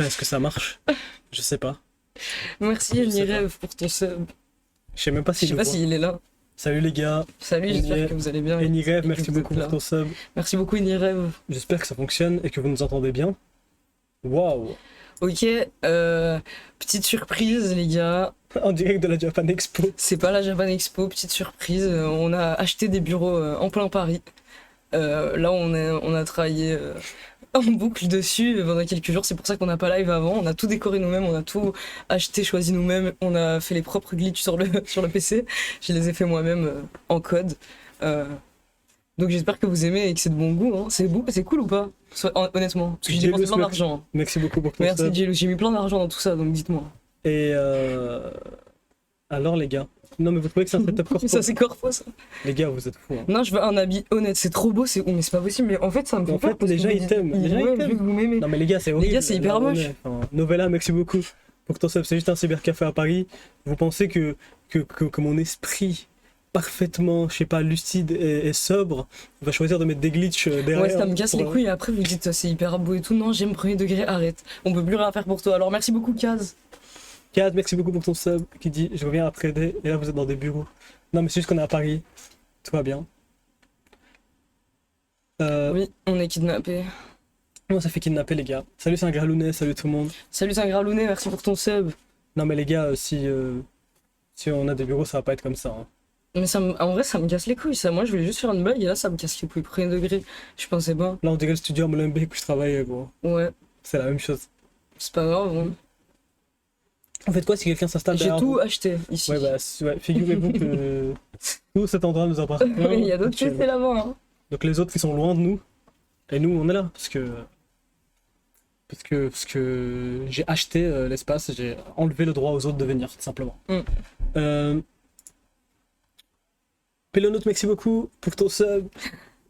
Est-ce que ça marche? Je sais pas. Merci Je sais pas. Anirev pour ton sub. Je sais même pas Je s'il sais nous pas voit. s'il est là. Salut les gars. Salut, On y j'espère est. que vous allez bien. Enirev, et que merci vous êtes beaucoup là. pour ton sub. Merci beaucoup Anirev. J'espère que ça fonctionne et que vous nous entendez bien. Waouh! Ok, petite surprise les gars. En direct de la Japan Expo. C'est pas la Japan Expo, petite surprise. On a acheté des bureaux en plein Paris. Là on a travaillé en boucle dessus pendant quelques jours. C'est pour ça qu'on n'a pas live avant. On a tout décoré nous-mêmes, on a tout acheté, choisi nous-mêmes. On a fait les propres glitches sur sur le PC. Je les ai fait moi-même en code. Euh, donc j'espère que vous aimez et que c'est de bon goût. Hein. C'est cool ou pas? Honnêtement. Parce que j'ai dépensé plein d'argent. Hein. Merci beaucoup pour ton Merci sub. Jello, j'ai mis plein d'argent dans tout ça, donc dites-moi. Et alors les gars. Non mais vous trouvez que c'est un setup corpo? Ça c'est corpo ça. Les gars, vous êtes fous. Hein. Non, je veux un habit honnête, c'est trop beau, mais c'est pas possible. Mais en fait, ça me fait En peur fait, parce les que gens, vous ils dites- t'aiment. Les gens, ils ouais, t'aiment. vu que vous m'aimez. Non mais les gars, c'est horrible. gars, c'est hyper Là, moche. enfin, Novella, merci beaucoup pour ton sub. C'est juste un cybercafé à Paris. Vous pensez que mon esprit parfaitement, je sais pas, lucide et sobre va choisir de mettre des glitches derrière. Ouais, ça me casse pour- les couilles et après vous dites c'est hyper beau et tout. Non, j'aime premier degré, arrête. On peut plus rien faire pour toi. Alors merci beaucoup Kaz. Kat, merci beaucoup pour ton sub qui dit je reviens après des. Et là vous êtes dans des bureaux. Non mais c'est juste qu'on est à Paris. Tout va bien. Oui, on est kidnappé. Comment ça fait kidnapper les gars? Salut c'est un Gralounet, salut tout le monde. Salut Saint-Gralounet, merci pour ton sub. Non mais les gars, si on a des bureaux ça va pas être comme ça. Hein. Mais en vrai, ça me casse les couilles. Ça, moi, je voulais juste faire une blague et là, ça me casse les couilles. Premier degré, je pensais pas. Là on dirait le studio à Molenbeek où je travaille gros. Ouais, C'est la même chose. c'est pas grave. Hein. En fait quoi si quelqu'un s'installe J'ai derrière tout vous acheté ici. Ouais bah ouais, figurez-vous que tout cet endroit nous appartient. Il y a d'autres actuellement. PC là-bas. Hein. Donc les autres ils sont loin de nous. Et nous on est là parce que j'ai acheté l'espace, j'ai enlevé le droit aux autres de venir, tout simplement. Mm. Pélonote, merci beaucoup pour ton sub.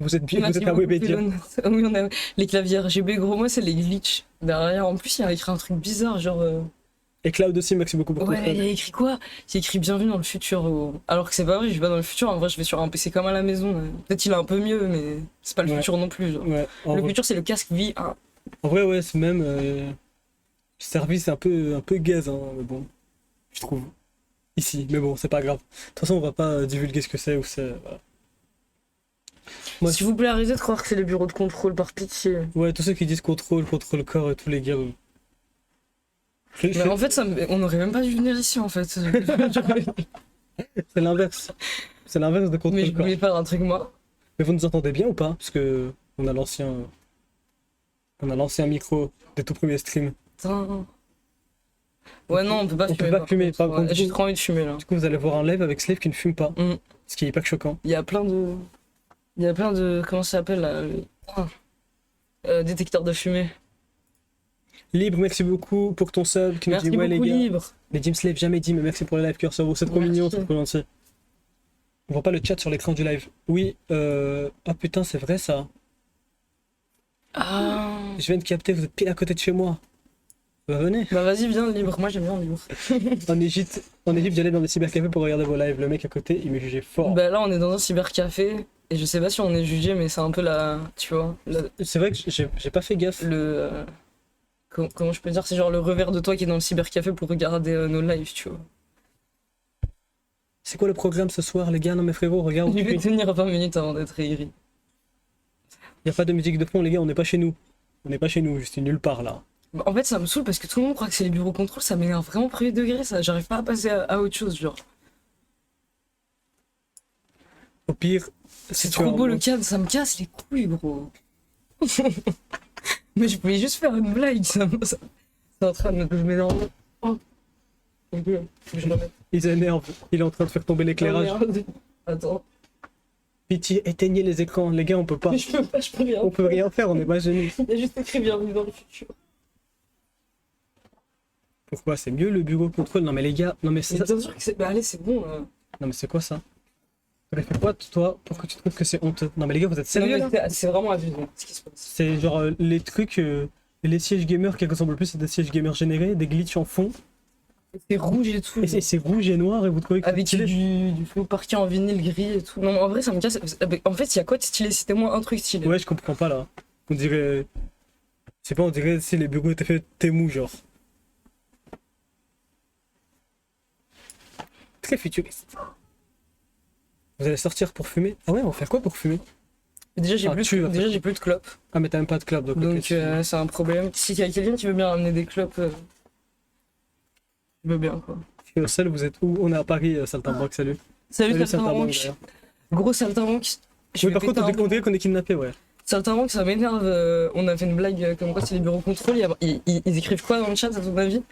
Vous êtes bien, vous Merci êtes à beaucoup, Webedia. Pélon. Oui, on a les claviers RGB. Gros, moi, c'est les glitches derrière. En plus, il y a écrit un truc bizarre, genre. Et Cloud aussi, merci beaucoup pour ton Ouais, il sub. y a écrit quoi? Il y a écrit bienvenue dans le futur. Alors que c'est pas vrai, je vais pas dans le futur. En vrai, je vais sur un PC comme à la maison. Peut-être il est un peu mieux, mais c'est pas le Ouais. futur non plus. Genre. Ouais, en, Le vrai, futur, c'est le casque V1. en vrai, ouais, c'est même service un peu gaze, hein, mais bon, je trouve. Ici, mais bon, c'est pas grave. De toute façon, on va pas divulguer ce que c'est ou c'est. Voilà. Moi, S'il vous plaît, arrêtez de croire que c'est les bureaux de contrôle, par pitié. ouais, tous ceux qui disent contrôle corps et tous les gars. Mais en fait, on aurait même pas dû venir ici, en fait. C'est l'inverse. C'est l'inverse de Mais contrôle je corps. voulais faire un truc, moi. Mais vous nous entendez bien ou pas? Parce que on a l'ancien micro des tout premiers streams. Putain. Ouais, non, on peut pas On fumer. peut pas par fumer, contre. par Ouais, contre. j'ai trop envie de fumer, là. Du coup, vous allez voir un live avec Slave qui ne fume pas. Mm. Ce qui est hyper choquant. Il y a plein de. Il y a plein de. Comment ça s'appelle là détecteurs de fumée. Libre, merci beaucoup pour ton sub qui nous Merci dit ouais les beaucoup, gars. Libre. Les Jim Slave jamais dit mais merci pour le live cœur cerveau, c'est trop Merci. mignon, c'est trop gentil. On voit pas le chat sur l'écran du live. Oui, oh putain c'est vrai ça. Ah. Je viens de capter, vous êtes pile à côté de chez moi. Bah venez. Bah vas-y, viens, Libre. Moi, j'aime bien Libre. En Égypte j'allais dans des cybercafés pour regarder vos lives. Le mec à côté il me jugeait fort. Bah là, on est dans un cybercafé. Et je sais pas si on est jugé, mais c'est un peu la. Tu vois. C'est vrai que j'ai pas fait gaffe. Comment je peux dire? C'est genre le revers de toi qui est dans le cybercafé pour regarder nos lives, tu vois. C'est quoi le programme ce soir les gars? Non mais frérot, regarde. Je vais Il tenir 20 minutes avant d'être aigri. y a pas de musique de fond les gars, on n'est pas chez nous. On n'est pas chez nous, juste nulle part là. Bah, en fait, ça me saoule parce que tout le monde croit que c'est les bureaux contrôle, ça m'énerve vraiment premier degré, ça. J'arrive pas à passer à autre chose, genre. Au pire, C'est si tu trop as un beau le bon- cadre, ça me casse les couilles, gros. Mais je voulais juste faire une blague, c'est en train de me m'énerver. Oh. Ok, faut que je le remette. Il s'énerve, il est en train de faire tomber l'éclairage. Oh, merde. Attends. Pitié, éteignez les écrans, les gars, on peut pas. Mais je peux pas, je peux rien. On peut rien faire, on est pas gênés. Il y a juste écrit bienvenue dans le futur. Pourquoi? C'est mieux le bureau contrôle? Non mais les gars, non mais c'est Mais bien sûr que c'est. Bah allez, c'est bon. non mais c'est quoi ça? T'aurais fait quoi toi pour que tu trouves que c'est honteux? Non mais les gars, vous êtes Non, sérieux mais là? c'est vraiment abusé ce qui se passe. C'est genre les trucs, les sièges gamers qui ressemblent plus à des sièges gamers générés, des glitches en fond, C'est rouge et tout. et c'est rouge et noir et vous trouvez que c'est Avec stylé? du faux parquet en vinyle gris et tout. Non, mais en vrai, ça me casse. En fait, il y a quoi de stylé? Citez-moi un truc stylé. Ouais, je comprends pas là. On dirait sais pas, on dirait si les bureaux étaient faits Temu, genre. Très futuriste. Vous allez sortir pour fumer? Ah ouais, on va faire quoi pour fumer? Déjà, j'ai Ah, plus, tu vas déjà, faire- j'ai plus de clopes. Ah, mais t'as même pas de club, donc ok, Donc, tu- c'est un problème. Si y a quelqu'un qui veut bien ramener des clopes, je veux bien, quoi. Et au seul, vous êtes où? On est à Paris, Saltimbanque, salut. Salut, Salut, Saltimbanque. d'ailleurs. Gros Saltimbanque. Je Oui, vais par contre, péter un on dirait qu'on est kidnappé, ouais. Saltimbanque, ça m'énerve. On a fait une blague comme quoi c'est les bureaux contrôle. Ils écrivent quoi dans le chat, à ton avis?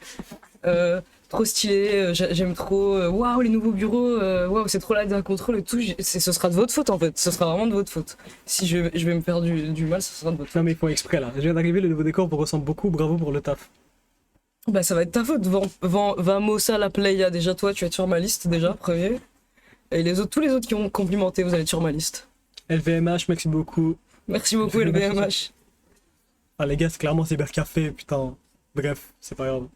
Trop stylé, j'aime trop. Waouh, les nouveaux bureaux. Waouh, c'est trop la d'un contrôle et tout. Ce sera de votre faute en fait. Ce sera vraiment de votre faute. Si je vais me faire du mal, ce sera de votre faute. Non, mais ils font exprès là. Je viens d'arriver, le nouveau décor vous ressemble beaucoup, bravo pour le taf. Bah, ça va être ta faute. Vamos à la playa. Déjà, toi, tu es sur ma liste, déjà, premier. Et tous les autres qui ont complimenté, vous allez être sur ma liste. LVMH, merci beaucoup. Merci beaucoup, LVMH. Ah, les gars, c'est clairement cybercafé, putain. Bref, c'est pas grave.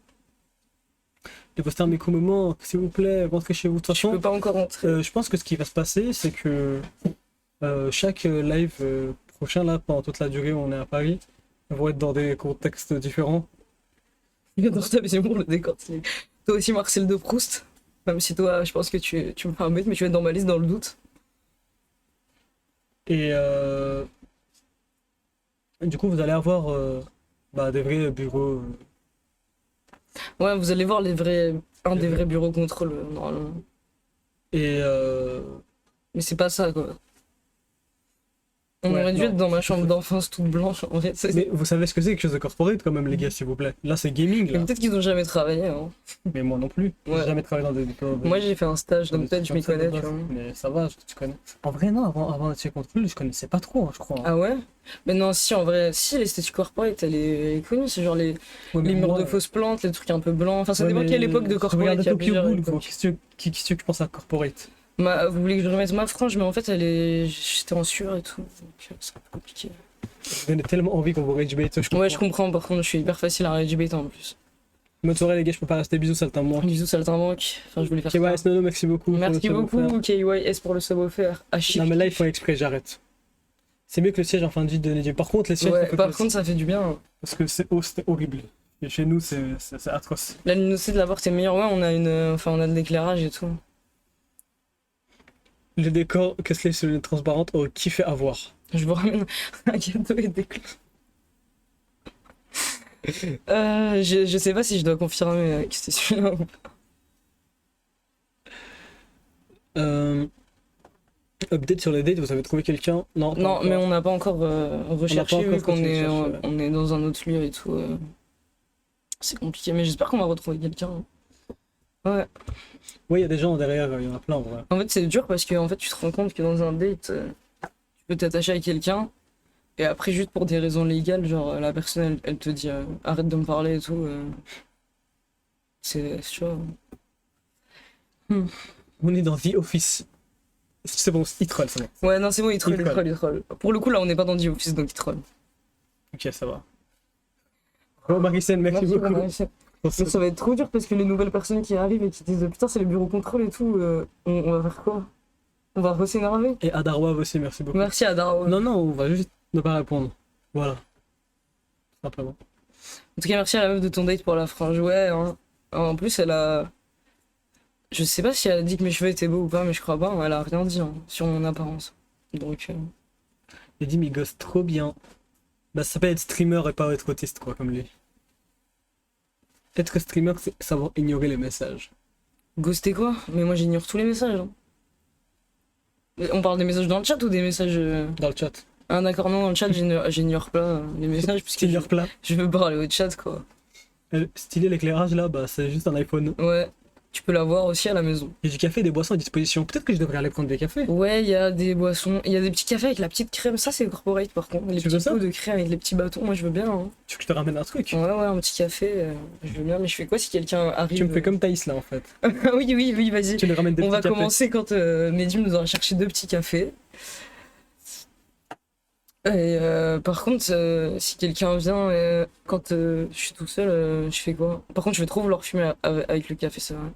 Les posters micro moment, s'il vous plaît, rentrez chez vous. De toute Je peux façon, pas encore rentrer. je pense que ce qui va se passer, c'est que chaque live prochain, là, pendant toute la durée où on est à Paris, vont être dans des contextes différents. J'adore ta vision pour le décor. Toi aussi, Marcel de Proust. Même si toi, je pense que tu me fais un bête, mais tu vas être dans ma liste dans le doute. Et du coup, vous allez avoir des vrais bureaux. Ouais, vous allez voir un des vrais bureaux contrôle, normalement. Et Mais c'est pas ça, quoi. On Ouais, aurait dû non. être dans ma chambre d'enfance toute blanche, en fait. mais vous savez ce que c'est, quelque chose de corporate quand même, les gars, s'il vous plaît. Là, c'est gaming, Mais là. peut-être qu'ils ont jamais travaillé, hein. Mais moi non plus. Ouais. J'ai jamais travaillé dans des décors. Moi, j'ai fait un stage, dans donc des peut-être je trucs m'y comme ça, connais, de tu base. vois. Mais ça va, tu connais. En vrai, non, avant d'être chez Control, je connaissais pas trop, hein, je crois. Hein. Ah ouais? Mais non, si, en vrai, si, l'esthétique corporate, elle est connue. C'est genre les Ouais, mais murs moi, de fausses plantes, les trucs un peu blancs. Enfin, ça ouais, dépend mais quelle époque de corporate. Regardez Il y a Tokyo plusieurs Ghoul, époques. qu'est-ce que tu penses à corporate? Vous voulez que je remette ma frange, mais en fait, j'étais en sueur et tout. Donc, c'est un peu compliqué. Ça donnait tellement envie qu'on vous rage bait, je comprends. Ouais, je comprends. Par contre, je suis hyper facile à rage bait en plus. Bonne soirée, les gars, je peux pas rester, bisous, ça le temps moi. Bisous, Saltimbanque. Enfin, je voulais faire ça. KYS Nono, merci beaucoup. pour Merci le sub offert. beaucoup, KYS, pour le sub offert. Achille. Non, mais là, ils font exprès, j'arrête. C'est mieux que le siège en fin de vie de Nedjim. Par contre, les sièges, Ouais, ça fait par plaisir. contre, ça fait du bien. Parce que c'était horrible. Et chez nous, c'est atroce. La luminosité de la porte est meilleure. Ouais, on a on a de l'éclairage et tout. Le décor, qu'est-ce que c'est sur une transparente, oh, kiffé à voir. Je vous ramène un gâteau et des clous. Je sais pas si je dois confirmer que c'était celui-là ou pas. Update sur les dates, vous avez trouvé quelqu'un? Non, pas Non, encore. mais on n'a pas encore recherché encore vu qu'on continué de est, chercher, ouais. on est dans un autre lieu et tout. C'est compliqué, mais j'espère qu'on va retrouver quelqu'un. Ouais. Ouais, il y a des gens derrière, il y en a plein en vrai. En fait, c'est dur parce que en fait, tu te rends compte que dans un date, tu peux t'attacher à quelqu'un et après, juste pour des raisons légales, genre la personne elle te dit arrête de me parler et tout. Tu vois. On est dans The Office. C'est bon, il troll, c'est bon. Ouais, non, c'est bon, il troll, Il il troll, il troll. Pour le coup, là, on n'est pas dans The Office, donc il troll. Ok, ça va. Bon, Maricène, merci beaucoup. Merci. Donc ça va être trop dur parce que les nouvelles personnes qui arrivent et qui disent putain, c'est le bureau contrôle et tout, on va faire quoi? On va re-s'énerver? Et Adarwa aussi, merci beaucoup. Merci à Daro. Non, non, on va juste ne pas répondre. Voilà. Simplement. En tout cas, merci à la meuf de ton date pour la frange. Ouais, hein. En plus, elle a. Je sais pas si elle a dit que mes cheveux étaient beaux ou pas, mais je crois pas. Elle a rien dit hein, sur mon apparence. Donc. Il dit, mais il gosse trop bien. Bah, ça s'appelle être streamer et pas être autiste, quoi, comme lui. Être streamer, c'est savoir ignorer les messages. Ghoster quoi? Mais moi, j'ignore tous les messages. Hein. On parle des messages dans le chat ou des messages. Dans le chat. Ah, d'accord, non, dans le chat, j'ignore pas les messages puisque Styleur plat. je veux parler au chat quoi. Stylé l'éclairage là, bah c'est juste un iPhone. Ouais, tu peux l'avoir aussi à la maison. Il y a du café et des boissons à disposition. Peut-être que je devrais aller prendre des cafés. Ouais, il y a des boissons, il y a des petits cafés avec la petite crème, ça c'est corporate par contre. Les Tu veux petits ça pots de crème avec les petits bâtons, moi je veux bien. Hein. Tu veux que je te ramène un truc? Ouais, ouais, un petit café, je veux bien, mais je fais quoi si quelqu'un arrive? Tu me fais comme Thaïs là en fait. Oui, oui, oui, vas-y. Tu nous ramènes des On petits va cafés. commencer quand Medium nous aura cherché 2 petits cafés. Et par contre, si quelqu'un vient, quand je suis tout seul, je fais quoi? Par contre, je vais trop vouloir fumer avec le café, c'est vrai.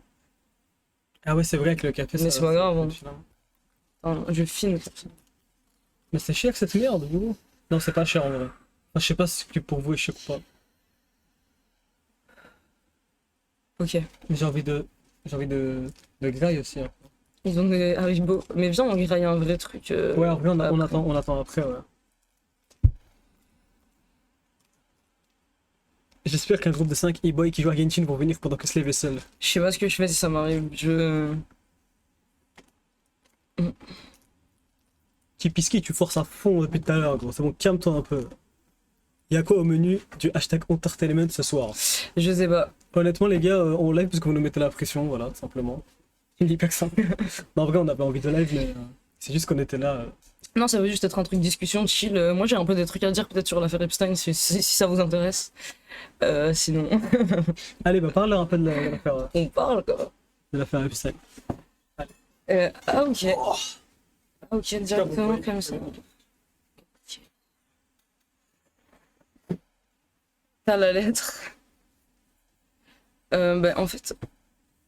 Ah ouais, c'est vrai que le café Mais ça- c'est pas grave, hein. ça- Enfin, je filme. Mais c'est cher cette merde, gros. Non, c'est pas cher en vrai. Enfin, je sais pas ce que pour vous est chic ou pas. Ok. Mais j'ai envie de graille aussi, hein. Ils ont des Haribo. Mais viens, on graille un vrai truc. Ouais, en vrai, on après. attend après, ouais. J'espère qu'un groupe de 5 e-boys qui jouent à Genshin vont venir pendant que Slave est seul. Je sais pas ce que je fais si ça m'arrive. Kipiski, tu forces à fond depuis tout à l'heure, gros. C'est bon, calme-toi un peu. Y'a quoi au menu du hashtag Entertainment ce soir? Je sais pas. Honnêtement, les gars, on live parce que vous nous mettez la pression, voilà, tout simplement. Il me dit pas que ça. Non, en vrai, on avait envie de live, mais c'est juste qu'on était là. Non, ça veut juste être un truc discussion, chill. Moi, j'ai un peu des trucs à dire peut-être sur l'affaire Epstein si ça vous intéresse. Sinon, Allez, bah parle un peu de l'affaire on parle quoi. de l'affaire Epstein. Ah, ok. Ah, ok, directement comme ça. Ok. T'as la lettre. Bah, en fait,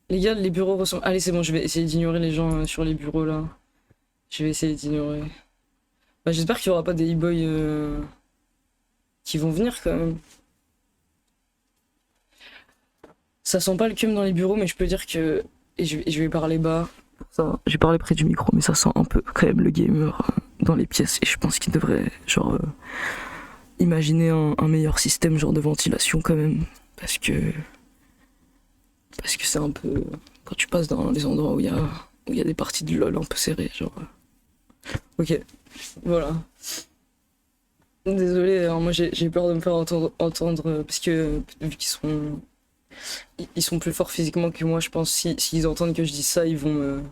les gars, les bureaux ressemblent. Allez, c'est bon, je vais essayer d'ignorer les gens sur les bureaux là. Je vais essayer d'ignorer. Bah, j'espère qu'il y aura pas des e-boys qui vont venir quand même. Ça sent pas le cum dans les bureaux, mais je peux dire que. Et je vais parler bas. Ça, j'ai parlé près du micro, mais ça sent un peu quand même le gamer dans les pièces. Et je pense qu'il devrait, genre, imaginer un meilleur système, genre, de ventilation quand même. Parce que c'est un peu. Quand tu passes dans les endroits où il y a des parties de LoL un peu serrées, genre. Ok, voilà. Désolé, alors moi j'ai peur de me faire entendre parce que vu ils sont plus forts physiquement que moi, je pense s'ils entendent que je dis ça, ils vont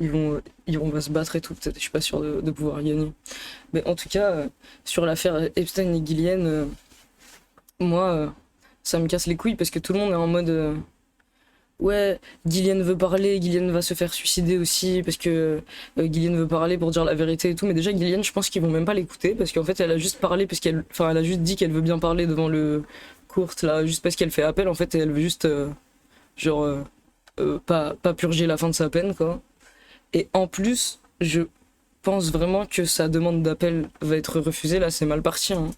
se battre et tout. Peut-être, je suis pas sûr de pouvoir gagner. Mais en tout cas, sur l'affaire Epstein et Gillian, moi, ça me casse les couilles parce que tout le monde est en mode ouais, Gillian veut parler, Gillian va se faire suicider aussi parce que Gillian veut parler pour dire la vérité et tout. Mais déjà, Gillian, je pense qu'ils vont même pas l'écouter parce qu'en fait, elle a juste parlé parce elle a juste dit qu'elle veut bien parler devant le court là, juste parce qu'elle fait appel en fait et elle veut juste genre pas purger la fin de sa peine quoi. Et en plus, je pense vraiment que sa demande d'appel va être refusée. Là, c'est mal parti, hein.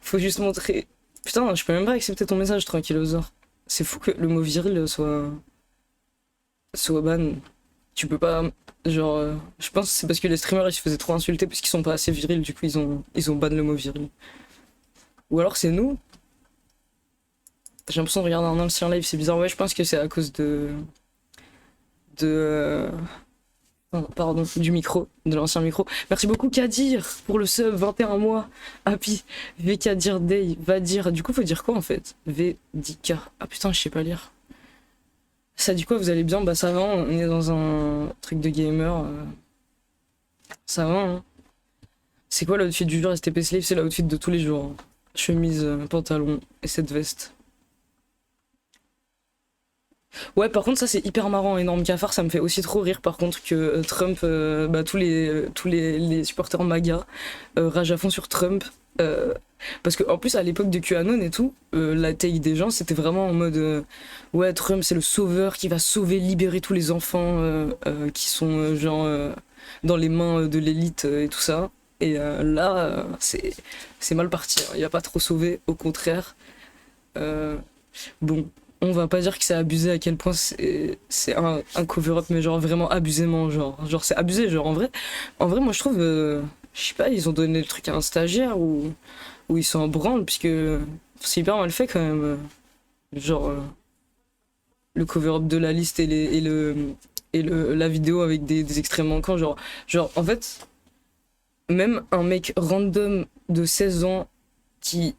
Faut juste montrer. Putain, je peux même pas accepter ton message, tranquillosaure. C'est fou que le mot viril soit ban. Tu peux pas. Genre. Je pense que c'est parce que les streamers ils se faisaient trop insulter parce qu'ils sont pas assez virils, du coup ils ont ban le mot viril. Ou alors c'est nous. J'ai l'impression de regarder un ancien live, c'est bizarre. Ouais, je pense que c'est à cause de pardon, du micro, de l'ancien micro. Merci beaucoup Kadir pour le sub, 21 mois. Happy, Vkadir Day, va dire. Du coup, faut dire quoi en fait? VDK. Ah putain, je sais pas lire. Ça dit quoi, vous allez bien? Bah ça va, on est dans un truc de gamer. Ça va, hein. C'est quoi l'outfit du jour STP Slave? C'est l'outfit de tous les jours, hein. Chemise, pantalon et cette veste. Ouais, par contre, ça c'est hyper marrant. Énorme cafard, ça me fait aussi trop rire. Par contre, que Trump, bah, les supporters MAGA ragent à fond sur Trump. Parce que en plus, à l'époque de QAnon et tout, la take des gens c'était vraiment en mode ouais, Trump c'est le sauveur qui va sauver, libérer tous les enfants qui sont dans les mains de l'élite et tout ça. Et là, c'est mal parti, hein. Il n'y a pas trop sauvé, au contraire. Bon, on va pas dire que c'est abusé à quel point c'est un cover-up, mais genre vraiment abusément, genre c'est abusé, genre en vrai moi je trouve, je sais pas, ils ont donné le truc à un stagiaire ou ils sont en branle, puisque c'est hyper mal fait quand même, genre le cover-up de la liste la vidéo avec des extraits manquants, genre en fait, même un mec random de 16 ans qui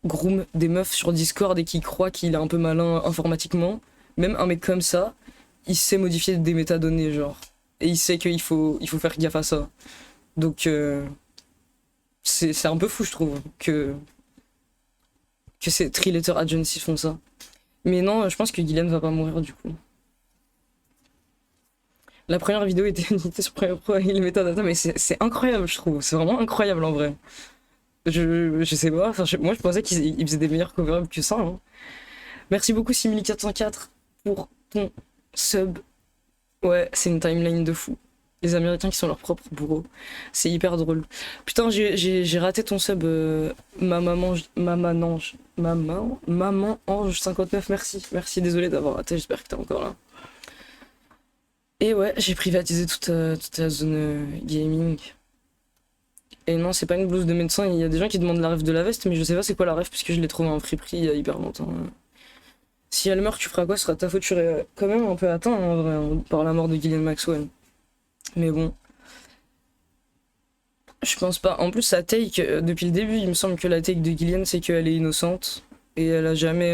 groom des meufs sur Discord et qui croit qu'il est un peu malin informatiquement, même un mec comme ça, il sait modifier des métadonnées, genre. Et il sait qu'il faut faire gaffe à ça. Donc, c'est un peu fou, je trouve, que ces Three-Letter Agency font ça. Mais non, je pense que Guylaine va pas mourir, du coup. La première vidéo était unité sur Premiere Pro avec les métadata, mais c'est incroyable, je trouve. C'est vraiment incroyable, en vrai. Je sais pas, enfin, moi je pensais qu'ils faisaient des meilleurs cover-up que ça, hein. Merci beaucoup 6404 pour ton sub. Ouais, c'est une timeline de fou. Les Américains qui sont leurs propres bourreaux. C'est hyper drôle. Putain, j'ai raté ton sub, maman Ange 59, merci. Merci, désolé d'avoir raté, j'espère que t'es encore là. Et ouais, j'ai privatisé toute la zone gaming. Et non, c'est pas une blouse de médecin, il y a des gens qui demandent la ref de la veste, mais je sais pas c'est quoi la ref, puisque je l'ai trouvée à un Friperie il y a hyper longtemps. Si elle meurt, tu feras quoi? Ce sera ta faute, tu serais quand même un peu atteint en vrai, hein, par la mort de Ghislaine Maxwell. Mais bon. Je pense pas. En plus, sa take, depuis le début, il me semble que la take de Gillian, c'est qu'elle est innocente et elle a jamais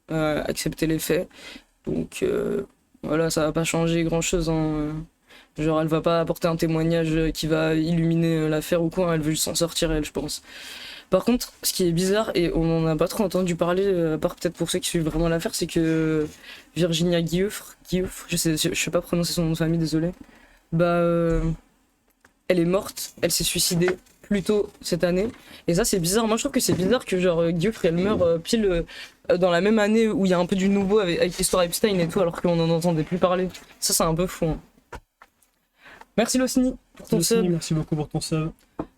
accepté les faits. Donc voilà, ça va pas changer grand chose. Hein. Genre, elle va pas apporter un témoignage qui va illuminer l'affaire ou quoi. Elle veut juste s'en sortir, elle, je pense. Par contre, ce qui est bizarre, et on en a pas trop entendu parler, à part peut-être pour ceux qui suivent vraiment l'affaire, c'est que Virginia Giuffre, je sais pas prononcer son nom de famille, désolé. Bah. Elle est morte, elle s'est suicidée plus tôt cette année. Et ça, c'est bizarre. Moi, je trouve que c'est bizarre que genre Giuffre, elle meurt pile dans la même année où il y a un peu du nouveau avec l'histoire Epstein et tout, alors qu'on n'en entendait plus parler. Ça, c'est un peu fou. Hein. Merci Locini pour ton Merci, sub. merci beaucoup pour ton sub.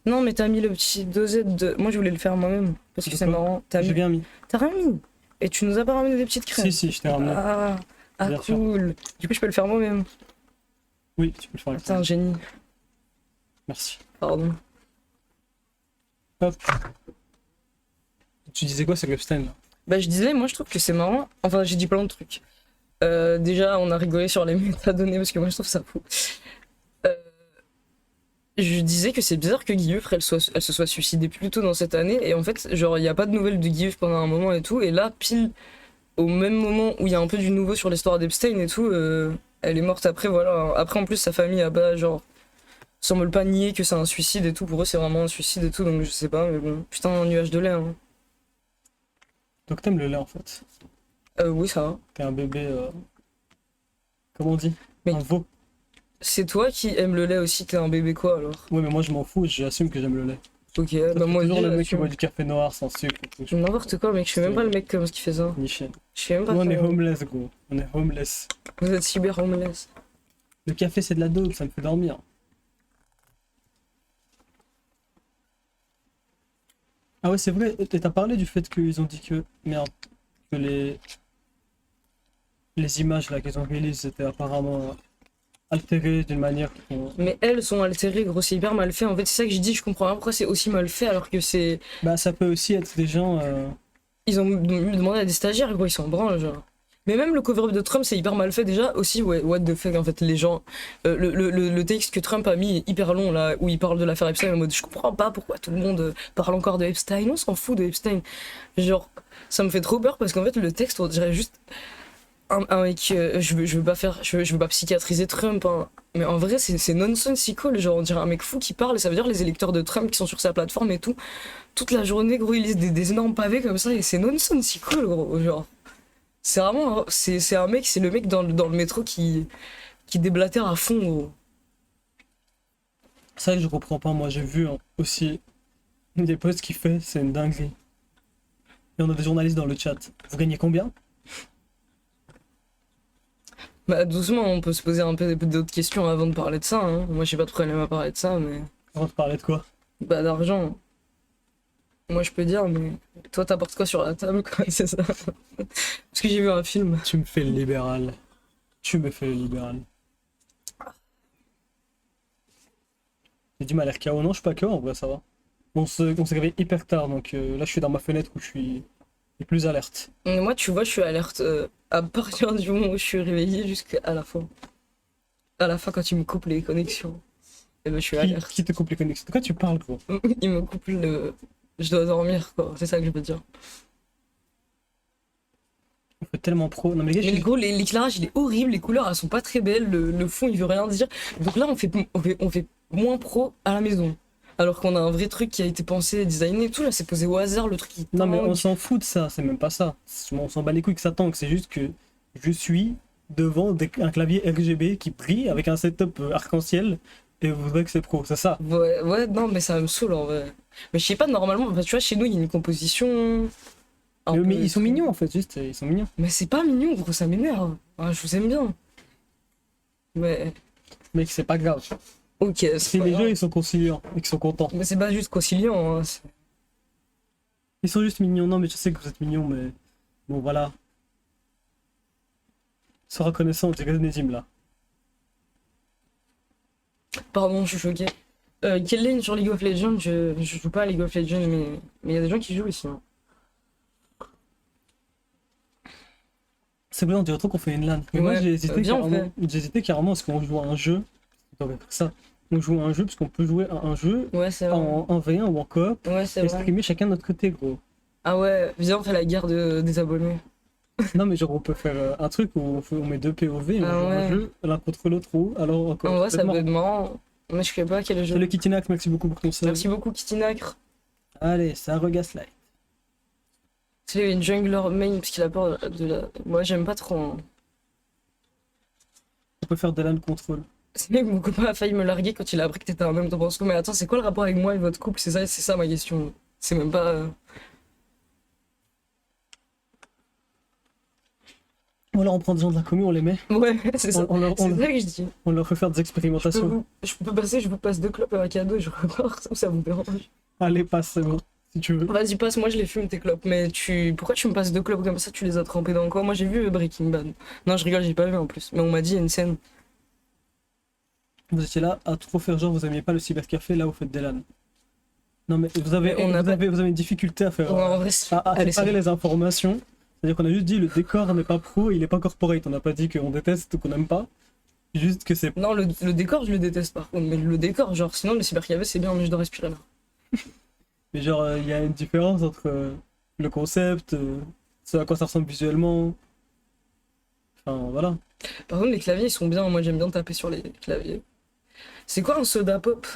Non, mais t'as mis le petit dosette de. Moi, je voulais le faire moi-même parce que c'est marrant. J'ai bien mis. T'as rien mis. Et tu nous as pas ramené des petites crèmes. Si, je t'ai ramené. Ah Bien sûr. cool. Du coup, je peux le faire moi-même. Oui, tu peux le faire avec Putain, toi. génie. Merci. Pardon. Hop. Tu disais quoi, c'est Epstein là? Bah, je disais, moi, je trouve que c'est marrant. Enfin, j'ai dit plein de trucs. Déjà, on a rigolé sur les métadonnées parce que moi, je trouve ça fou. Je disais que c'est bizarre que Guilleuf, elle se soit suicidée plus tôt dans cette année. Et en fait, genre, il n'y a pas de nouvelles de Guilleuf pendant un moment et tout. Et là, pile au même moment où il y a un peu du nouveau sur l'histoire d'Epstein et tout, elle est morte après, voilà. Après, en plus, sa famille a pas, genre, semble pas nier que c'est un suicide et tout. Pour eux, c'est vraiment un suicide et tout. Donc, je sais pas, mais bon. Putain, un nuage de lait, hein. Donc t'aimes le lait en fait. Oui, ça va. T'es un bébé. Comment on dit? Mais- Un veau. C'est toi qui aimes le lait aussi, t'es un bébé quoi alors? Ouais, mais moi je m'en fous, j'assume que j'aime le lait. Ok, Sauf bah que moi toujours aussi, le mec qui j'assume. boit du café noir sans sucre et tout. N'importe quoi, mec, je suis même pas le mec comme ce qui fait ça. Michel. Je sais même pas Nous on est faire- homeless, gros. On est homeless. Vous êtes cyber homeless. Le café c'est de la dope, ça me fait dormir. Ah ouais, c'est vrai, t'as parlé du fait qu'ils ont dit que. Merde. Que les images là qu'ils ont release étaient apparemment altérées d'une manière Mais elles sont altérées, gros, c'est hyper mal fait. En fait, c'est ça que je dis, je comprends pas pourquoi c'est aussi mal fait alors que c'est. Bah ça peut aussi être des gens. Ils ont demandé à des stagiaires, gros, ils sont branles, genre. Mais même le cover-up de Trump, c'est hyper mal fait déjà. Aussi, ouais, what the fuck, en fait, les gens. Le texte que Trump a mis est hyper long, là, où il parle de l'affaire Epstein en mode je comprends pas pourquoi tout le monde parle encore de Epstein, on s'en fout de Epstein. Genre, ça me fait trop peur parce qu'en fait, le texte, on dirait juste. Un mec, je veux pas psychiatriser Trump, hein, mais en vrai, c'est nonsensical. Genre, on dirait un mec fou qui parle, et ça veut dire les électeurs de Trump qui sont sur sa plateforme et tout. Toute la journée, gros, ils lisent des énormes pavés comme ça, et c'est nonsensical, gros. Genre, c'est vraiment. C'est un mec, c'est le mec dans le métro qui déblatère à fond, gros. C'est ça que je comprends pas, moi j'ai vu aussi des posts qu'il fait, c'est une dinguerie. Et on a des journalistes dans le chat. Vous gagnez combien? Bah, doucement, on peut se poser un peu d'autres questions avant de parler de ça, hein. Moi, j'ai pas de problème à parler de ça, mais. Avant de parler de quoi? Bah, d'argent. Moi, je peux dire, mais toi, t'apportes quoi sur la table, quoi, c'est ça. Parce que j'ai vu un film. Tu me fais le libéral. Tu me fais le libéral. J'ai du mal à l'air KO. Non, je suis pas KO, en vrai, ça va. On s'est réveillé hyper tard, donc là je suis dans ma fenêtre où je suis plus alerte. Et moi, tu vois, je suis alerte à partir du moment où je suis réveillée jusqu'à la fin. À la fin, quand il me coupe les connexions. Et ben, je suis alerte. Qui te coupe les connexions? De quoi tu parles, gros? Il me coupe le. Je dois dormir, quoi. C'est ça que je veux dire. On fait tellement pro. Non, mais les gars, Mais gros, l'éclairage, il est horrible. Les couleurs, elles sont pas très belles. Le fond, il veut rien dire. Donc là, on fait moins pro à la maison. Alors qu'on a un vrai truc qui a été pensé, designé et tout. Là, c'est posé au hasard, le truc qui non, mais on tangue. s'en fout de ça, c'est même pas ça. On s'en bat les couilles que ça tanque, c'est juste que je suis devant un clavier RGB qui brille avec un setup arc-en-ciel et vous voyez que c'est pro, c'est ça. Ouais, non, mais ça me saoule en vrai. Mais je sais pas, normalement, tu vois, chez nous, il y a une composition. un Mais peu- ils sont mignons en fait, juste, ils sont mignons. Mais c'est pas mignon, gros, ça m'énerve. Ah, je vous aime bien. Mais Mec, c'est pas grave. Ok, Si c'est pas les grave. gens ils sont conciliants et qu'ils sont contents. Mais c'est pas juste conciliant, hein. Ils sont juste mignons. Non, mais je sais que vous êtes mignons, mais bon, voilà. Sois reconnaissant, on dirait Nedim là. Pardon, je suis choqué. Quelle ligne sur League of Legends? Je joue pas à League of Legends, mais il y a des gens qui jouent ici, hein. C'est vrai, on dirait trop qu'on fait une LAN. Mais moi Ouais, j'ai hésité viens, on carrément. J'ai hésité carrément parce qu'on joue à un jeu. On devrait faire ça. On joue à un jeu parce qu'on peut jouer à un jeu Ouais, c'est vrai. en 1v1 ou en coop Ouais, c'est et vrai. streamer chacun de notre côté, gros. Ah ouais, viens, on fait la guerre des abonnés. Non, mais genre on peut faire un truc où on met deux POV et on Ah joue à un ouais. jeu l'un contre l'autre ou alors encore. En vrai, ça peut être marrant. Mais je sais pas quel jeu. Salut Kitinax, merci beaucoup pour ton sub. Merci beaucoup, Kitinacre. Allez, ça regaslight. C'est une jungler main parce qu'il a peur de la. Moi, j'aime pas trop, hein. On peut faire de LAN contrôle. C'est vrai que mon copain a failli me larguer quand il a appris que t'étais un homme, t'en penses quoi? Mais attends, c'est quoi le rapport avec moi et votre couple? C'est ça ma question. C'est même pas. Ou alors on prend des gens de la commune, on les met. Ouais, c'est ça. On leur, C'est ça que je dis. on leur fait faire des expérimentations. Je vous passe 2 clopes et un cadeau et je repars, ça vous dérange. Allez, passe, c'est bon, si tu veux. Vas-y, passe, moi je les fume tes clopes, mais pourquoi tu me passes 2 clopes comme ça? Tu les as trempées dans quoi? Moi j'ai vu Breaking Bad. Non, je rigole, j'ai pas vu en plus. Mais on m'a dit, il y a une scène. Vous étiez là à trop faire genre, vous aimiez pas le cybercafé, là vous faites des LAN. Non mais vous avez, Mais on n'a pas- vous avez une difficulté à faire, Ouais, en vrai, à allez, séparer c'est les informations. C'est-à-dire qu'on a juste dit le décor n'est pas pro, il est pas corporate. On n'a pas dit qu'on déteste ou qu'on aime pas. Juste que c'est. Non, le décor, je le déteste par contre. Mais le décor, genre, sinon le cybercafé c'est bien, mais je dois respirer là. Mais genre, il y a une différence entre le concept, ce à quoi ça ressemble visuellement. Enfin voilà. Par contre, les claviers ils sont bien, moi j'aime bien taper sur les claviers. C'est quoi un soda pop?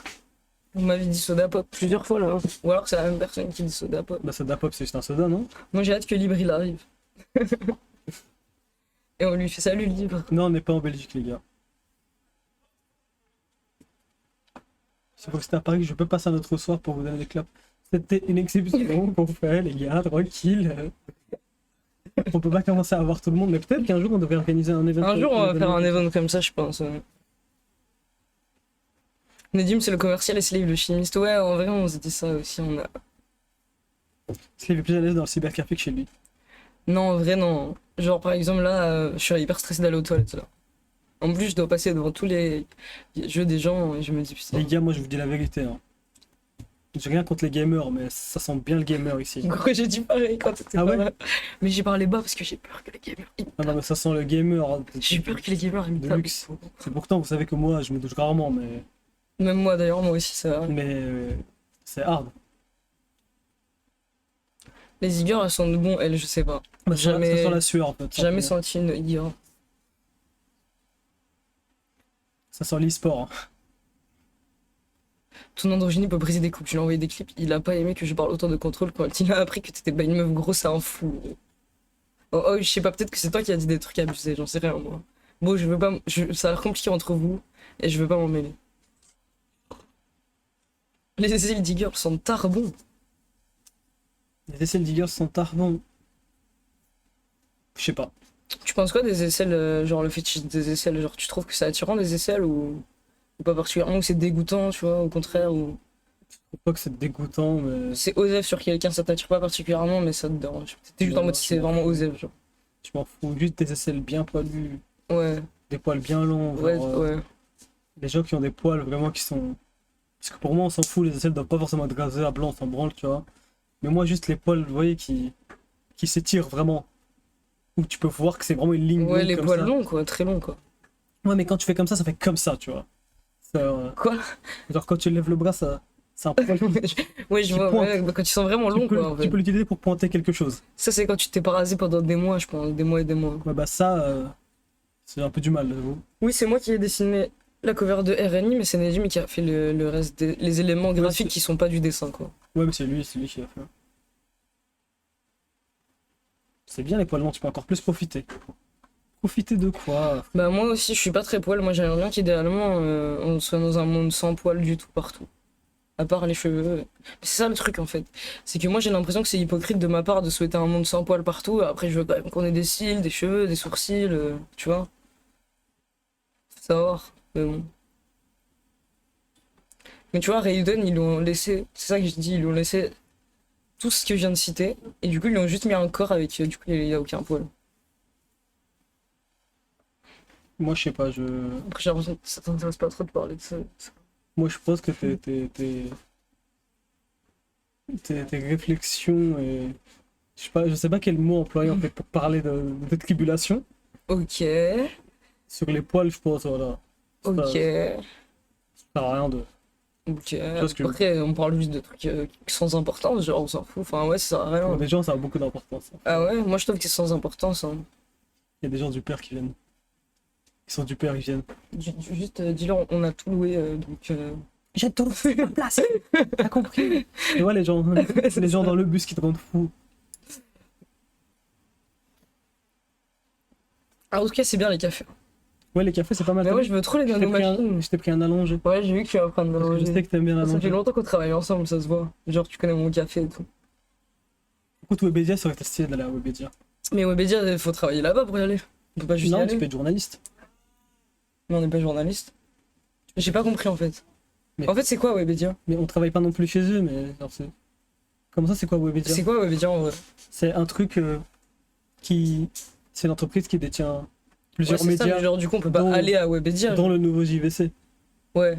Vous m'avez dit soda pop plusieurs fois là, hein. Ou alors c'est la même personne qui dit soda pop. Bah, soda pop, c'est juste un soda, non? Moi j'ai hâte que Libre il arrive. Et on lui fait salut Libre. Non, on n'est pas en Belgique, les gars. C'est pour que c'était à Paris que je peux passer un autre soir pour vous donner des claps. C'était une exception qu'on fait, les gars, tranquille. On peut pas commencer à voir tout le monde, mais peut-être qu'un jour on devrait organiser un événement. Un jour on va faire un event comme ça, je pense. Nedim c'est le commercial et Slave le chimiste. Ouais, en vrai on se dit ça aussi. Parce qu'il est plus à l'aise dans le cybercafé que chez lui. Non, en vrai non. Genre par exemple là, je suis hyper stressé d'aller aux toilettes là. En plus je dois passer devant tous les jeux des gens et je me dis putain. Les gars, moi je vous dis la vérité. Hein. J'ai rien contre les gamers, mais ça sent bien le gamer ici. Gros, j'ai dit pareil quand t'étais Ah pas ouais? là. Mais j'ai parlé bas parce que j'ai peur que les gamers Ah non, mais ça sent le gamer. Hein, J'ai peur que les gamers ils me de tapent. luxe. C'est pourtant, vous savez que moi je me douche rarement, mais, Même moi d'ailleurs, moi aussi ça. c'est hard. Les Igor elles sont de bon, elles je sais pas. Bah, ça Jamais- sent la sueur en fait. Jamais simplement. senti une Igor. Ça sent l'e-sport. Hein. Ton androgynie peut briser des couples. Je lui ai envoyé des clips. Il a pas aimé que je parle autant de contrôle quand il a appris que t'étais pas une meuf grosse, c'est un fou. Oh, oh, je sais pas, peut-être que c'est toi qui as dit des trucs abusés, j'en sais rien moi. Bon, je veux pas. Ça a l'air compliqué entre vous et je veux pas m'en mêler. Les aisselles d'Igor sont tarbons. Les aisselles d'Igor sont tarbons. Je sais pas. Tu penses quoi des aisselles, genre le fétiche des aisselles, genre tu trouves que c'est attirant des aisselles ou pas particulièrement, ou c'est dégoûtant, tu vois, au contraire, ou Je trouve pas que c'est dégoûtant, mais c'est osef sur quelqu'un, ça t'attire pas particulièrement, mais ça te dérange. T'es juste en mode si c'est vraiment osef, genre. je m'en fous. Juste des aisselles bien poilues, Ouais, des poils bien longs. ouais, genre, ouais. les gens qui ont des poils vraiment qui sont. Parce que pour moi, on s'en fout, les aisselles doivent pas forcément être rasées à blanc, on s'en branle, tu vois. Mais moi, juste les poils, vous voyez, qui s'étirent vraiment. Où tu peux voir que c'est vraiment une ligne Ouais, longue les comme poils ça. longs, quoi, très longs, quoi. Ouais, mais quand tu fais comme ça fait comme ça, tu vois. Quoi? Genre quand tu lèves le bras, ça. C'est un poil. Ouais, je Qui vois, pointe. ouais, bah, quand ils sont vraiment Tu longs, peux, quoi, en tu fait. peux l'utiliser pour pointer quelque chose. Ça, c'est quand tu t'es pas rasé pendant des mois, je pense, des mois et des mois. Ouais, bah ça, c'est un peu du mal, j'avoue. Oui, c'est moi qui ai dessiné la cover de RNI, mais c'est Nedim qui a fait le reste des les éléments graphiques c'est- qui sont pas du dessin, quoi. Ouais, mais c'est lui qui l'a fait. C'est bien les poils longs, tu peux encore plus profiter. Profiter de quoi? Bah moi aussi je suis pas très poil, moi j'aimerais bien qu'idéalement on soit dans un monde sans poil du tout partout. À part les cheveux. Mais c'est ça le truc en fait. C'est que moi j'ai l'impression que c'est hypocrite de ma part de souhaiter un monde sans poil partout. Après je veux quand même qu'on ait des cils, des cheveux, des sourcils, tu vois. Faut savoir. Mais bon. Mais tu vois, Raiden, ils lui ont laissé, c'est ça que je dis, ils lui ont laissé tout ce que je viens de citer, et du coup, ils lui ont juste mis un corps avec, du coup, il n'y a aucun poil. Moi, je sais pas, Après, j'ai l'impression que ça t'intéresse pas trop de parler de ça. moi, je pense que tes réflexions et je sais pas quel mot employer en fait pour parler de tribulation. Ok, Sur les poils, je pense, voilà. Ça, ok, ça sert à rien de. ok. Parce que Après, on parle juste de trucs sans importance, genre, on s'en fout. Enfin, ouais, ça sert à pour rien. des gens, ça a beaucoup d'importance, hein. Ah ouais, moi je trouve que c'est sans importance, hein. Il y a des gens du père qui viennent. Ils sont du père, ils viennent. Juste, dis-leur, on a tout loué, donc. J'ai tout fait ma place. T'as compris? Tu vois les gens dans le bus qui te rendent fou. Alors, en tout cas, c'est bien les cafés. Ouais, les cafés, c'est pas mal. Mais ouais, je veux trop les nanomachines. Je t'ai pris un allongé. Ouais, j'ai vu que tu vas prendre Parce que je sais que t'aimes bien Ça fait l'allonger. longtemps qu'on travaille ensemble, ça se voit. Genre, tu connais mon café et tout. Écoute, Webedia, ça aurait été stylé d'aller à Webedia. Mais Webedia, il faut travailler là-bas pour y aller. On peut pas juste y Non, aller. tu peux être journaliste. Mais on n'est pas journaliste. J'ai pas compris en fait. Mais- En fait, c'est quoi Webedia? Mais on travaille pas non plus chez eux, mais genre, c'est. Comment ça, c'est quoi Webedia? C'est quoi Webedia en vrai? C'est un truc qui. C'est une entreprise qui détient Ouais, plusieurs c'est ça, médias, mais genre, du coup, on peut pas dont- aller à Webedia. dont le nouveau JVC. Ouais.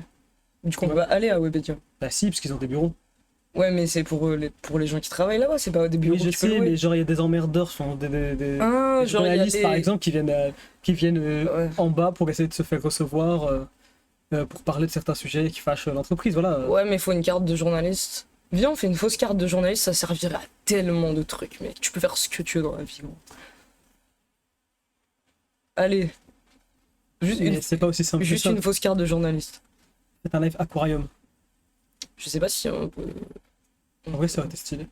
Du coup, on peut Ouais. pas aller à Webedia. Bah si, parce qu'ils ont des bureaux. Ouais, mais c'est pour les gens qui travaillent là-bas, c'est pas des bureaux Oui, je que tu peux sais, louer. mais genre, il y a des emmerdeurs, sont des Ah, genre, il y a journalistes, les... par exemple, qui viennent Ouais. en bas pour essayer de se faire recevoir, pour parler de certains sujets qui fâchent l'entreprise, voilà. Ouais, mais il faut une carte de journaliste. Viens, on fait une fausse carte de journaliste, ça servirait à tellement de trucs, mec. Tu peux faire ce que tu veux dans la vie, gros. Allez. Juste Mais c'est pas aussi simple que juste ça. une fausse carte de journaliste. C'est un live aquarium. Je sais pas si on peut... En vrai, ça aurait été stylé.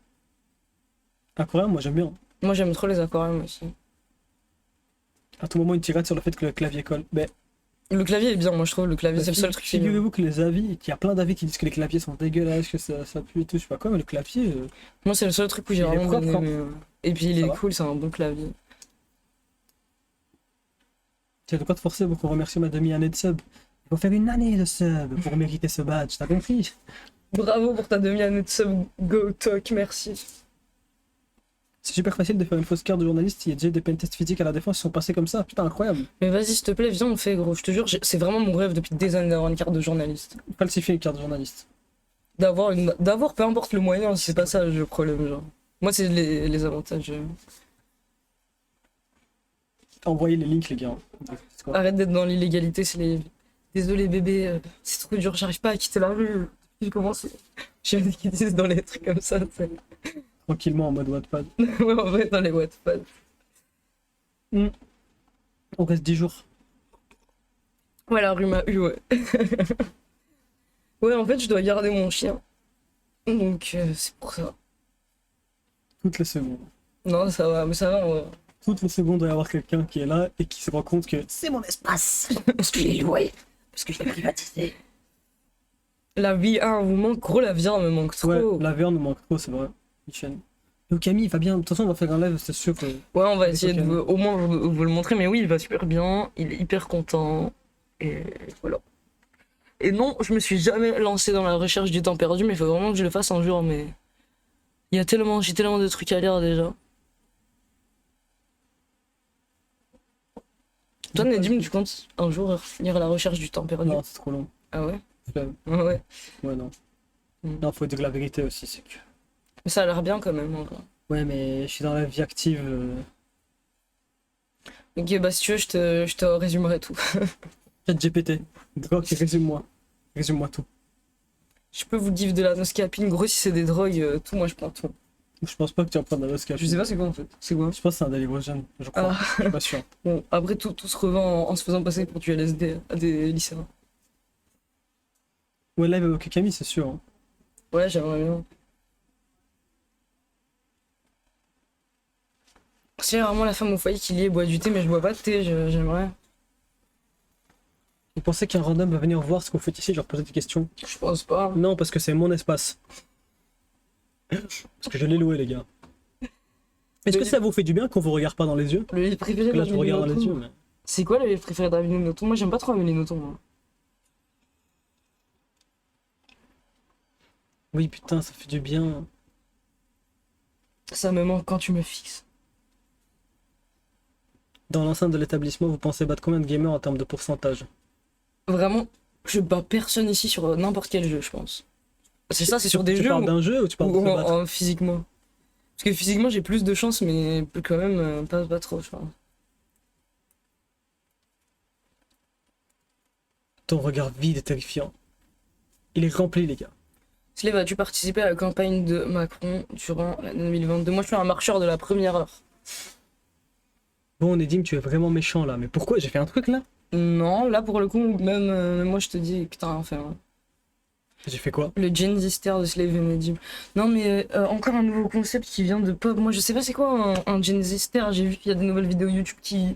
Aquarium, moi j'aime bien. Moi, j'aime trop les aquariums aussi. À tout moment, une tirade sur le fait que le clavier colle. Mais Le clavier est bien, moi, je trouve. Le clavier, c'est le seul truc qui est bien. figurez-vous que les avis, qu'il y a plein d'avis qui disent que les claviers sont dégueulasses, que ça pue et tout, je sais pas quoi, mais le clavier, Moi, c'est le seul truc où j'ai Il est vraiment propre, bien hein. aimé. Et puis, il Ça est va. cool, c'est un bon clavier. tu as de quoi te forcer pour qu'on remercie ma demi-année de sub. Il faut faire une année de sub pour mériter ce badge, t'as compris? Bravo pour ta demi-année de sub. Go, talk, merci. C'est super facile de faire une fausse carte de journaliste, il y a déjà des pentests physiques à la défense qui sont passés comme ça, putain, incroyable. Mais vas-y, s'il te plaît, viens, on le fait, gros. Je te jure, c'est vraiment mon rêve depuis des années d'avoir une carte de journaliste. Falsifier une carte de journaliste. D'avoir peu importe le moyen, c'est pas ça le problème, genre. Moi, c'est les avantages. Envoyez les links, les gars. C'est quoi? Arrête d'être dans l'illégalité, c'est les. Désolé, bébé, c'est trop dur, j'arrive pas à quitter la rue. J'ai commencé. J'ai des qui disent dans les trucs comme ça, tu sais. Tranquillement en mode Wattpad. Ouais, en vrai, dans les Wattpad. On reste 10 jours. Ouais, la rue m'a eu, ouais. Ouais, en fait, je dois garder mon chien. Donc, c'est pour ça. Toutes les secondes. Non, ça va, mais ça va, ouais. Toutes les secondes, il doit y avoir quelqu'un qui est là et qui se rend compte que c'est mon espace. Parce que je l'ai loué. Parce que je l'ai privatisé. La VR vous manque, gros, la VR me manque trop. Ouais, la VR nous manque trop, c'est vrai. Michel. Donc Camille, il va bien. De toute façon, on va faire un live, c'est sûr que. Ouais, on va essayer de Ok. au moins vous le montrer, mais oui, il va super bien, il est hyper content, et voilà. Et non, je me suis jamais lancé dans la recherche du temps perdu, mais il faut vraiment que je le fasse un jour, mais j'ai tellement de trucs à lire déjà. Toi, Nedim, tu comptes un jour lire la recherche du temps perdu? Non, c'est trop long. Ah ouais? Flemme. Ouais. Ouais, non. Mm. Non, faut dire la vérité aussi, c'est que. Mais ça a l'air bien quand même, en vrai. Ouais, mais je suis dans la vie active. Ok, bah si tu veux, je te résumerai tout. Chat GPT. D'accord, résume-moi. Résume-moi tout. Je peux vous give de la noscapine, gros, si c'est des drogues, tout, moi je prends tout. Je pense pas que tu vas prendre la Oscar. Je sais pas c'est quoi en fait. C'est quoi? Je pense que c'est un délirogène, je crois. Ah. Je suis pas sûr. Bon, après tout se revend en se faisant passer pour du LSD à des lycéens. Ouais, live avec Camille, c'est sûr. Hein. Ouais, j'aimerais bien. C'est vraiment la femme au foyer qui lit et boit du thé, mais je bois pas de thé, j'aimerais. Vous pensez qu'un random va venir voir ce qu'on fait ici, genre poser des questions? Je pense pas. Non, parce que c'est mon espace. Parce que je l'ai loué, les gars. Est-ce que ça vous fait du bien qu'on vous regarde pas dans les yeux? Le livre préféré Parce que là, je vous d'Amélie regarde dans les yeux, Nothomb. mais. C'est quoi le livre préféré d'Amélie Nothomb? Moi j'aime pas trop Amélie Nothomb. Moi. Oui, putain, ça fait du bien. Ça me manque quand tu me fixes. Dans l'enceinte de l'établissement, vous pensez battre combien de gamers en termes de pourcentage? Vraiment, je bats personne ici sur n'importe quel jeu, je pense. C'est ça, c'est sur des Tu jeux parles ou, d'un jeu ou tu parles de ou te battre? physiquement? Parce que physiquement, j'ai plus de chance, mais quand même, pas trop, je pense. Ton regard vide et terrifiant. Il est rempli, les gars. Slave, as-tu participé à la campagne de Macron durant l'année 2022? Moi, je suis un marcheur de la première heure. Bon, Nedim, tu es vraiment méchant là, mais pourquoi? J'ai fait un truc là? Non, là, pour le coup, même moi, je te dis que t'as rien fait, hein. J'ai fait quoi? Le Gen Zister de Slave et Nedim. Non, mais encore un nouveau concept qui vient de Pop. Moi, je sais pas c'est quoi un Gen Zister. J'ai vu qu'il y a des nouvelles vidéos YouTube qui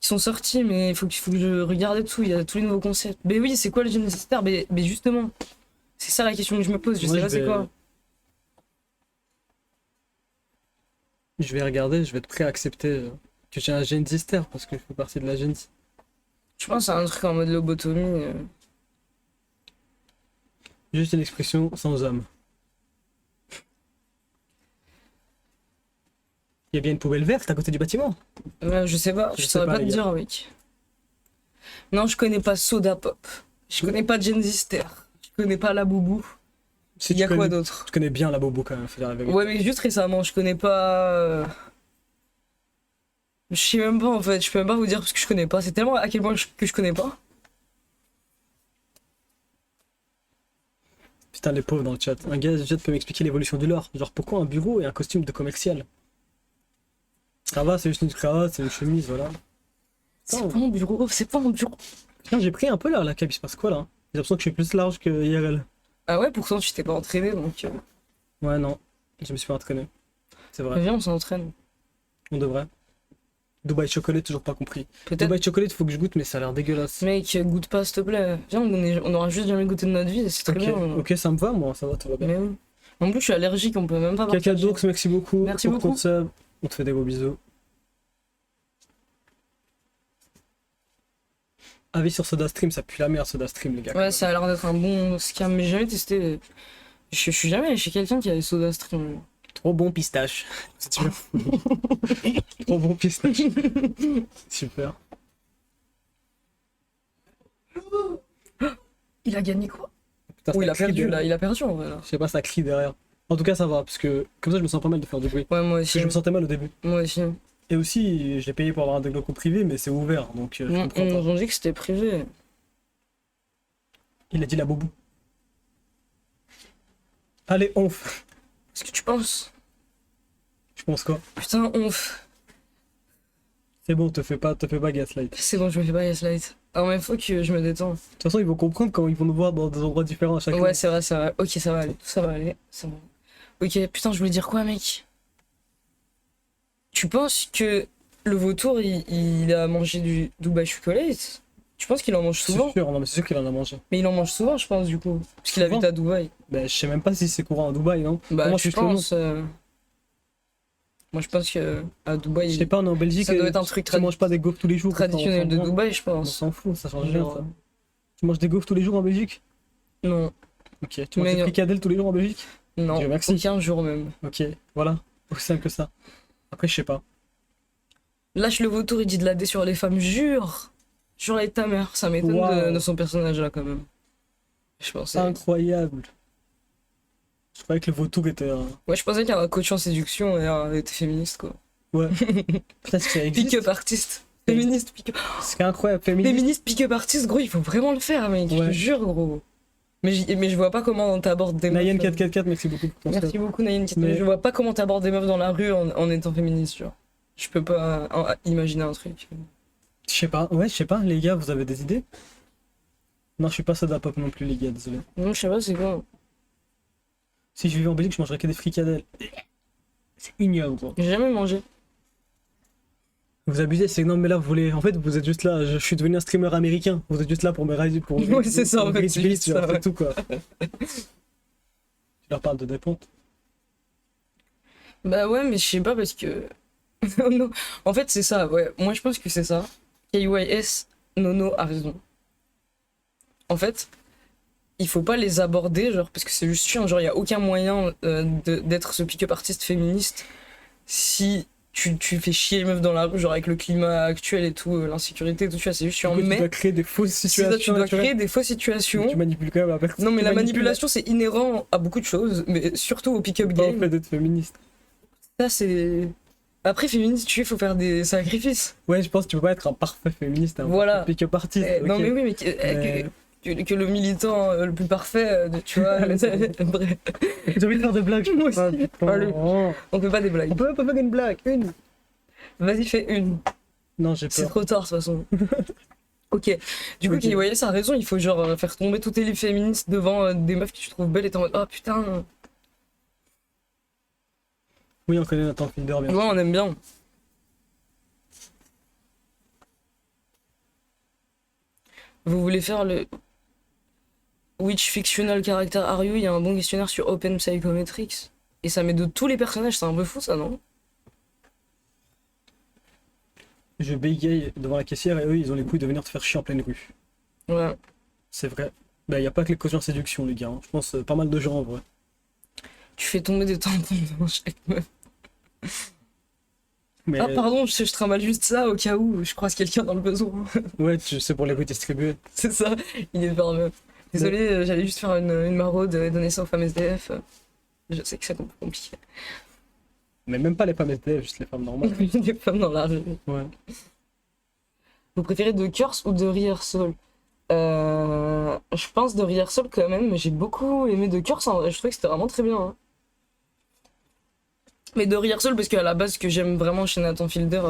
sont sorties, mais il faut que je regarde tout. Il y a tous les nouveaux concepts. Mais oui, c'est quoi le Gen Zister? Mais justement, c'est ça la question que je me pose. Je Moi, sais pas c'est quoi. Je vais regarder, je vais être prêt à accepter que j'ai un Gen Zister parce que je fais partie de la Gen Z. Je pense à un truc en mode lobotomie. Juste une expression sans âme. Il y a bien une poubelle verte à côté du bâtiment. Je sais pas, Je je sais saurais pas, pas te les gars. dire, mec. Non, je connais pas Soda Pop. Je connais pas Gen Zister. Je connais pas La Boubou. Si Il y a tu quoi connais- d'autre? Tu connais bien la bobo quand même, faut dire la vérité. Ouais, mais juste récemment, je connais pas. Je sais même pas en fait, je peux même pas vous dire parce que je connais pas. C'est tellement à quel point que je connais pas. Putain, les pauvres dans le chat. Un gars du chat peut m'expliquer l'évolution du lore. Genre, pourquoi un bureau et un costume de commercial? Ça va, c'est juste une cravate, c'est une chemise, voilà. C'est Non. pas mon bureau, c'est pas mon bureau. Putain, j'ai pris un peu là, la cab, il se passe quoi là? J'ai l'impression que je suis plus large que IRL. Ah ouais, pourtant tu t'es pas entraîné donc. Ouais, non, je me suis pas entraîné. C'est vrai, Viens, on s'entraîne. on devrait. Dubaï chocolat, toujours pas compris. Peut-être. Dubaï chocolat, faut que je goûte, mais ça a l'air dégueulasse. Mec, goûte pas s'il te plaît. Viens, on aura juste jamais goûté de notre vie, c'est très Ok, bien. ok, ça me va, moi, ça va, tout va bien. Mais oui. En plus, je suis allergique, on peut même pas Caca partager. d'ours, merci beaucoup. Merci pour beaucoup. ton sub. On te fait des gros bisous. Avis sur SodaStream, ça pue la merde, SodaStream, les gars. Ouais, ça a l'air d'être un bon scam, mais j'ai jamais testé. Je suis jamais allé chez quelqu'un qui avait Soda Stream. Trop bon pistache. C'est super. Trop bon pistache. Super. Il a gagné quoi? Putain, Oh, il ça a crie perdu derrière. là, il a perdu en vrai là. Je sais pas, ça crie derrière. En tout cas, ça va, parce que comme ça, je me sens pas mal de faire du bruit. Ouais, moi Parce que aussi. je me sentais mal au début. Moi aussi. Et aussi, j'ai payé pour avoir un développement privé, mais c'est ouvert, donc je On comprends pas. nous a dit que c'était privé. Il a dit la bobou. Allez, onf. Est-ce que tu penses? Je pense quoi? Putain, onf. C'est bon, te fais pas gaslight. De C'est bon, je me fais pas gaslight. Ah, mais faut que je me détends. toute façon, ils vont comprendre quand ils vont nous voir dans des endroits différents à chaque fois. Ouais, c'est vrai, c'est vrai. Ok, ça va aller. Ça va aller. Ça va. Ok, putain, je voulais dire quoi, mec? Tu penses que le vautour, il a mangé du Dubai Chocolate? Tu penses qu'il en mange C'est souvent? sûr, non, mais c'est sûr qu'il en a mangé. Mais il en mange souvent, je pense, du coup. Parce qu'il Souvent habite à Dubaï. Ben, je sais même pas si c'est courant à Dubaï, non? Bah, Comment je juste le nom? pense. Moi, je pense que à Je Dubaï, sais pas, on est en Belgique, ça doit être un truc tu manges pas des gaufres tous les jours. traditionnel de on s'en Dubaï, je On pense. s'en fout, ça change rien, Genre, ça. Tu manges des gaufres tous les jours en Belgique? Non, Ok. Tu manges Mais des non. fricadelles tous les jours en Belgique? non, Dieu merci. aucun jour même. Ok, voilà. Aussi simple que ça. Après, je sais pas. Lâche le vautour, il dit de la dé sur les femmes, jure! Jure avec ta mère, ça m'étonne Waouh. de son personnage là quand même. Je pensais. Incroyable. Je croyais que le vautour était un... Ouais, je pensais qu'un coach en séduction était féministe quoi. Ouais. Putain, ce qui existe. Pick-up artiste. Féministe, pick-up. C'est incroyable, féministe. Féministe, pick-up artiste, gros, il faut vraiment le faire, mec, je te Ouais. jure, gros. Mais je vois pas comment t'abordes des meufs. Nayen 444, merci beaucoup pour ton Merci sub. beaucoup, Nayen. Mais- Je vois pas comment t'abordes des meufs dans la rue en étant féministe, genre. Je peux pas imaginer un truc. Je sais pas, ouais, je sais pas, les gars, vous avez des idées? Non, je suis pas soda pop non plus, les gars, désolé. Non, je sais pas, c'est quoi. Si je vivais en Belgique, je mangerais que des fricadelles. C'est ignoble, gros. J'ai jamais mangé. Vous abusez, c'est que non, mais là, vous voulez. En fait, vous êtes juste là. Je suis devenu un streamer américain. Vous êtes juste là pour me raser. Pour Ouais, c'est ça, en fait, c'est juste ça, c'est ouais. tout, quoi. Tu leur parles de dépente. Bah ouais, mais je sais pas parce que. Non. En fait, c'est ça, ouais. Moi, je pense que c'est ça. KYS, Nono a raison. En fait, il faut pas les aborder, genre, parce que c'est juste chiant, genre, il y a aucun moyen d'être ce pick-up artiste féministe si tu fais chier les meufs dans la rue, genre, avec le climat actuel et tout, l'insécurité et tout, tu vois, c'est juste chiant. Du coup, tu Mais dois créer des fausses c'est ça, situations tu dois naturelles. créer des fausses situations. Tu manipules quand même la personne. Non, mais Tu la manipules manipulation, c'est inhérent à beaucoup de choses, mais surtout au pick-up pas au game. fait d'être féministe. Ça, c'est. Après, féministe, tu sais, il faut faire des sacrifices. Ouais, je pense que tu peux pas être un parfait féministe, un Voilà. parfait pick-up artist. Non, ok. mais oui, mais Mais- que le militant le plus parfait, tu vois. Bref, J'ai envie de faire des blagues. moi aussi. Ah, putain. Allez. Oh. On fait pas des blagues. On peut pas faire une blague, une. Vas-y, fais une. Non, j'ai C'est peur. trop tard, de toute façon. Ok. Du coup, Ok. Kanye West a raison, il faut genre faire tomber toutes les livres féministes devant des meufs que tu trouves belles et t'es en mode oh putain. Oui, on connaît Nathan Fielder, bien. Ouais, on aime bien. Vous voulez faire le Which fictional character are you? Il y a un bon questionnaire sur Open Psychometrics. Et ça met de tous les personnages, c'est un peu fou ça, non? Je bégaye devant la caissière et eux, ils ont les couilles de venir te faire chier en pleine rue. Ouais. C'est vrai. Bah, y a pas que les causes en séduction, les gars. Hein. Je pense pas mal de gens en vrai. Tu fais tomber des tampons devant chaque meuf. Mais Ah pardon, je trimballe juste ça au cas où je croise quelqu'un dans le besoin. ouais, tu sais pour les couilles distribuées. C'est ça, il est fermé. Désolé, j'allais juste faire une maraude et donner ça aux femmes SDF. Je sais que c'est un peu compliqué. Mais même pas les femmes SDF, juste les femmes normales. Des femmes dans la rue. Ouais. Vous préférez The Curse ou The Rehearsal? Je pense The Rehearsal quand même, mais j'ai beaucoup aimé The Curse en vrai, je trouvais que c'était vraiment très bien. Hein. Mais The Rehearsal parce qu'à la base, ce que j'aime vraiment chez Nathan Fielder,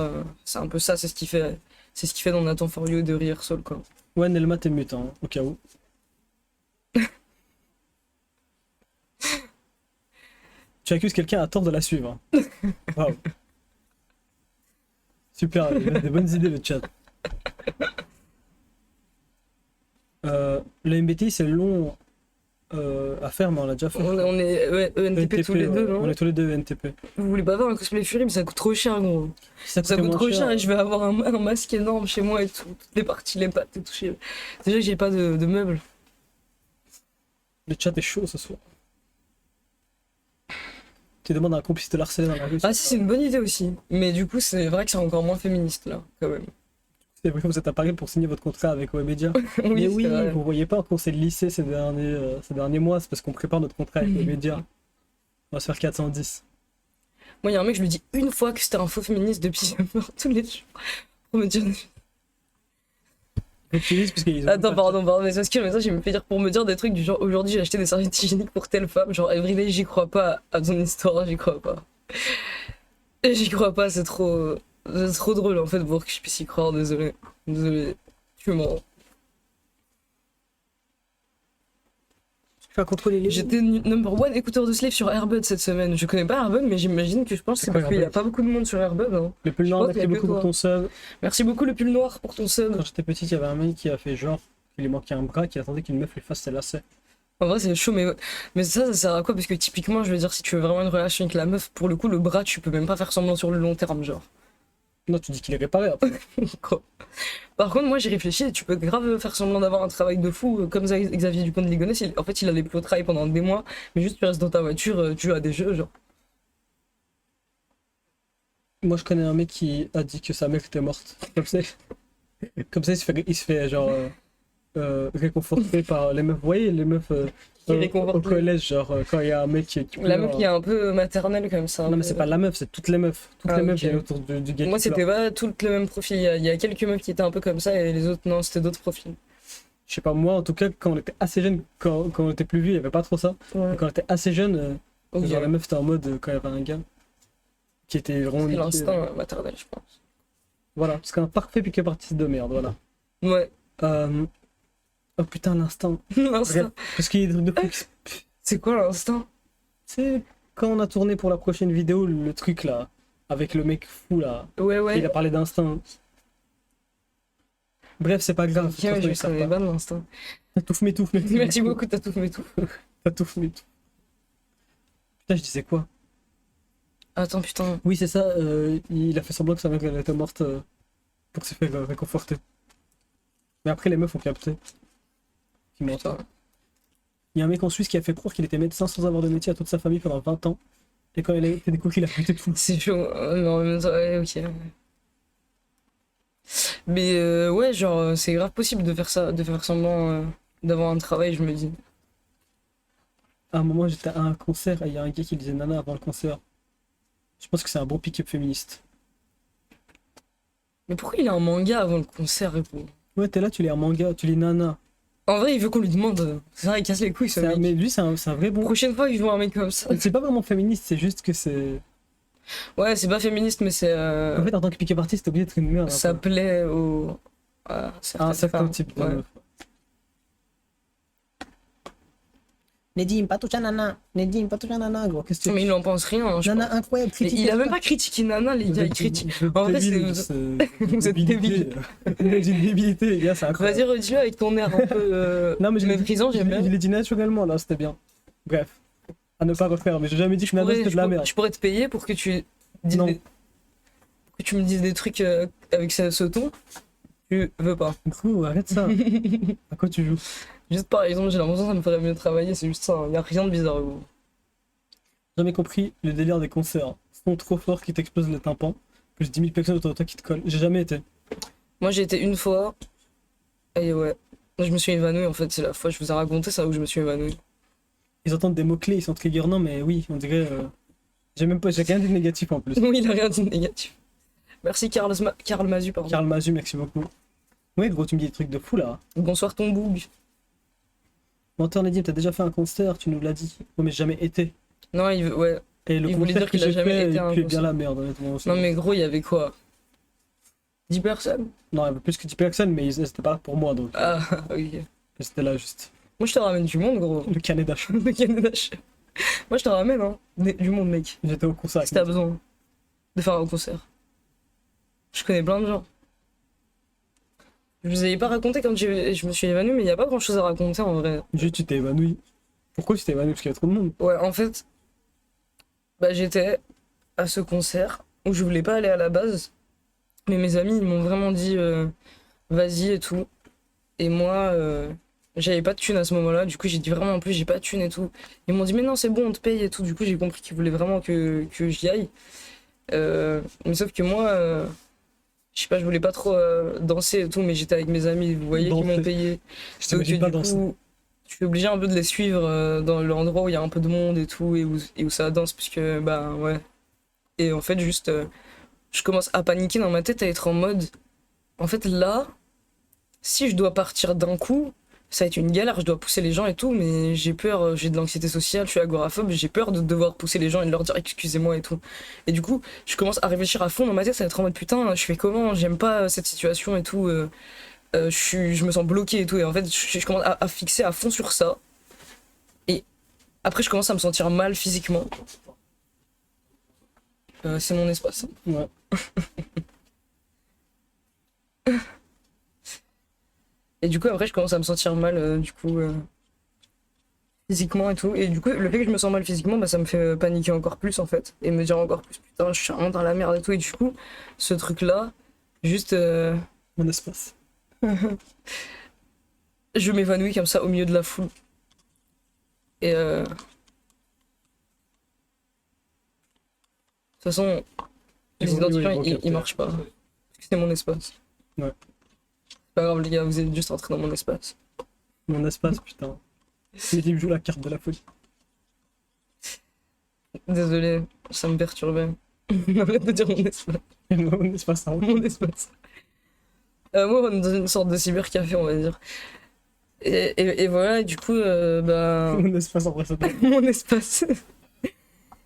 c'est un peu ça, c'est ce qu'il fait. C'est ce qu'il fait dans Nathan For You et The Rehearsal quoi. Ouais, Nelma, t'es mutant, hein, au cas où. Tu accuses quelqu'un à tort de la suivre. Hein. Waouh. Super, il a des bonnes idées le chat. Le MBTI c'est long à faire, mais on l'a déjà fait. On est ouais, ENTP tous les deux, ouais. non? On est tous les deux ENTP. Vous voulez pas faire un cosplay Fury, mais ça coûte trop cher gros. Si Ça coûte moins trop cher et je vais avoir un masque énorme chez moi et tout. Toutes les parties, les pattes et tout. Déjà, j'ai pas de meubles. Le chat est chaud ce soir. Tu demandes à un complice de l'harceler dans la rue. Ah si, c'est une bonne idée aussi. Mais du coup, c'est vrai que c'est encore moins féministe là, quand même. C'est vrai que vous êtes à Paris pour signer votre contrat avec Webedia. Oui, Mais c'est oui, vrai. vous voyez pas qu'on s'est lycée ces derniers mois, c'est parce qu'on prépare notre contrat avec Webedia. On va se faire 410. Moi, il y a un mec, je lui dis une fois que c'était un faux féministe depuis sa mort tous les jours. Pour me dire. Faut que tu lises parce qu'ils ont Attends, pardon, mais c'est parce que le message, il me fait dire pour me dire des trucs du genre aujourd'hui j'ai acheté des serviettes hygiéniques pour telle femme. Genre, everyday, j'y crois pas à ton histoire, j'y crois pas. Et j'y crois pas, c'est trop drôle en fait pour que je puisse y croire, désolé. Désolé, tu mens. Tu vas contrôler les gens. J'étais number one écouteur de Slave sur Airbud cette semaine. Je connais pas Airbud, mais j'imagine que je pense que c'est quoi, parce qu'il y a Airbud pas beaucoup de monde sur Airbud. Hein. Le pull Je noir, pense qu'il y a merci que beaucoup pour toi. ton sub. Merci beaucoup le pull noir pour ton sub. Quand j'étais petit, il y avait un mec qui a fait genre qu'il lui manquait un bras, qui attendait qu'une meuf lui fasse ses lacets. En vrai, c'est chaud, mais ça sert à quoi? Parce que typiquement, je veux dire, si tu veux vraiment une relation avec la meuf, pour le coup, le bras, tu peux même pas faire semblant sur le long terme, genre. Non, tu dis qu'il est réparé après. Quoi. Par contre, moi, j'ai réfléchi, et tu peux grave faire semblant d'avoir un travail de fou, comme ça, Xavier Dupont de Ligonnès, en fait, il allait plus au travail pendant des mois, mais juste tu restes dans ta voiture, tu joues à des jeux, genre. Moi, je connais un mec qui a dit que sa mère était morte. Comme ça il se fait genre réconforté par les meufs. Vous voyez, les meufs Qui au réconforte. collège, genre quand il y a un mec qui La pleure. meuf qui est un peu maternelle, comme ça. Non, mais c'est pas la meuf, c'est toutes les meufs. Toutes Ah, les meufs ok. viennent autour du gars Moi, qui c'était pleure. pas tout le même profil. Il y a quelques meufs qui étaient un peu comme ça, et les autres, non, c'était d'autres profils. Je sais pas, moi en tout cas, quand on était assez jeune, quand on était plus vieux, il y avait pas trop ça. Ouais. Mais quand on était assez jeune, Ok. genre la meuf était en mode quand il y avait un gars qui était vraiment C'est niqué. l'instinct maternel, je pense. Voilà, parce qu'un parfait pick-up artiste de merde, voilà. Ouais. Oh putain, l'instant. L'instinct. Parce qu'il y a des trucs de fou qui se- C'est quoi l'instinct? C'est quand on a tourné pour la prochaine vidéo le truc là, avec le mec fou là, Ouais, ouais. il a parlé d'instinct. Bref, c'est pas grave. Ok, mais je savais pas de l'instinct. T'as m'étouffe. Merci beaucoup, t'as tout fait tout. M'étouffe. Putain, je disais quoi? Attends, putain. Oui, c'est ça, il a fait semblant que sa mère elle était morte pour se faire réconforter. Mais après, les meufs ont capté. Qui mentent. Putain. Il y a un mec en Suisse qui a fait croire qu'il était médecin sans avoir de métier à toute sa famille pendant 20 ans. Et quand il a été découvert, il a pété de fou. C'est chaud, mais en même temps, ouais, ok. Mais ouais, genre, c'est grave possible de faire ça, de faire semblant d'avoir un travail, je me dis. À un moment, j'étais à un concert et il y a un gars qui disait nana avant le concert. Je pense que c'est un bon pick-up féministe. Mais pourquoi il a un manga avant le concert et tout? Ouais, t'es là, tu lis un manga, tu lis nana. En vrai, il veut qu'on lui demande. C'est vrai, il casse les couilles, ce mec. Mais lui, c'est un vrai bon. Prochaine fois, il voit un mec comme ça. C'est pas vraiment féministe, c'est juste que c'est. Ouais, c'est pas féministe, mais c'est. En fait, en tant que pick-up artiste, t'es obligé d'être une merde. un Ça peu. plaît à À certaines un certain femmes. type de Ouais. meuf. Nedim, pas touche à nana. Nedim, pas touche à nana, gros. Qu'est-ce que tu Mais il en pense rien, hein, je Nana pense. incroyable, Mais il a même pas critiqué Nana, les gars, il critique. En vrai, vous êtes débiles. J'ai une débilité, les gars, c'est incroyable. Vas-y, redis-le avec ton air un peu Non, mais méprisant, j'aime bien. Je l'ai dit naturellement, là, c'était bien. Bref, à ne pas refaire, mais j'ai jamais dit que Nana c'était de la merde. Je pourrais te payer pour que tu dises Non. pour que tu me dises des trucs avec ce ton. Tu veux pas. Gros, arrête ça. À quoi tu joues? Juste par exemple, j'ai l'impression que ça me ferait mieux travailler, c'est juste ça, il y a rien de bizarre. Gros. Jamais compris le délire des concerts. Son trop fort qui t'explose le tympan, que j'ai 10 000 personnes autour de toi qui te collent. J'ai jamais été. Moi j'ai été une fois, et ouais, je me suis évanoui en fait, c'est la fois, je vous ai raconté ça où je me suis évanoui. Ils entendent des mots-clés, ils sont triggernants, mais oui, on dirait. J'ai rien dit de négatif en plus. Oui, il a rien dit de négatif. Merci Karl Mazu, pardon. Karl Mazu, merci beaucoup. Ouais, gros, tu me dis des trucs de fou là. Bonsoir ton boug. Menteur Nedim, t'as déjà fait un concert, tu nous l'as dit. Ouais, mais j'ai jamais été. Non, ouais. Et le Il voulait concert dire qu'il que a j'ai jamais fait, été à un il pue bien concert. la merde, honnêtement. Non mais gros, il y avait quoi? 10 personnes? Non, il y avait plus que 10 personnes, mais ils étaient pas là pour moi, donc Ah, ok. c'était là juste. Moi je te ramène du monde, gros. Le Canada Show. Le Canada Show. Moi je te ramène, hein. Du monde, mec. J'étais au concert. Si t'as besoin de faire un concert. Je connais plein de gens. Je vous avais pas raconté quand je me suis évanouie, mais il y a pas grand chose à raconter en vrai. Juste, tu t'es évanoui. Pourquoi tu t'es évanoui? Parce qu'il y a trop de monde. Ouais, en fait, bah j'étais à ce concert où je voulais pas aller à la base, mais mes amis ils m'ont vraiment dit vas-y et tout. Et moi, j'avais pas de thune à ce moment-là, du coup j'ai dit vraiment en plus j'ai pas de thune et tout. Ils m'ont dit mais non c'est bon on te paye et tout, du coup j'ai compris qu'ils voulaient vraiment que j'y aille. Mais sauf que moi, je sais pas, je voulais pas trop danser et tout, mais j'étais avec mes amis, vous voyez, qui m'ont Danser. payé. Je Donc t'imagine pas du danser. coup, je suis obligé un peu de les suivre dans l'endroit où il y a un peu de monde et tout, et où ça danse, puisque bah ouais. Et en fait, juste, je commence à paniquer dans ma tête, à être en mode, en fait là, si je dois partir d'un coup, ça va être une galère, je dois pousser les gens et tout, mais j'ai peur, j'ai de l'anxiété sociale, je suis agoraphobe, j'ai peur de devoir pousser les gens et de leur dire excusez-moi et tout. Et du coup, je commence à réfléchir à fond dans ma tête, ça va être en mode putain, je fais comment, j'aime pas cette situation et tout, je me sens bloqué et tout, et en fait, je commence à fixer à fond sur ça. Et après, je commence à me sentir mal physiquement. C'est mon espace. Ouais. Et du coup, après, je commence à me sentir mal, physiquement et tout. Et du coup, le fait que je me sens mal physiquement, bah, ça me fait paniquer encore plus, en fait. Et me dire encore plus, putain, je suis vraiment dans la merde et tout. Et du coup, ce truc-là, juste, Mon espace. je m'évanouis comme ça au milieu de la foule. Et de toute façon, les Oui, identifiants, oui, ils marchent pas. Parce que c'est mon espace. Ouais. C'est pas grave, les gars, vous êtes juste entrés dans mon espace. Mon espace, putain. Nedim joue la carte de la folie. Désolé, ça me perturbait. Arrête de dire mon espace. Mon espace, ça Mon espace. Moi, on est dans une sorte de cybercafé, on va dire. Et voilà, et du coup, bah, Mon espace, en vrai, ça doit- mon espace.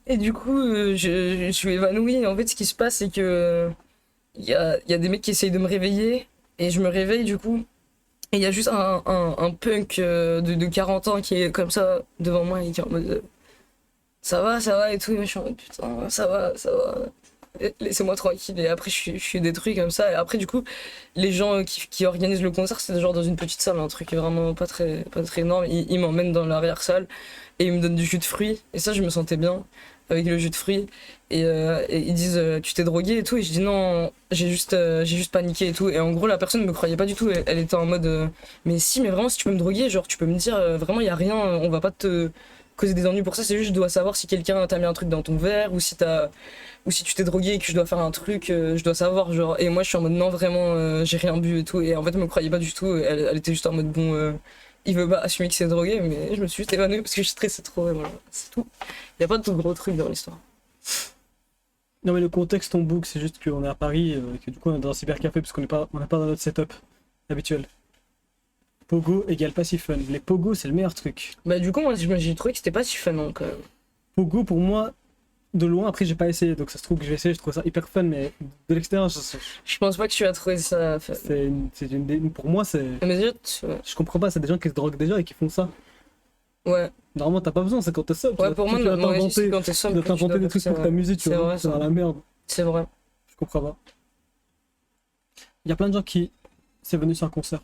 Et du coup, je suis évanouie. Et en fait, ce qui se passe, c'est que il y a des mecs qui essayent de me réveiller. Et je me réveille, du coup. Et il y a juste un punk de 40 ans qui est comme ça devant moi et qui est en mode ça va et tout. Et moi, je suis en mode putain, ça va. Laissez-moi tranquille. Et après, je suis détruit comme ça. Et après, du coup, les gens qui organisent le concert, c'est genre dans une petite salle, un truc vraiment pas très énorme. Ils m'emmènent dans l'arrière-salle et ils me donnent du jus de fruits. Et ça, je me sentais bien. avec le jus de fruits. Et ils disent tu t'es drogué et tout. Et je dis non, j'ai juste paniqué et tout. Et en gros, la personne me croyait pas du tout. Elle était en mode mais si, mais vraiment, si tu peux me droguer, genre tu peux me dire vraiment, il y a rien, on va pas te causer des ennuis pour ça. C'est juste, je dois savoir si quelqu'un t'a mis un truc dans ton verre ou si tu t'es drogué et que je dois faire un truc, je dois savoir, genre. Et moi, je suis en mode non, vraiment, j'ai rien bu et tout. Et en fait, elle me croyait pas du tout. Elle était juste en mode bon, il veut pas assumer qu'il s'est drogué, mais je me suis juste évanouie parce que je stressais trop. Et voilà, c'est tout. Y a pas de tout gros truc dans l'histoire. Non, mais le contexte, on boucle, c'est juste qu'on est à Paris, et que du coup, on est dans un cybercafé parce on n'est pas dans notre setup habituel. Pogo égale pas si fun. Les Pogo, c'est le meilleur truc. Bah, du coup, moi, j'ai trouvé que c'était pas si fun, hein, quand même. Pogo, pour moi, de loin, après, j'ai pas essayé, donc ça se trouve que je vais essayer, je trouve ça hyper fun, mais de l'extérieur, Je pense pas que tu as trouvé ça fun. pour moi, c'est. Mais déjà, Je comprends pas, c'est des gens qui se droguent déjà et qui font ça. ouais. Normalement, t'as pas besoin, c'est quand t'es sobre. Ouais, pour moi, tu vas moi aussi, c'est t'inventer, quand t'es tu sobre dois que tu t'inventer dois des trucs faire pour ça. t'amuser, tu C'est vois. vrai, C'est ça. dans la merde. C'est vrai. Je comprends pas. Il y a plein de gens qui. C'est venu sur un concert.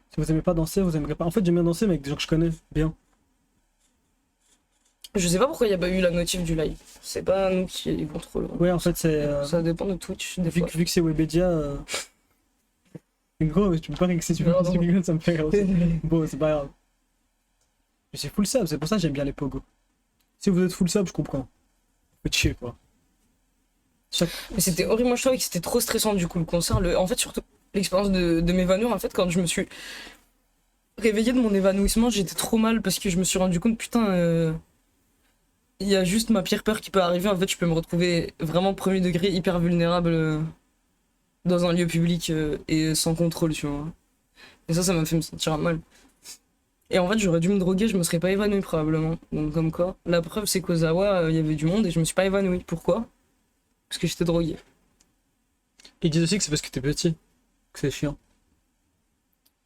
Si vous aimez pas danser, vous aimerez pas. En fait, j'aime bien danser, mais avec des gens que je connais bien. Je sais pas pourquoi il y a pas eu la notif du live. C'est pas nous qui contrôlons. Ouais, en fait, c'est. Ça dépend de Twitch, des fois. Vu que c'est Webedia. Gros, tu peux pas rire que si tu Non, non. rigoles, ça me fait rire aussi. Bon, c'est pas grave. Je suis full sub, c'est pour ça que j'aime bien les Pogo. Si vous êtes full sub, je comprends. Faites chier, quoi. Mais c'était horrible, moi je trouvais que c'était trop stressant du coup le concert. En fait, surtout l'expérience de m'évanouir, en fait, quand je me suis réveillée de mon évanouissement, j'étais trop mal parce que je me suis rendu compte, putain, il y a juste ma pire peur qui peut arriver. En fait, je peux me retrouver vraiment premier degré, hyper vulnérable dans un lieu public et sans contrôle, tu vois. Et ça m'a fait me sentir mal. Et en fait, j'aurais dû me droguer, je me serais pas évanouie probablement. Donc, comme quoi, la preuve, c'est qu'aux Zawa, il y avait du monde et je me suis pas évanouie. Pourquoi? Parce que j'étais drogué. Ils disent aussi que c'est parce que t'es petit, que c'est chiant.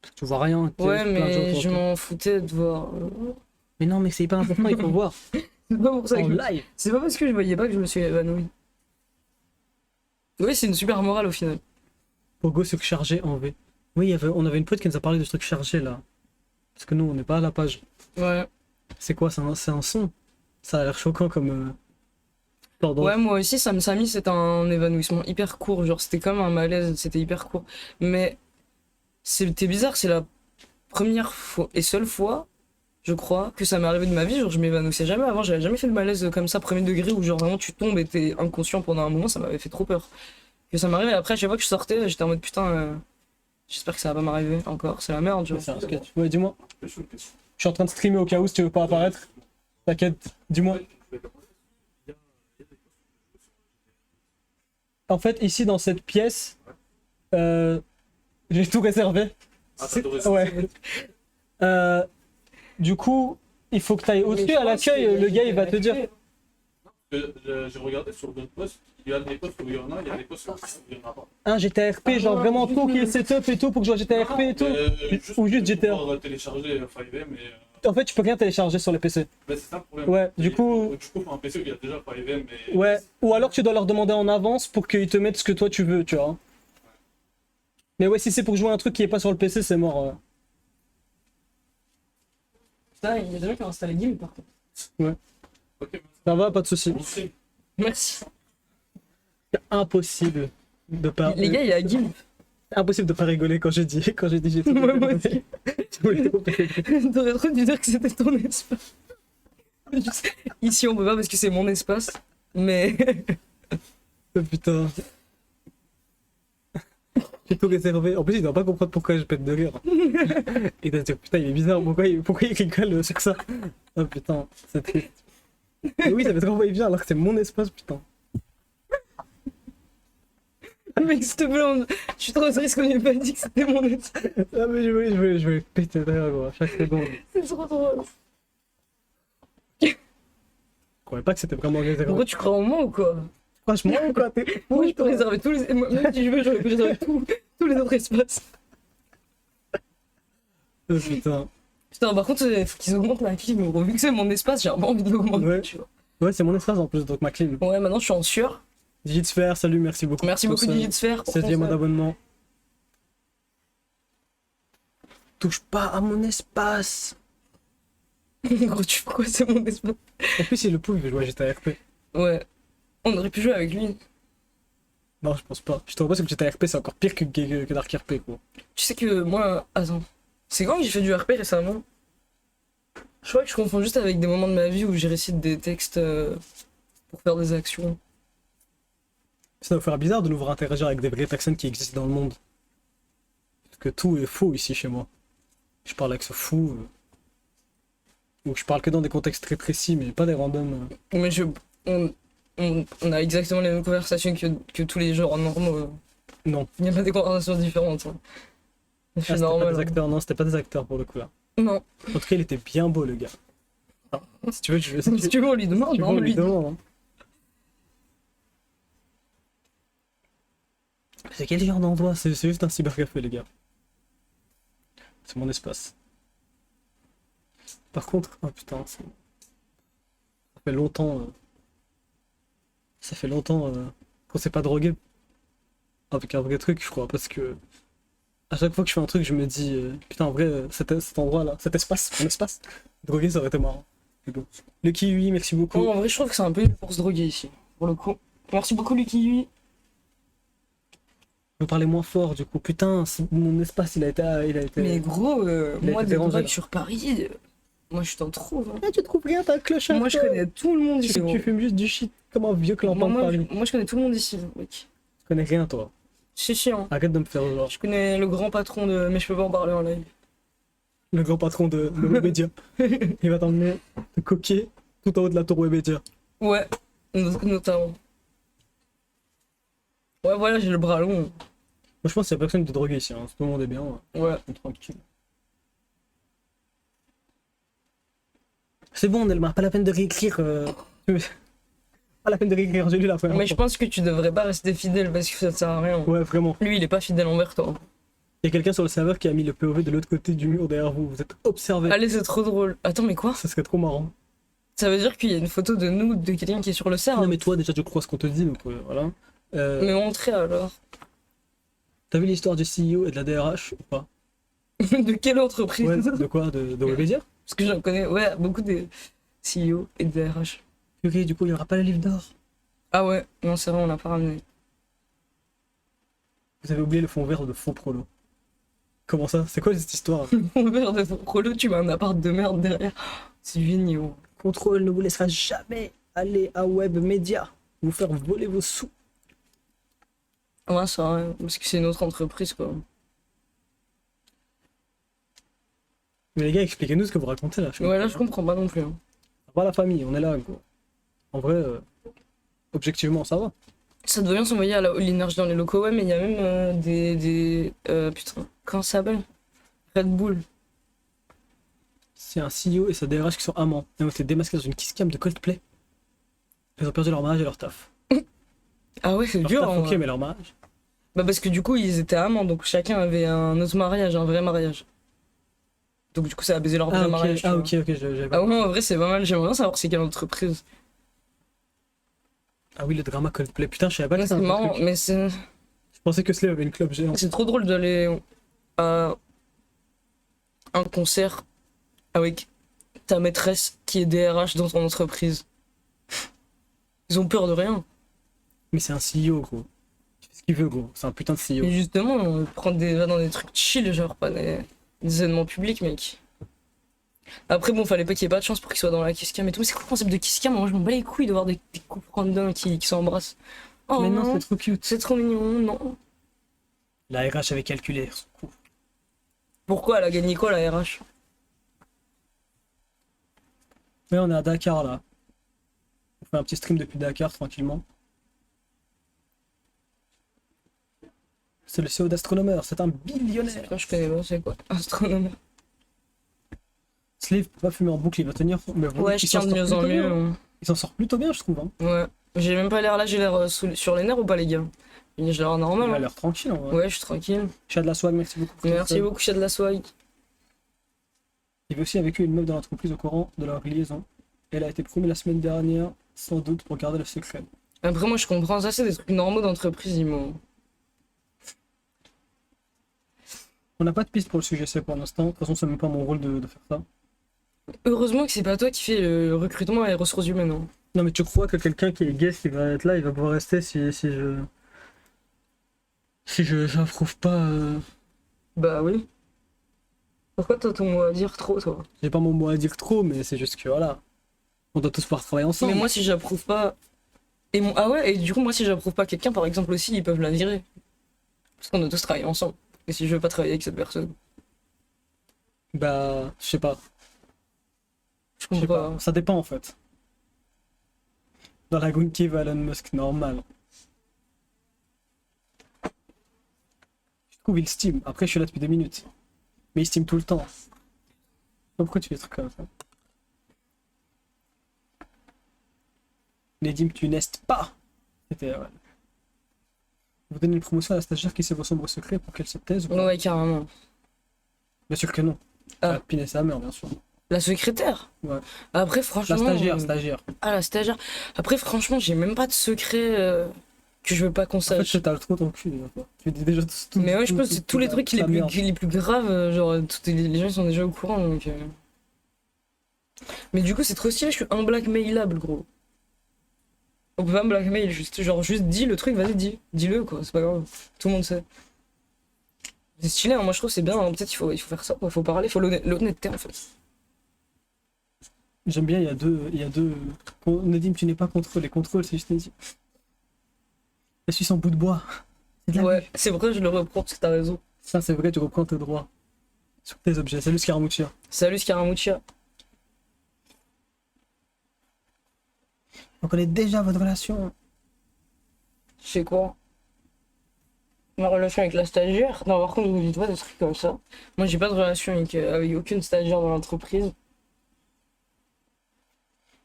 Parce que tu vois rien. Ouais, plein de gens mais autour je de toi. m'en foutais de voir. Mais non, mais c'est hyper important, il faut voir. C'est pas pour ça En que live. c'est pas parce que je voyais pas que je me suis évanoui. Oui, c'est une super morale au final. Pogo surchargé en V. Oui, on avait une pote qui nous a parlé de ce truc chargé là. Parce que nous, on n'est pas à la page. Ouais. C'est quoi? C'est un son? Ça a l'air choquant comme. Pardon. Ouais, moi aussi, Sam Sami, c'était un évanouissement hyper court. Genre, c'était comme un malaise, c'était hyper court. Mais c'était bizarre, c'est la première fois et seule fois, je crois, que ça m'est arrivé de ma vie. Genre, je m'évanouissais jamais avant, j'avais jamais fait de malaise comme ça, premier degré, où genre vraiment tu tombes et t'es inconscient pendant un moment, ça m'avait fait trop peur. Que ça m'arrive et après, à chaque fois que je sortais, j'étais en mode putain, j'espère que ça va pas m'arriver encore, c'est la merde, tu vois. C'est un sketch. Ouais, dis-moi. Je suis en train de streamer au cas où si tu veux pas apparaître. T'inquiète, dis-moi. En fait, ici dans cette pièce, j'ai tout réservé. Ah, t'as tout réservé. Ouais. Du coup, il faut que tu ailles au-dessus Mais à je pense l'accueil, qu'il y a le gars il va des te dire. RP. J'ai regardé sur d'autres postes, il y a des postes où il y en a, il y a des postes où il n'y en a pas. Un GTRP, genre vraiment tout qui est setup et tout pour que je joue GTRP et tout. Ou juste GTA. Pour télécharger 5M, mais En fait, tu peux rien télécharger sur les PC. c'est ça le problème. Ouais, du coup. Du coup, faut un PC où il y a déjà 5M, mais. Ouais, ou alors tu dois leur demander en avance pour qu'ils te mettent ce que toi tu veux, tu vois. Mais ouais, si c'est pour jouer un truc qui est pas sur le PC, c'est mort. Putain, il y a des gens qui ont installé Gimp par contre. Ok, Ça va, pas de soucis. on sait. Merci. C'est impossible de pas. Les gars, il y a Gimp. Impossible de pas rigoler quand j'ai dit j'ai tout. Ouais, moi aussi. Je voulais trop rigoler. T'aurais trop dû dire que c'était ton espace. Ici, on peut pas parce que c'est mon espace. Mais. Oh, putain. J'ai tout réservé. En plus, il doit pas comprendre pourquoi je pète de rire. Il doit se dire putain, il est bizarre, pourquoi il rigole sur ça? Oh putain, c'est triste. Mais oui, ça fait trop bien alors que c'est mon espace, putain. Mec, s'il te plaît, je suis trop triste qu'on ait pas dit que c'était mon espace. Ah, mais je vais péter de rire, gros, à chaque seconde. C'est trop drôle. Je croyais pas que c'était vraiment réservé. Pourquoi tu crois en moi ou quoi? Franchement, quoi, Moi, je peux réserver tous les. Même si je veux, j'aurais pu réserver tous les autres espaces. Oh putain. Putain, par contre, il faut qu'ils augmentent la clim. Vu que c'est mon espace, j'ai un peu envie de l'augmenter, Ouais. tu vois. Ouais, c'est mon espace en plus, donc ma clim. Ouais, maintenant, je suis en sueur. Digitsphère, salut, merci beaucoup. Merci pour beaucoup, ce Digitsphère. pour ton 16e mois sub. d'abonnement. Touche pas à mon espace. Gros, tu fais quoi, c'est mon espace. En plus, si le pauvre il veut jouer à GTA RP. Ouais. On aurait pu jouer avec lui. Non, je pense pas. Je te vois pas que le GTA RP c'est encore pire que Dark RP quoi. Tu sais que moi. Attends. C'est quand que j'ai fait du RP récemment? Je crois que je confonds juste avec des moments de ma vie où j'ai récité des textes pour faire des actions. Ça va faire bizarre de nous voir interagir avec des vraies personnes qui existent dans le monde. Parce que tout est faux ici chez moi. Je parle avec ce fou. Ou je parle que dans des contextes très précis, mais pas des randoms. Mais on a exactement les mêmes conversations que tous les genres normaux. Non. Il n'y a pas des conversations différentes. Hein. Ah, C'est c'était normal. pas des hein. acteurs, non, c'était pas des acteurs pour le coup là. Non. En tout cas, il était bien beau le gars. Si tu veux, je Si tu veux, on lui demande. tu veux, hein, on on lui lui demande. Hein. C'est quel genre d'endroit? C'est juste un cybercafé, les gars. C'est mon espace. Par contre, oh putain, ça fait longtemps. Ça fait longtemps qu'on s'est pas drogué avec un vrai truc, je crois, parce que à chaque fois que je fais un truc, je me dis putain, en vrai, cet endroit-là, cet espace, mon espace, drogué, ça aurait été marrant. Mais bon. Le kiwi, merci beaucoup. Non, en vrai, je trouve que c'est un peu nul pour se droguer ici. Pour le coup. Merci beaucoup, Lucky Lui. Je parlais moins fort, du coup, putain, mon espace, il a été. Mais gros, il a moi, été des dérangé, drogues là. sur Paris, moi, je t'en trouve. Hein. Ah, tu trouves rien, t'as un clochard. Moi, je toi. connais tout le monde ici. Tu gros. fumes juste du shit comme un vieux clampin de moi, Paris. moi, je connais tout le monde ici, mec. Tu connais rien, toi. C'est chiant. Arrête de me faire genre. Je connais le grand patron de. Mais je peux pas en parler en live. Le grand patron de Webedia. Il va t'emmener te coquer tout en haut de la tour Webedia. Ouais, notamment. Ouais, voilà, j'ai le bras long. Moi, je pense qu'il y a personne de drogué ici. Hein. Tout le monde est bien. Ouais. On est tranquille. C'est bon, Nelmar, pas la peine de réécrire. Pas la peine de réécrire, j'ai lu la première Mais je fois. pense que tu devrais pas rester fidèle parce que ça te sert à rien. Ouais, vraiment. Lui, il est pas fidèle envers toi. Il y a quelqu'un sur le serveur qui a mis le POV de l'autre côté du mur derrière vous. Vous êtes observé. Allez, c'est trop drôle. Attends, mais quoi? Ça serait trop marrant. Ça veut dire qu'il y a une photo de nous, de quelqu'un qui est sur le serveur. Non, mais toi, déjà, tu crois ce qu'on te dit, donc voilà. Mais montrez alors. T'as vu l'histoire du CEO et de la DRH ou pas? De quelle entreprise? Ouais, de quoi? De Webedia? Parce que j'en connais, ouais, beaucoup de CEO et de RH. Ok, du coup, il n'y aura pas le livre d'or. Ah ouais, non, c'est vrai, on l'a pas ramené. Vous avez oublié le fond vert de faux prolo. Comment ça? C'est quoi cette histoire? Mon verre de Frollo, tu mets un appart de merde derrière. C'est génial. Contrôle ne vous laissera jamais aller à Web Media, vous faire voler vos sous. Ouais, ça va, parce que c'est une autre entreprise, quoi. Mais les gars, expliquez-nous ce que vous racontez là. Ouais, là, je comprends pas non plus. Hein. Ça va la famille, on est là, quoi. En vrai, objectivement, ça va. Ça devrait bien s'envoyer à la All Energy dans les locaux, ouais, mais il y a même putain, comment ça s'appelle? Red Bull. C'est un CEO et sa DRH qui sont amants. Ils ont été démasqués dans une kiss cam de Coldplay. Ils ont perdu leur mariage et leur taf. Ah ouais, c'est Leur dur, taf, en ok, vrai. mais leur mariage. Bah parce que du coup, ils étaient amants, donc chacun avait un autre mariage, un vrai mariage. Donc du coup, ça a baisé leur vrai Ah, ok, mariage. tu ah, vois. ok, j'avais pas. Ah ouais, en vrai, c'est pas mal. J'aimerais bien savoir c'est quelle entreprise. Ah oui, le drama Coldplay. Putain, je savais pas que Ouais, c'était c'est un marrant, truc. mais c'est Je pensais que Slay avait une club géante. c'est trop drôle d'aller à un concert avec ta maîtresse qui est DRH dans ton entreprise. Ils ont peur de rien. Mais c'est un CEO, gros. Il fait ce qu'il veut, gros. C'est un putain de CEO. Et justement, on prend va dans des trucs chill, genre pas des événements publics, mec. Après, bon, fallait pas qu'il y ait pas de chance pour qu'il soit dans la kiss cam et tout. Mais c'est quoi le concept de kiss cam? Moi, je m'en bats les couilles de voir des couples random qui s'embrassent. Oh Mais non, c'est trop cute. c'est trop mignon, non. La RH avait calculé son coup. Pourquoi elle a gagné quoi, la RH? Ouais, on est à Dakar là. On fait un petit stream depuis Dakar tranquillement. C'est le CEO d'Astronomer, c'est un billionnaire. Putain, je connais pas, c'est quoi? Astronome. Slave peut pas fumer en boucle, il va tenir. Mais bon, Ouais, il je s'en tiens de sort mieux en plutôt mieux. bien. hein. Il s'en sort plutôt bien, je trouve. Hein. Ouais. J'ai même pas l'air là, j'ai l'air sur les nerfs ou pas, les gars? J'ai l'air normal. Il a hein. l'air tranquille en vrai. Ouais, je suis tranquille. Chat de la swag, merci beaucoup. pour Merci tout ça. beaucoup, Chat de la swag. Il veut aussi avec eux une meuf de l'entreprise au courant de leur liaison. Elle a été promue la semaine dernière, sans doute pour garder le secret. Après, moi, je comprends ça, c'est des trucs normaux d'entreprise, ils m'ont. On n'a pas de piste pour le sujet C pour l'instant. De toute façon, c'est même pas mon rôle de faire ça. Heureusement que c'est pas toi qui fais le recrutement et les ressources humaines. Hein. Non, mais tu crois que quelqu'un qui est guest qui va être là, il va pouvoir rester si je. Si je j'approuve pas. Bah oui. Pourquoi t'as ton mot à dire trop, toi? J'ai pas mon mot à dire trop, mais c'est juste que voilà. On doit tous pouvoir travailler ensemble. Mais moi, si j'approuve pas. Ah ouais, et du coup, moi, si j'approuve pas quelqu'un, par exemple, aussi, ils peuvent la virer. Parce qu'on doit tous travailler ensemble. Et si je veux pas travailler avec cette personne, Bah, je sais pas. je Je sais comprends pas. pas. Ça dépend en fait. Dans la Gunki va Elon Musk normal. Je trouve il steam. Après, je suis là depuis 2 minutes. Mais il steam tout le temps. Je sais pas pourquoi tu fais des trucs comme ça. Nedim, tu nestes pas. C'était. Ouais. Vous donnez une promotion à la stagiaire qui sait vos sombres secrets pour qu'elle se taise ou pas? Ouais, carrément. Bien sûr que non. Ah. Ah, piner sa mère, bien sûr. La secrétaire? Ouais. Après, La franchement. stagiaire, stagiaire. Ah, la stagiaire. Après, franchement, j'ai même pas de secret que je veux pas qu'on En fait, sache. t'as trop ton cul déjà, toi. Tu dis déjà tout. Mais ouais, je pense que c'est tous les trucs la merde. les plus graves, genre, les gens ils sont déjà au courant, donc... Mais du coup, c'est trop stylé, je suis unblackmailable, gros. On peut pas me blackmail, juste dis le truc, vas-y, dis-le, quoi, c'est pas grave. Tout le monde sait. C'est stylé, hein, moi je trouve que c'est bien, hein, peut-être il faut faire ça, quoi. Faut parler, faut l'honnêteté, en fait. J'aime bien, il y a deux. Nedim, tu n'es pas contre les contrôles, c'est juste Nedim. Je suis sans bout de bois. C'est de la vie. Ouais, c'est vrai, je le reprends, parce que t'as raison. Ça, c'est vrai, tu reprends tes droits sur tes objets. Salut Scaramuccia. Salut Scaramuccia. On connaît déjà votre relation. Je sais quoi? Ma relation avec la stagiaire? Non, par contre, vous dites pas des trucs comme ça. Moi, j'ai pas de relation avec aucune stagiaire dans l'entreprise.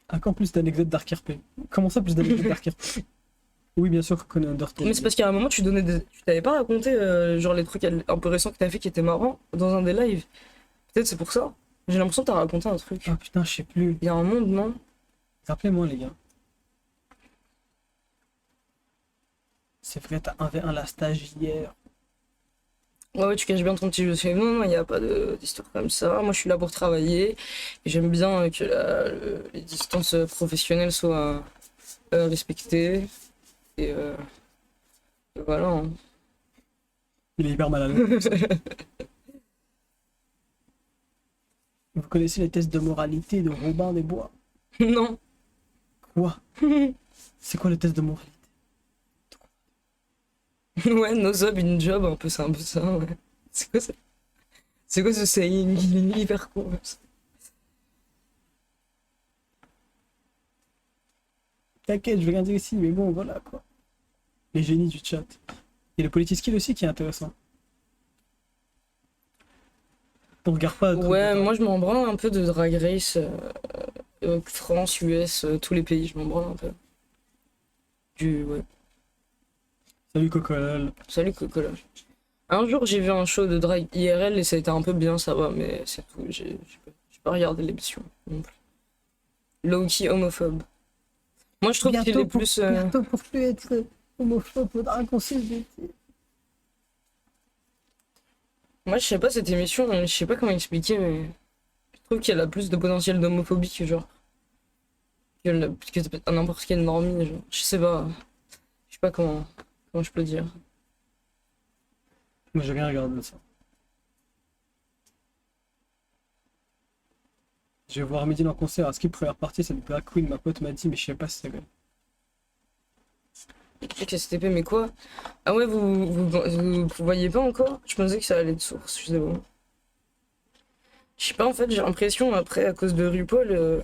Ah, qu'en plus d'anecdotes Dark RP. Comment ça, plus d'anecdotes Dark RP? Oui, bien sûr qu'on connaît Undertale. Mais c'est parce qu'à un moment, tu t'avais pas raconté genre les trucs un peu récents que t'as fait qui étaient marrants dans un des lives. Peut-être c'est pour ça. J'ai l'impression que t'as raconté un truc. Ah putain, je sais plus. Il y a un monde, non? Rappelez-moi, les gars. C'est vrai, t'as 1v1 la stagiaire. Ouais, tu caches bien ton petit jeu. Non, non, il n'y a pas d'histoire comme ça. Moi, je suis là pour travailler. Et j'aime bien que les distances professionnelles soient respectées. Et voilà. Hein. Il est hyper mal à l'aise. Vous connaissez les tests de moralité de Robin des Bois? Non. Quoi? C'est quoi le test de moralité? Ouais, no job, in job, un peu, c'est un peu ça, ouais. C'est quoi ça? C'est quoi ce saying? Il est hyper con, comme ça. T'inquiète, je vais rien dire ici, mais bon, voilà quoi. Les génies du chat. Et le politiskill aussi qui est intéressant. On regarde pas. Ouais, moi je m'en branle un peu de Drag Race, France, US, tous les pays, je m'en branle un peu. Ouais. Salut Cocolol. Salut Cocola. Un jour j'ai vu un show de drag IRL et ça a été un peu bien, ça va, mais c'est tout. J'ai pas regardé l'émission non plus. Low-key homophobe. Moi je trouve qu'il est plus. Bientôt pour plus être homophobe, faudra qu'on s'évite. Moi je sais pas cette émission, je sais pas comment expliquer, mais je trouve qu'elle a plus de potentiel d'homophobie que genre. Que n'importe quelle normie, genre. Je sais pas. Je sais pas comment je peux dire. Moi j'ai rien regardé de ça. Je vais voir Medine en concert à Skip première partie, c'est le Drag Queen, ma pote m'a dit, mais je sais pas si c'est vrai. Ok, STP, mais quoi? Ah ouais, vous voyez pas encore? Je pensais que ça allait de source, je sais pas. Je sais pas, en fait, j'ai l'impression, après, à cause de RuPaul,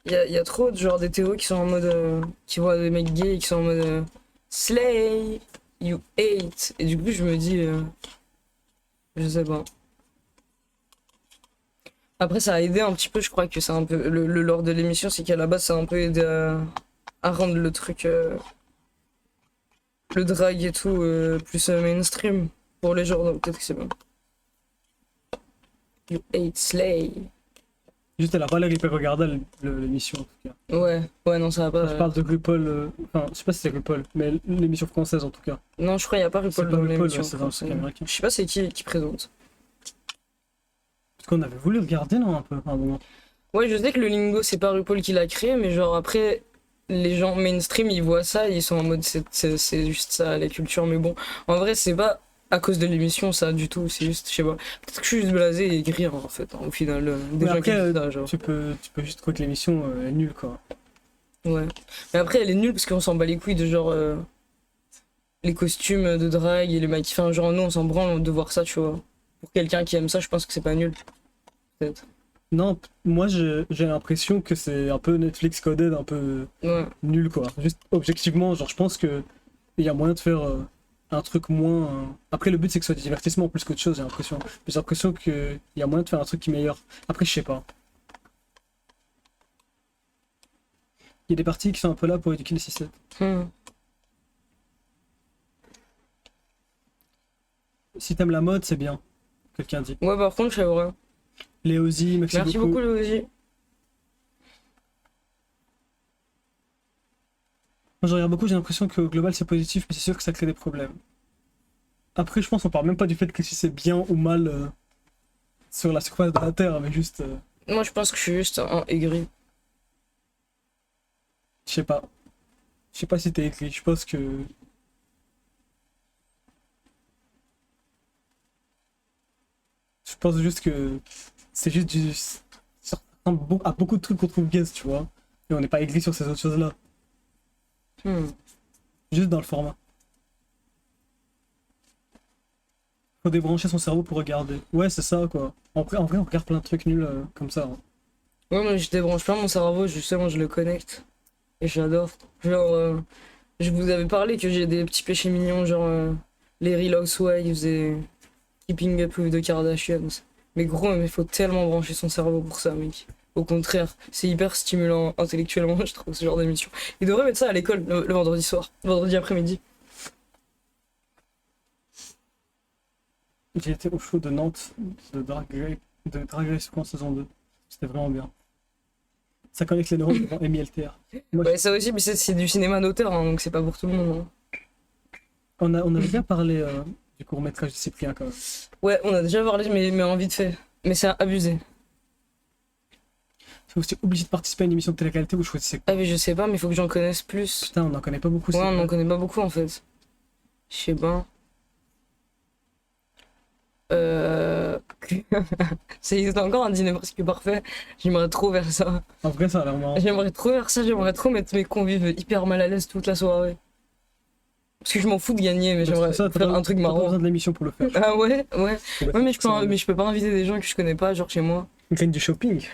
y a trop de genre des théos qui sont en mode. Qui voient des mecs gays et qui sont en mode. Slay, you hate. Et du coup, je me dis. Je sais pas. Après, ça a aidé un petit peu, je crois que c'est un peu. Le lore de l'émission, c'est qu'à la base, ça a un peu aidé à rendre le truc. Le drag et tout plus mainstream pour les gens, donc peut-être que c'est bon. You hate Slay. Juste, elle a pas l'air hyper regardée l'émission en tout cas. Ouais, non, ça va pas. Je parle de RuPaul, enfin, je sais pas si c'est RuPaul, mais l'émission française en tout cas. Non, je crois qu'il n'y a pas C'est RuPaul pas dans RuPaul, l'émission. ouais, c'est dans le truc américain. Je sais pas c'est qui présente. Parce qu'on avait voulu regarder, non, un peu, à un moment. Ouais, je sais que le lingo, c'est pas RuPaul qui l'a créé, mais genre après, les gens mainstream, ils voient ça, ils sont en mode c'est juste ça, la culture. Mais bon, en vrai, c'est pas à cause de l'émission, ça, du tout. C'est juste, je sais pas. Peut-être que je suis juste blasé et aigri, hein, en fait, hein, au final. Des Mais gens qui après, disent ça, genre. tu peux juste trouver que l'émission est nulle, quoi. Ouais. Mais après, elle est nulle parce qu'on s'en bat les couilles de genre. Les costumes de drague et les maquis. Enfin, genre, nous, on s'en branle de voir ça, tu vois. Pour quelqu'un qui aime ça, je pense que c'est pas nul. Peut-être. Non, moi j'ai l'impression que c'est un peu Netflix coded, un peu Ouais. nul quoi. Juste objectivement, genre je pense que il y a moyen de faire un truc moins. Après le but c'est que ce soit du divertissement plus qu'autre chose, j'ai l'impression. Mais j'ai l'impression qu'il y a moyen de faire un truc qui est meilleur. Après je sais pas. Il y a des parties qui sont un peu là pour éduquer les systèmes. Hmm. Si t'aimes la mode, c'est bien. Quelqu'un dit. Ouais, par contre, c'est vrai. Léozi, merci, Merci beaucoup, Louis. Moi je regarde beaucoup, j'ai l'impression qu'au global c'est positif, mais c'est sûr que ça crée des problèmes. Après je pense qu'on parle même pas du fait que si c'est bien ou mal sur la surface de la Terre, mais juste, Moi, je pense que je suis juste un aigri. je sais pas. Je sais pas si t'es écrit, je pense que... Je pense juste que c'est juste du... Ça ressemble à beaucoup de trucs qu'on trouve gaze, tu vois. Et on n'est pas aigri sur ces autres choses-là. Hmm. Juste dans le format. Faut débrancher son cerveau pour regarder. Ouais, c'est ça, quoi. En vrai, on regarde plein de trucs nuls comme ça, hein. Ouais, moi, je débranche pas mon cerveau, justement, je le connecte. Et j'adore. Genre, je vous avais parlé que j'ai des petits péchés mignons, genre les Real Housewives et Keeping Up with the Kardashians. Mais gros, il faut tellement brancher son cerveau pour ça, mec. Au contraire, c'est hyper stimulant intellectuellement, je trouve, ce genre d'émission. Ils devraient mettre ça à l'école le vendredi soir, vendredi après-midi. J'ai été au show de Nantes de Drag Race en saison 2. C'était vraiment bien. Ça connecte les neurones devant MILTR. Moi, Ouais, ça aussi, mais c'est du cinéma d'auteur, hein, donc c'est pas pour tout le monde. Hein. on avait bien parlé du court-métrage de Cyprien quand même. Ouais, on a déjà parlé, mais en vite fait. Mais c'est abusé. C'est aussi obligé de participer à une émission de télé-réalité où je choisissais. Ah, mais je sais pas, mais il faut que j'en connaisse plus. Putain, on n'en connaît pas beaucoup. Ouais, c'est on vrai. en connaît pas beaucoup en fait. Je sais pas. Euh... c'est encore un dîner presque parfait. J'aimerais trop faire ça. En vrai, ça a l'air marrant. J'aimerais trop faire ça, j'aimerais trop mettre mes convives hyper mal à l'aise toute la soirée. Parce que je m'en fous de gagner, mais j'aimerais Ça, t'as faire pas- un truc t'as pas besoin. besoin de l'émission pour le faire. Ah ouais, ouais. Ouais, mais Ça, je peux pas inviter des gens que je connais pas, genre chez moi. Reine du shopping.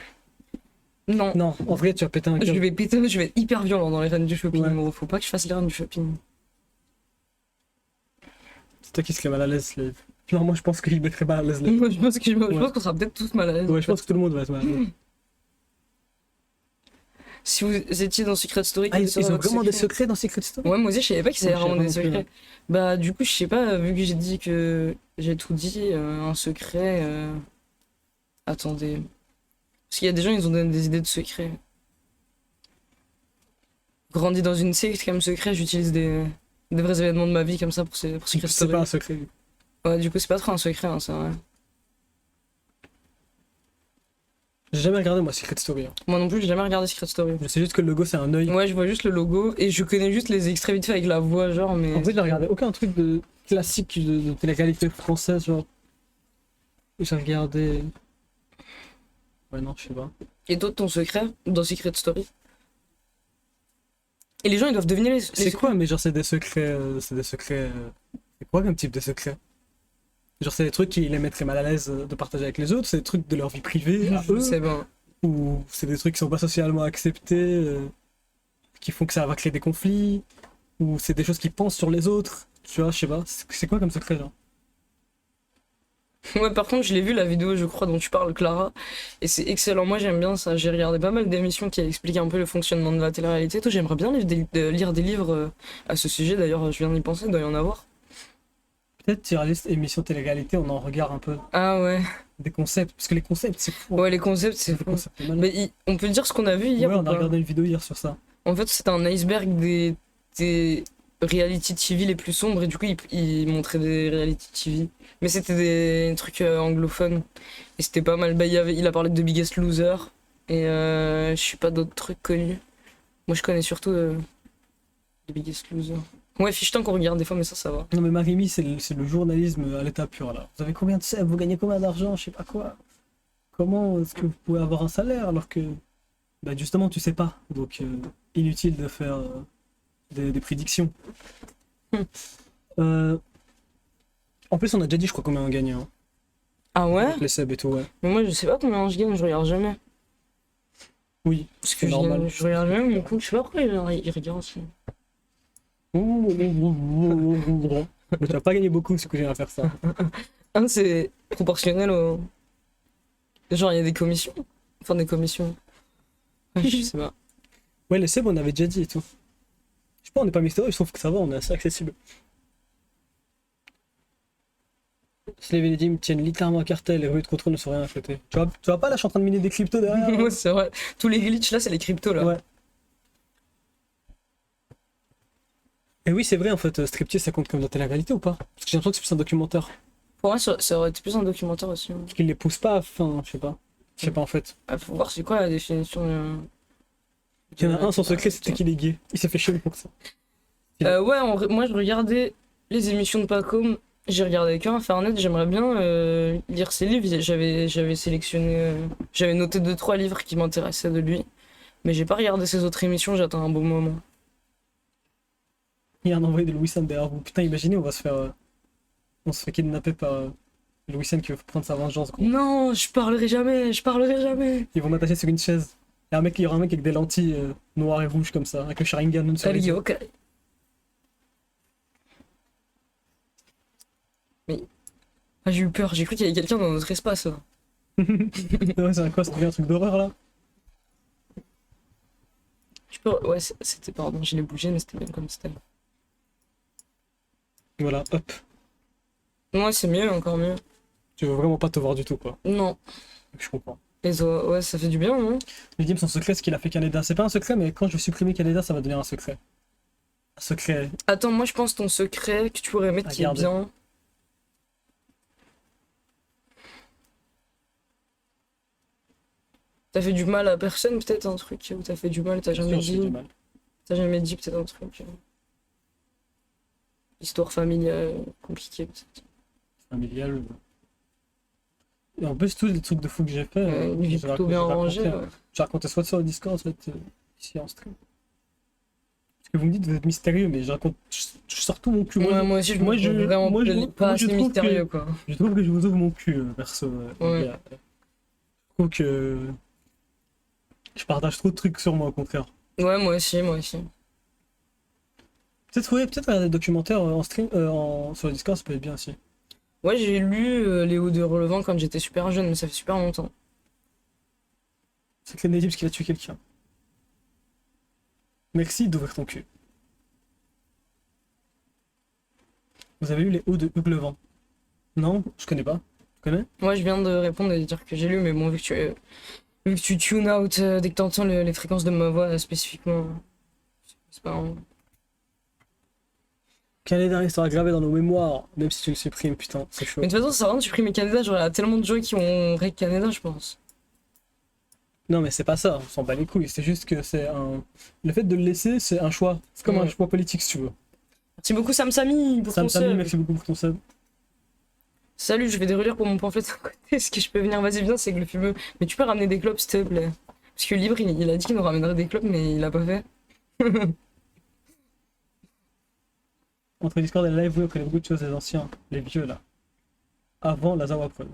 Non. Non, en vrai, tu vas péter un Je câble. vais péter, je vais être hyper violent dans les reines du shopping. Ouais. Gros. Faut pas que je fasse les reines du shopping. C'est toi qui serais mal à l'aise, Slave. Non, moi je pense qu'il mettrait mal à l'aise. Slave. Moi, je pense que je Ouais. pense qu'on sera peut-être tous mal à l'aise. Ouais, je pense que tout le monde va être mal à l'aise. Si vous étiez dans Secret Story, Ah, quel ils serait ont votre vraiment des secret secrets dans Secret Story? Ouais, moi aussi, je savais pas qu'ils Ouais, avaient je vraiment savais des pas non plus, secrets. Bah, du coup, je sais pas, vu que j'ai dit que j'ai tout dit, un secret. Attendez. Parce qu'il y a des gens, ils ont donné des idées de secrets. Grandi dans une secte comme secret, j'utilise des vrais événements de ma vie comme ça pour Secret C'est Story. pas un secret. Ouais, du coup, c'est pas trop un secret, hein, c'est vrai. J'ai jamais regardé moi Secret Story, hein. Moi non plus, j'ai jamais regardé Secret Story. Je sais juste que le logo c'est un œil. Ouais, je vois juste le logo et je connais juste les extraits vite fait avec la voix, genre, mais. En fait, j'ai regardé aucun truc de classique de télé-réalité française, genre. J'ai regardé. Ouais, non, je sais pas. Et toi, ton secret dans Secret Story? Et les gens, ils doivent deviner les C'est quoi, mais genre, c'est des secrets. C'est des secrets. C'est quoi comme type de secret? Genre, c'est des trucs qui les mettraient mal à l'aise de partager avec les autres, c'est des trucs de leur vie privée à Je eux, sais pas. ou c'est des trucs qui sont pas socialement acceptés, qui font que ça va créer des conflits, ou c'est des choses qu'ils pensent sur les autres, tu vois, je sais pas. C'est quoi comme secret, genre? Ouais, par contre, je l'ai vu la vidéo, je crois, dont tu parles, Clara, et c'est excellent. Moi, j'aime bien ça. J'ai regardé pas mal d'émissions qui expliquent un peu le fonctionnement de la télé-réalité. et tout. J'aimerais bien lire des livres à ce sujet. D'ailleurs, je viens d'y penser, il doit y en avoir. Peut-être tier list émission télé-réalité, on en regarde un peu Ah ouais. des concepts, parce que les concepts, c'est fou. Ouais, les concepts, c'est Les fou. concepts, c'est malade. Mais on peut dire ce qu'on a vu hier Ouais, ou on a pas regardé une vidéo hier sur ça. En fait, c'est un iceberg des reality TV les plus sombres et du coup il montrait des reality TV. Mais c'était des trucs anglophones et c'était pas mal. Bah, il a parlé de Biggest Loser et je sais pas d'autres trucs connus. Moi je connais surtout The Biggest Loser. Ouais, Fish Tank on regarde des fois mais ça va. Non mais Marimi, c'est le journalisme à l'état pur là. Vous avez combien de sèvres, vous gagnez combien d'argent, je sais pas quoi. Comment est-ce que vous pouvez avoir un salaire alors que bah justement tu sais pas. Donc inutile de faire des prédictions. Hmm. Euh, En plus on a déjà dit je crois combien on gagne hein, Ah ouais? avec les subs et tout ouais. Mais moi je sais pas combien je gagne, je regarde jamais. Oui, Parce que c'est normal. je regarde jamais mon compte, je sais pas pourquoi il regarde aussi. Mais tu vas pas gagner beaucoup ce que j'ai à faire ça. C'est proportionnel au. Genre il y a des commissions. Enfin des commissions. Ouais, je sais pas. Ouais les subs on avait déjà dit et tout. Je sais pas on n'est pas mystérieux, je trouve que ça va, on est assez accessible. Si les Vénédim tiennent littéralement un cartel, les rues de contrôle ne sont rien à côté. Tu vois pas là, je suis en train de miner des cryptos derrière. Hein. Ouais, c'est vrai. Tous les glitches là, c'est les cryptos là. Ouais. Et oui, c'est vrai en fait, Striptease ça compte comme de la télé-réalité ou pas? Parce que j'ai l'impression que c'est plus un documentaire. Pour moi, ça aurait été plus un documentaire aussi. Parce qu'ils les poussent pas à fin, je sais pas. Je sais pas en fait. Ah, faut voir c'est quoi la définition de. Il y en a un, son secret c'était qu'il est gay. Il s'est fait chier pour ça. Ouais, moi je regardais les émissions de Pacôme. J'ai regardé qu'un Infernet, j'aimerais bien lire ses livres. J'avais sélectionné. J'avais noté 2-3 livres qui m'intéressaient de lui. Mais j'ai pas regardé ses autres émissions, j'attends un bon moment. Il y a un envoyé de Louis Sam derrière vous. Putain, imaginez, on va se faire. On se fait kidnapper par Louis Sam qui veut prendre sa vengeance, gros. Non, je parlerai jamais, je parlerai jamais. Ils vont m'attacher sur une chaise. Il y aura un mec avec des lentilles noires et rouges comme ça, avec le Sharingan sur les Allez, yeux. ok. Mais. Ah, j'ai eu peur, j'ai cru qu'il y avait quelqu'un dans notre espace. Là. Ouais, c'est quoi, ça devient un truc d'horreur là? Ouais, c'était. Pardon, je l'ai bougé, mais c'était bien comme c'était. Voilà, hop. Ouais, c'est mieux, encore mieux. Tu veux vraiment pas te voir du tout, quoi. Non. Je comprends. Ouais, ça fait du bien, non? Mais dis-moi son secret, ce qu'il a fait Canada. C'est pas un secret, mais quand je vais supprimer Canada, ça va devenir un secret. Un secret. Attends, moi je pense ton secret que tu pourrais mettre À qui est garder. bien. T'as fait du mal à personne, peut-être un truc où t'as fait du mal, t'as jamais Sûr, je fais du dit. mal. T'as jamais dit peut-être un truc. Histoire familiale compliquée, peut-être. Familial. Et en plus, tous les trucs de fou que j'ai fait, Une vie je plutôt bien rangée. Ouais. je racontais soit sur le Discord, soit ici en stream. Parce que vous me dites, vous êtes mystérieux, mais je sors tout mon cul. Ouais, moi aussi, moi, je me trouve vraiment moi, pas moi, assez trouve mystérieux, quoi. Je trouve que je vous ouvre mon cul, perso. Ouais. les gars. Je trouve que je partage trop de trucs sur moi, au contraire. Ouais, moi aussi, moi aussi. Peut-être regarder des documentaires en stream, sur le Discord, ça peut être bien aussi. Ouais, j'ai lu Léo de Relevant quand j'étais super jeune, mais ça fait super longtemps. C'est que Neddy parce qu'il a tué quelqu'un. Merci d'ouvrir ton cul. Vous avez eu les hauts de Hugues Levent? Non, je connais pas. Tu connais? Moi, je viens de répondre et de dire que j'ai lu, mais bon, vu que tu tune out dès que t'entends les fréquences de ma voix spécifiquement, c'est pas grave. Canada restera gravé dans nos mémoires, même si tu le supprimes, putain, c'est chaud. Mais de toute façon, ça va, tu pris mes Canada, genre, il y a tellement de gens qui ont rec Canada, je pense. Non, mais c'est pas ça, on s'en bat les couilles, c'est juste que c'est un. Le fait de le laisser, c'est un choix. C'est comme un Ouais. choix politique, si tu veux. Merci beaucoup, Sam Samy, pour Sam ton Samy, sub. merci beaucoup pour ton sub. Salut, je vais des relire pour mon pamphlet à côté. Est-ce que je peux venir? Vas-y, viens, c'est que le fumeux. Mais tu peux ramener des clopes, s'il te plaît. Parce que Libre, il a dit qu'il nous ramènerait des clopes, mais il a pas fait. Entre Discord et live, oui, on connaît beaucoup de choses des anciens, les vieux là. Avant la Zawa Prod.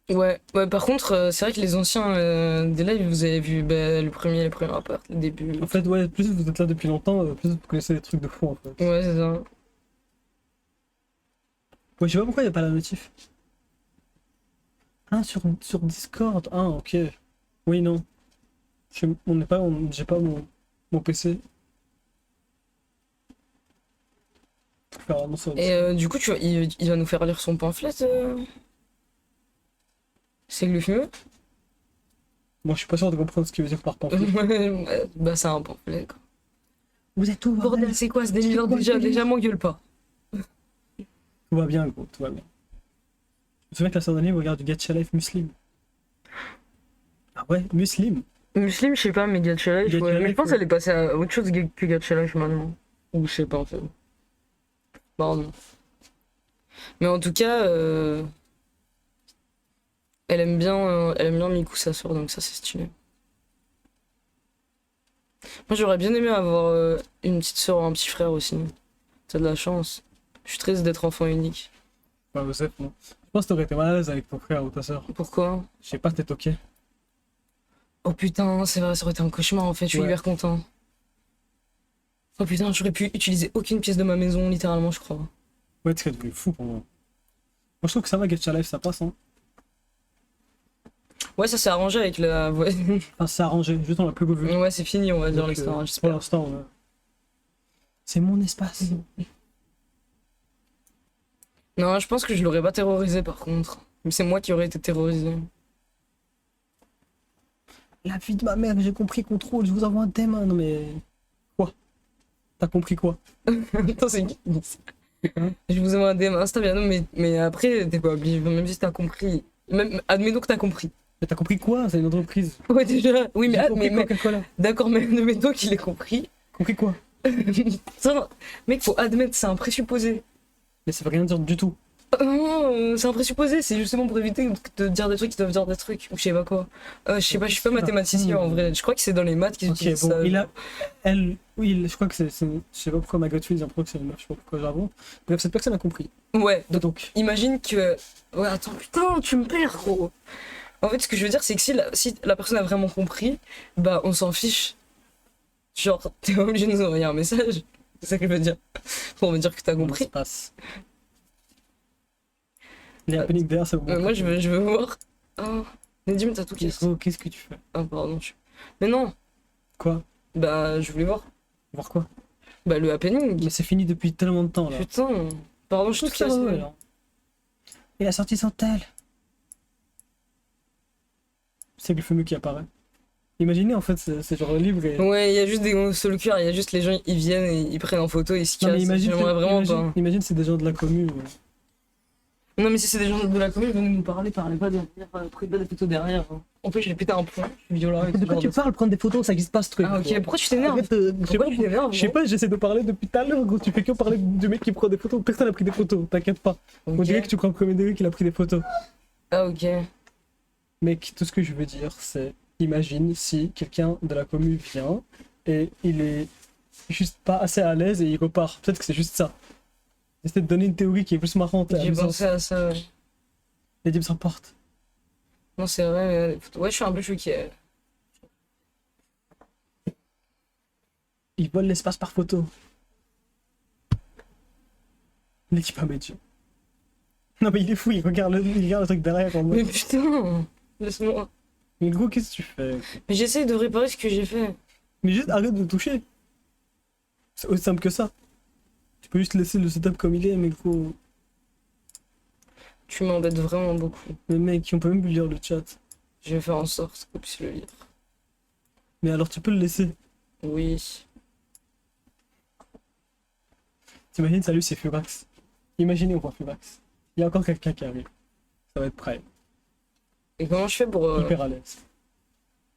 Ouais, par contre, c'est vrai que les anciens des lives, vous avez vu le premier rapport, le début. En fait, ouais, plus vous êtes là depuis longtemps, plus vous connaissez des trucs de fou en fait. Ouais, c'est ça. Ouais, je sais pas pourquoi il n'y a pas la notif. Ah, sur Discord. Ah, ok. Oui, non. On n'est pas, j'ai pas mon PC. Faut faire un nom sur Et du coup, il va nous faire lire son pamphlet. C'est le fumeux? Moi, je suis pas sûr de comprendre ce qu'il veut dire par pamphlet. Bah, c'est un pamphlet, quoi. Vous êtes où, Bordel, c'est quoi ce délire? quoi, Déjà, ce délire déjà, m'engueule pas. Tout va bien, gros, tout va bien. Je me souviens que la sœur d'année, on regarde du Gacha Life Muslim. Ah ouais, Muslim. Muslim, je sais pas, mais Gacha Life, Gacha ouais. Mais je Life, pense ouais. qu'elle est passée à autre chose que Gacha Life maintenant. Ou je sais pas en fait. Pardon. Mais en tout cas, elle aime bien Miku, sa soeur, donc ça c'est stylé. Moi j'aurais bien aimé avoir une petite soeur ou un petit frère aussi. T'as de la chance. Je suis triste d'être enfant unique. Bah, Joseph, non. Je pense que t'aurais été mal à l'aise avec ton frère ou ta sœur. Pourquoi? Je sais pas, t'es toqué. Oh putain, c'est vrai, ça aurait été un cauchemar en fait, je suis Ouais. hyper content. Oh putain, j'aurais pu utiliser aucune pièce de ma maison, littéralement, je crois. Ouais, tu serais devenu fou pour moi. Moi, je trouve que ça va, Gacha Life, ça passe, hein. Ouais, ça s'est arrangé avec la voisine. Enfin, c'est arrangé, juste on l'a plus revu. Ouais, c'est fini, on va dire Donc, l'extra, pour j'espère. l'instant, c'est mon espace. Non, je pense que je l'aurais pas terrorisé par contre. Mais c'est moi qui aurais été terrorisé. La vie de ma mère, j'ai compris, contrôle, je vous envoie un thème. Non mais. Quoi? T'as compris quoi? Attends, c'est qui qui dit ça? Je vous envoie un DM Insta bien, non, mais après, t'es pas obligé, même si t'as compris. Même, admettons que t'as compris. Mais t'as compris quoi? C'est une entreprise. Ouais, déjà, oui, mais, J'ai compris mais Coca-Cola. d'accord, mais admettons qu'il ait compris. Compris quoi? Ça, non, mec, faut admettre, c'est un présupposé. Mais ça veut rien dire du tout. Non, c'est un présupposé, c'est justement pour éviter de dire des trucs qui doivent dire des trucs, ou je sais pas quoi. Je sais pas, je suis pas mathématicien en vrai. Je crois que c'est dans les maths qu'ils Ok, utilisent bon, ça. il a. Elle. Oui, je crois que c'est. Je sais pas pourquoi ma gut feel dit en pro que c'est une meuf, je sais pas pourquoi j'avoue. Bref, cette personne a compris. Ouais, Donc. imagine que. Ouais, attends, putain, tu me perds, gros. En fait, ce que je veux dire, c'est que si la personne a vraiment compris, bah on s'en fiche. Genre, t'es pas obligé de nous envoyer un message. C'est ça que je veux dire. Pour me dire que t'as Comment compris. ça se passe. Les happenings derrière, ça vous montre. Moi, je veux voir. Oh, Nedim, t'as tout cassé. Oh, qu'est-ce que tu fais? Ah, pardon. Mais non, Quoi? bah je voulais voir. Voir quoi? Bah le happening. Mais c'est fini depuis tellement de temps là. Putain, pardon, je suis tout ça cassé. va, alors. Il a sorti son tel. C'est le fameux qui apparaît. Imaginez en fait, c'est genre libre et. Ouais, il y a juste des sur le cœur, il y a juste les gens, ils viennent et ils prennent en photo, ils se Non mais cassent. imagine, J'aimerais vraiment pas. imagine c'est des gens de la commune. Non, mais si c'est des gens de la commune, venez nous parler, parlez pas derrière, prenez pas des photos derrière. En plus, j'ai pété un plomb, je suis violent avec ce De quoi genre tu de- parles, prendre des photos, ça existe pas ce truc. Ah, ok, pourquoi tu t'énerves? Arrête, je sais Pourquoi tu t'énerves? je sais pas, j'essaie de parler depuis tout à l'heure, gros, tu fais que parler du mec qui prend des photos, personne n'a pris des photos, t'inquiète pas. On Ok. dirait que tu prends le premier degré qu'il a pris des photos. Ah, ok. Mec, tout ce que je veux dire, c'est imagine si quelqu'un de la commune vient et il est juste pas assez à l'aise et il repart. Peut-être que c'est juste ça. J'essaie de donner une théorie qui est plus marrante. et J'ai amusante. pensé à ça, ouais. Les dips s'emportent. Non, c'est vrai, mais les photos- ouais, je suis un peu choqué. Ils volent l'espace par photo. L'équipe à métier. Non mais il est fou, il regarde le truc derrière en Mais mode. putain, laisse-moi. Mais gros, qu'est-ce que tu fais? Mais j'essaye de réparer ce que j'ai fait. Mais juste arrête de toucher. C'est aussi simple que ça. Tu peux juste laisser le setup comme il est, mais gros. Tu m'embêtes vraiment beaucoup. Mais mec, on peut même plus lire le chat. Je vais faire en sorte qu'on puisse le lire. Mais alors tu peux le laisser. Oui. T'imagines, salut, c'est Furax. Imaginez on voit Furax. Il y a encore quelqu'un qui arrive. Ça va être prime. Et comment je fais pour. Hyper à l'aise.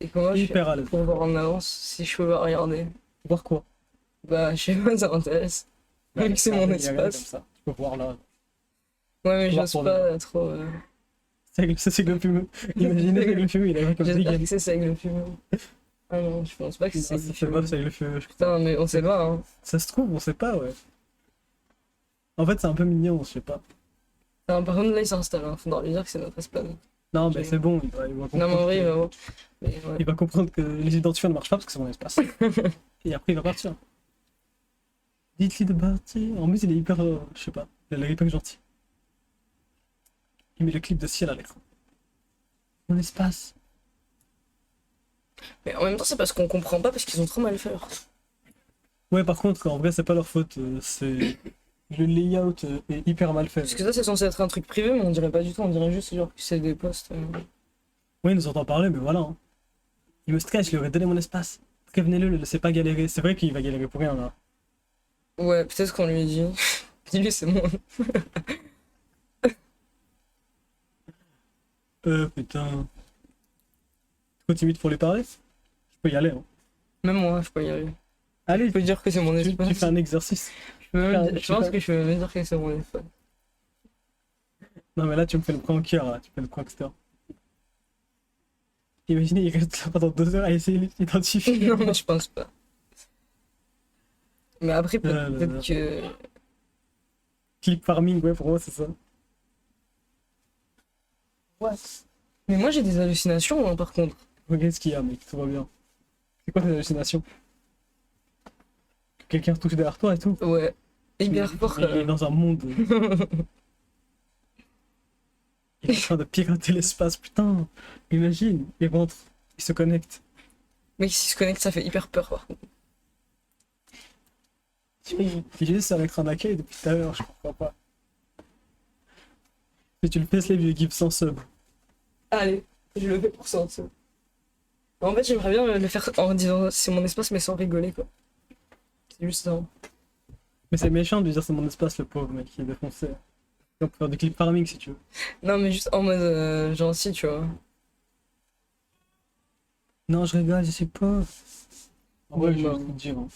Et comment je fais Hyper à l'aise. pour voir en avance si je peux pas regarder? Voir quoi? Bah, je sais pas, ça m'intéresse. Vu que c'est mon Il y a rien comme espace. ça. Tu peux voir là. Ouais, mais Voir j'ose pour pas trop. C'est le fumeux. Imaginez avec le fumeux, il arrive comme ça. J'espère que c'est avec le fumeux. Ah non, je pense pas que c'est avec le C'est pas fumeux. c'est avec le fumeux. Putain, mais on sait pas, hein. Ça se trouve, on sait pas, ouais. En fait, c'est un peu mignon, je sais pas. Par contre, là, il s'installe, hein. Faudra lui dire que c'est notre espace. Non, mais Ok. c'est bon, il va Non, comprendre. mais en vrai, il que- va voir. Mais ouais. il va comprendre que les identifiants ne marchent pas parce que c'est mon espace. Et après, il va partir. Dites-lui de partir. En plus, il est hyper. Je sais pas. Il est hyper gentil. Il met le clip de ciel à l'écran. Mon espace. Mais en même temps, c'est parce qu'on comprend pas, parce qu'ils ont trop mal fait. Ouais, par contre, en vrai, c'est pas leur faute. C'est. Le layout est hyper mal fait. Parce que ça, c'est censé être un truc privé, mais on dirait pas du tout. On dirait juste genre que c'est des posts. Oui, il nous entend parler, mais voilà. Hein. Il me stresse, je lui aurais donné mon espace. Prévenez-le, le laissez pas galérer. C'est vrai qu'il va galérer pour rien là. Ouais, peut-être qu'on lui dit. Dis-lui, c'est mon. Putain. Trop timide pour lui parler? Je peux y aller, hein. Même moi, je peux y arriver. Allez, Je peux dire que c'est mon tu espace. fais un exercice. Je peux même tu dire- je pense fais- que je peux même dire que c'est mon espace. Non, mais là, tu me fais le prankeur, là. Tu fais le prankster. Imaginez, il reste là pendant 2 heures à essayer d'identifier. Non, mais je pense pas. Mais après, là peut-être là. que. Clip farming, ouais, pour moi, c'est ça. Ouais. Mais moi, j'ai des hallucinations, hein, par contre. Regarde ce qu'il y a, mec, tout va bien. C'est quoi tes hallucinations? Que quelqu'un se touche derrière toi et tout? Ouais. Hyper fort. Il est dans un monde. Il est en train de pirater l'espace, putain. Imagine, il rentre, il se connecte. Mec, s'il se connecte, ça fait hyper peur, par contre. Il est juste sur l'écran d'accueil depuis tout à l'heure, je comprends pas. Si tu le fais, les vieux gifs sans sub. Allez, je le fais pour ça. En fait, j'aimerais bien le faire en disant c'est mon espace, mais sans rigoler, quoi. C'est juste ça. Mais c'est méchant de lui dire c'est mon espace, le pauvre mec, il est défoncé. On peut faire du clip farming si tu veux. Non, mais juste en mode gentil, tu vois. Non, je rigole, je sais pas. En vrai, je vais Non. te dire. Hein.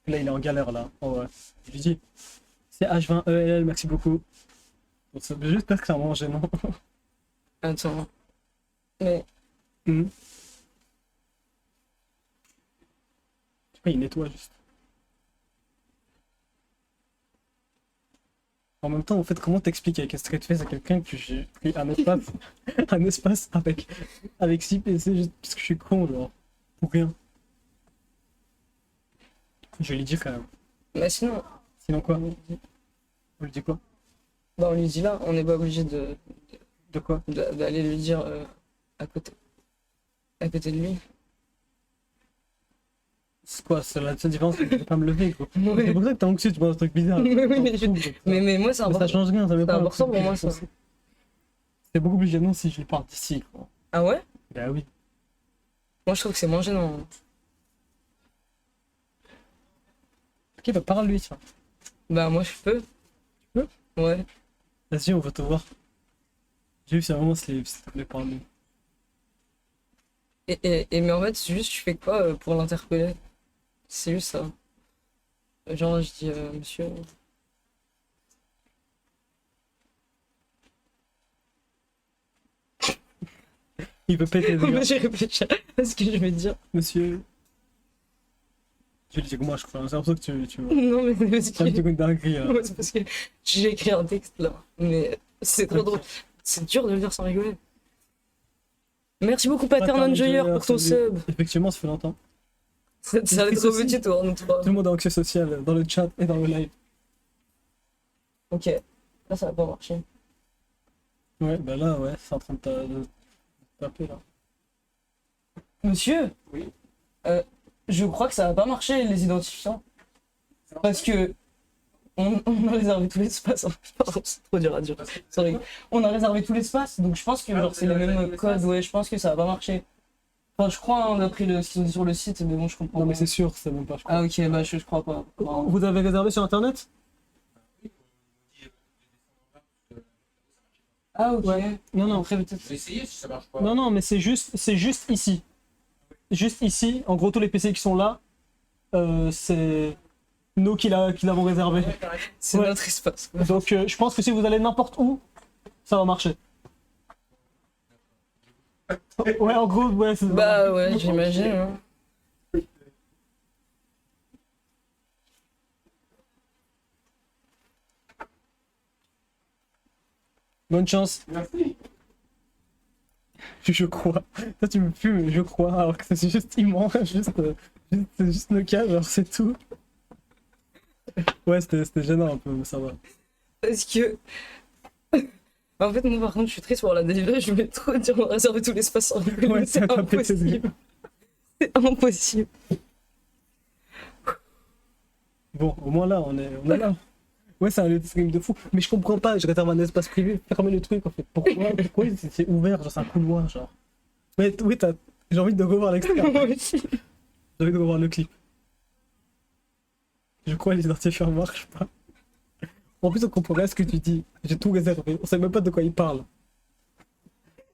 Là, il est en galère là. En vrai. Je lui dis. C'est H20ELL, merci beaucoup. Donc, c'est juste parce que c'est un moment gênant. Attends. Mais. Mhm. Je sais pas, il nettoie juste. En même temps, en fait, comment t'expliques avec un straight face à quelqu'un que j'ai pris un espace, un espace avec 6 PC juste parce que je suis con, genre, pour rien. Je vais lui dire quand même. Mais sinon, Sinon quoi? On lui dit quoi? bah, on lui dit là, on n'est pas obligé De quoi? d'aller lui dire à côté. À côté de lui. C'est quoi? C'est la seule différence, c'est que je vais pas me lever, quoi. Ouais. C'est pour ça que t'es anxieux, tu penses un truc bizarre. Mais oui, mais T'en je- fous, quoi. Mais moi, c'est Mais ça important. change rien, ça veut C'est pas. important pour moi, ça. C'est beaucoup plus gênant si je lui parle d'ici, quoi. Ah ouais? Bah oui. Moi, je trouve que c'est moins gênant. Ok, bah parle-lui, tiens. Bah, moi, je peux. Tu peux? Ouais. Vas-y, on va te voir. J'ai vu, c'est vraiment si tu voulais parler. Mais en fait, c'est juste, tu fais quoi pour l'interpeller? C'est juste ça. Genre, je dis, monsieur. Il peut péter des gars. J'ai réfléchi à ce que je vais dire. Monsieur. Je vais lui dire que moi, je crois. J'ai l'impression que tu vois. Non, mais c'est parce C'est un petit que... coup de dinguerie, là. Ouais, c'est parce que j'ai écrit un texte là. Mais c'est trop drôle. C'est dur de le dire sans rigoler. Merci beaucoup, Pattern Enjoyer, pour ton salut. sub. Effectivement, ça fait longtemps. Ça allait trop petit, toi, nous trois. Tout le monde est anxieux social dans le chat et dans le live. Ok. Là, ça va pas marcher. Ouais, bah là, ouais, c'est en train de taper, là. Monsieur? Oui. Je crois que ça va pas marcher, les identifiants. Parce que on a réservé tout l'espace. Pardon, c'est trop dur à dire. Sorry. On a réservé tout l'espace, donc je pense que genre, c'est les mêmes codes. Ouais, je pense que ça va pas marcher. Enfin, je crois, hein, d'après ce qu'ils ont dit sur le site, mais bon, je comprends Non, mais pas. c'est sûr, c'est même pas, je crois. Ah, ok, bah je crois pas. Non. Vous avez réservé sur internet? Ah, ok. Ouais. Non, non. Après, peut-être. J'ai essayé si ça marche pas. Non, non, mais c'est juste ici. Juste ici, en gros, tous les PC qui sont là, c'est nous qui l'avons réservé. C'est Ouais. notre espace. Donc, je pense que si vous allez n'importe où, ça va marcher. Ouais, en gros, ouais, c'est Bah ouais, j'imagine. Hein. Bonne chance. Merci. Je crois. Toi, tu me fumes, je crois, alors que c'est juste immense, c'est juste le cas, alors c'est tout. Ouais, c'était gênant un peu, mais ça va. Parce que. En fait, moi par contre, je suis triste pour la délivrer. Je voulais trop dire on a réservé tout l'espace sans rigoler, Ouais, mais c'est ça t'a pété de impossible. C'est impossible. Bon, au moins là, on est là. Ouais, c'est un lieu de stream de fou. Mais je comprends pas, je réserve un espace privé, fermez le truc en fait. Pourquoi c'est ouvert, genre c'est un couloir, genre. Mais oui, J'ai envie de revoir l'extrait. Moi aussi. J'ai envie de revoir le clip. Je crois que les identifiants marchent pas. En plus, on comprend rien à ce que tu dis. J'ai tout réservé. On sait même pas de quoi il parle.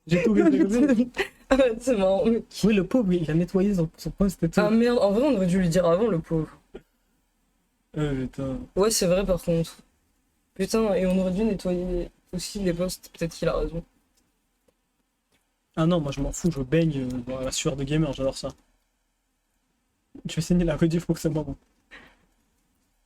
J'ai tout réservé. Ah ouais, c'est marrant. Oui, le pauvre, il a nettoyé son poste et tout. Ah merde, en vrai, on aurait dû lui dire avant, le pauvre. Putain. Ouais, c'est vrai, par contre. Putain, et on aurait dû nettoyer aussi les postes. Peut-être qu'il a raison. Ah non, moi je m'en fous, je baigne dans la sueur de gamer, j'adore ça. Je vais saigner la rediff pour que c'est bon.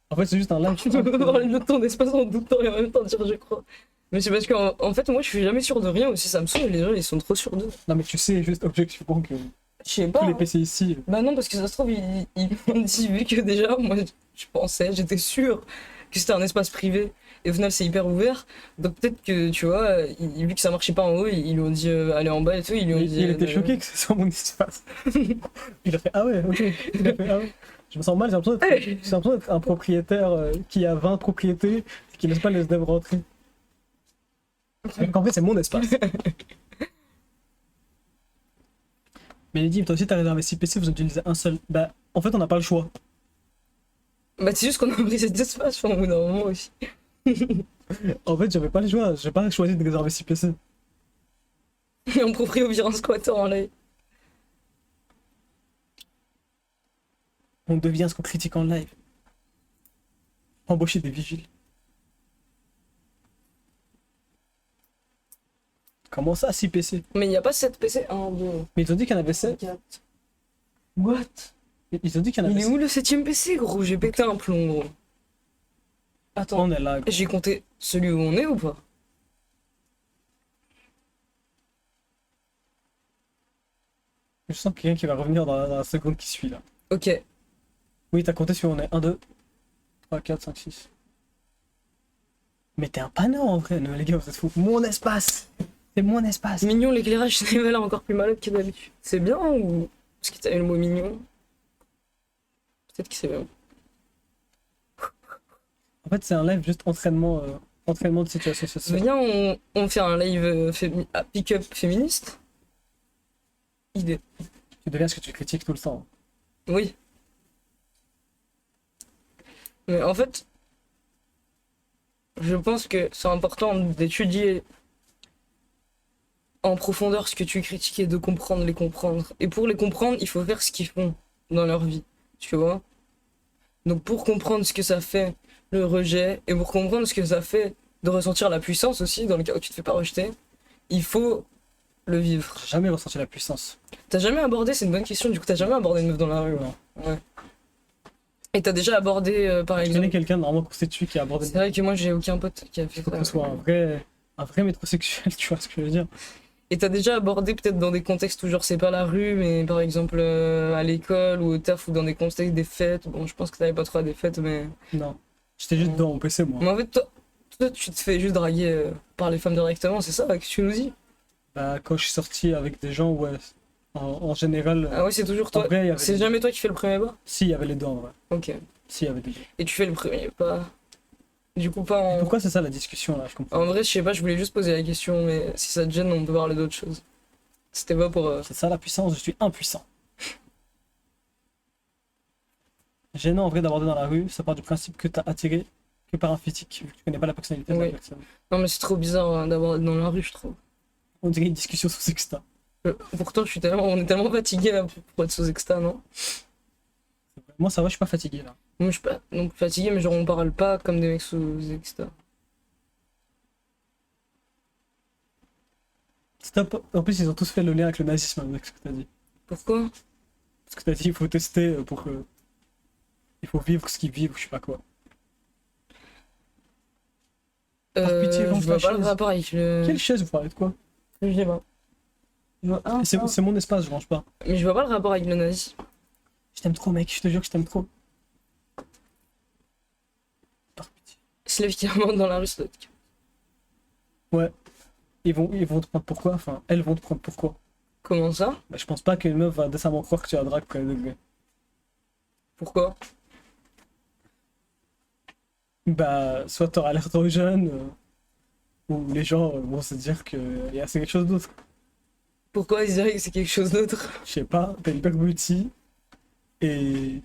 En fait, c'est juste un live. Tu peux parler de ton espace en doutant et en même temps dire je crois. Mais c'est parce qu'en en fait, moi, je suis jamais sûr de rien aussi. Ça me saoule, les gens, ils sont trop sûrs d'eux. Non, mais tu sais, juste objectivement que Je sais tous pas. les PC ici. Bah non, parce que ça se trouve, ils m'ont dit, vu que déjà, moi, je pensais, j'étais sûr que c'était un espace privé. Et au final, c'est hyper ouvert. Donc peut-être que, tu vois, vu que ça marchait pas en haut, ils lui ont dit, allez en bas et tout. Ils lui ont dit. Il était choqué que ce soit mon espace. Il a fait ah ouais, ok. Il a fait ah ouais. Je me sens mal, j'ai l'impression d'être un propriétaire qui a 20 propriétés et qui laisse pas les devs rentrer. Donc en fait, c'est mon espace. Mais Lady, toi aussi t'as réservé 6 PC, vous en utilisez un seul. Bah, en fait, on n'a pas le choix. Bah c'est juste qu'on a pris cet espace, enfin, au bout d'un moment aussi. En fait, j'avais pas le choix, j'ai pas choisi de réserver 6 PC. Et on proprie au virant squatter en live. On devient ce qu'on critique en live. Embaucher des vigiles. Comment ça, 6 PC? Mais il n'y a pas 7 PC. 1, 2, Mais ils ont dit qu'il y en avait 7. 4. What? Ils ont dit qu'il y en avait Il est 7. où le 7ème PC, gros? J'ai pété un plomb, gros. Attends, On est là, gros. j'ai compté celui où on est ou pas? Je sens quelqu'un qui va revenir dans la seconde qui suit là. Ok. Oui, t'as compté sur on est 1, 2, 3, 4, 5, 6. Mais t'es un panneau en vrai, non, les gars, vous êtes fous. Mon espace! C'est mon espace! Mignon, l'éclairage, c'est là encore plus malade que d'habitude. C'est bien ou. Parce que t'as eu le mot mignon. Peut-être que c'est bien. En fait, c'est un live juste entraînement, entraînement de situation sociale. Viens, on fait un live à pick-up féministe. Idée. Tu deviens ce que tu critiques tout le temps. Oui. Mais en fait, je pense que c'est important d'étudier en profondeur ce que tu critiques et de comprendre les comprendre. Et pour les comprendre, il faut faire ce qu'ils font dans leur vie, tu vois. Donc pour comprendre ce que ça fait, le rejet, et pour comprendre ce que ça fait de ressentir la puissance aussi, dans le cas où tu te fais pas rejeter, il faut le vivre. J'ai jamais ressenti la puissance. T'as jamais abordé, c'est une bonne question, du coup t'as jamais abordé une meuf dans la rue, Non. ouais. Et t'as déjà abordé, par Je connais exemple... quelqu'un de normalement constitué qui a abordé. C'est vrai que moi j'ai aucun pote qui a fait Faut que ça. ce soit un vrai métrosexuel, tu vois ce que je veux dire. Et t'as déjà abordé peut-être dans des contextes où genre c'est pas la rue, mais par exemple à l'école ou au taf ou dans des contextes des fêtes. Bon, je pense que t'avais pas trop à des fêtes, mais... Non. J'étais juste dans mon PC, moi. Mais en fait, toi tu te fais juste draguer par les femmes directement, c'est ça que tu nous dis? Bah, quand je suis sorti avec des gens, ouais. En général, Ah ouais, c'est toujours en toi. vrai, il y avait C'est des- jamais toi qui fais le premier pas? si, il y avait les deux en vrai. Ok. Si, il y avait des deux. Et tu fais le premier pas. Du coup, pas Et en. pourquoi c'est ça la discussion là? Je comprends. En vrai, je sais pas, je voulais juste poser la question, mais si ça te gêne, on peut parler d'autre chose. C'était pas pour. C'est ça la puissance, je suis impuissant. Gênant en vrai d'aborder dans la rue, ça part du principe que t'as attiré que par un physique, vu que tu connais pas la personnalité de la Oui. personne. Non, mais c'est trop bizarre d'avoir dans la rue, je trouve. On dirait une discussion sur Sexta. Pourtant, on est tellement fatigué là, pour être sous exta, non? Moi ça va, je suis pas fatigué là. Moi, je suis pas donc fatigué, mais genre, on parle pas comme des mecs sous exta. Stop. En plus, ils ont tous fait le lien avec le nazisme avec ce que t'as dit. Pourquoi? Parce que t'as dit il faut tester pour que. Il faut vivre ce qu'ils vivent, ou je sais pas quoi. Par pitié, Je lance vois la pas le chaise. rapport avec le. Quelle chaise vous parlez de quoi? Je sais pas. Je vois un, ça. C'est mon espace, je range pas. Mais je vois pas le rapport avec le nazi. Je t'aime trop, mec, je te jure que je t'aime trop. Par pitié. C'est là qui remonte dans la rue, ça doit être- Ouais. Ils vont te prendre pourquoi? Enfin, elles vont te prendre pourquoi? Comment ça? Bah, je pense pas qu'une meuf va décemment croire que tu la drague premier degré. Pourquoi? Bah, soit t'auras l'air trop jeune, ou les gens vont se dire que c'est quelque chose d'autre. Pourquoi ils diraient que c'est quelque chose d'autre? Je sais pas, t'as une paire booty et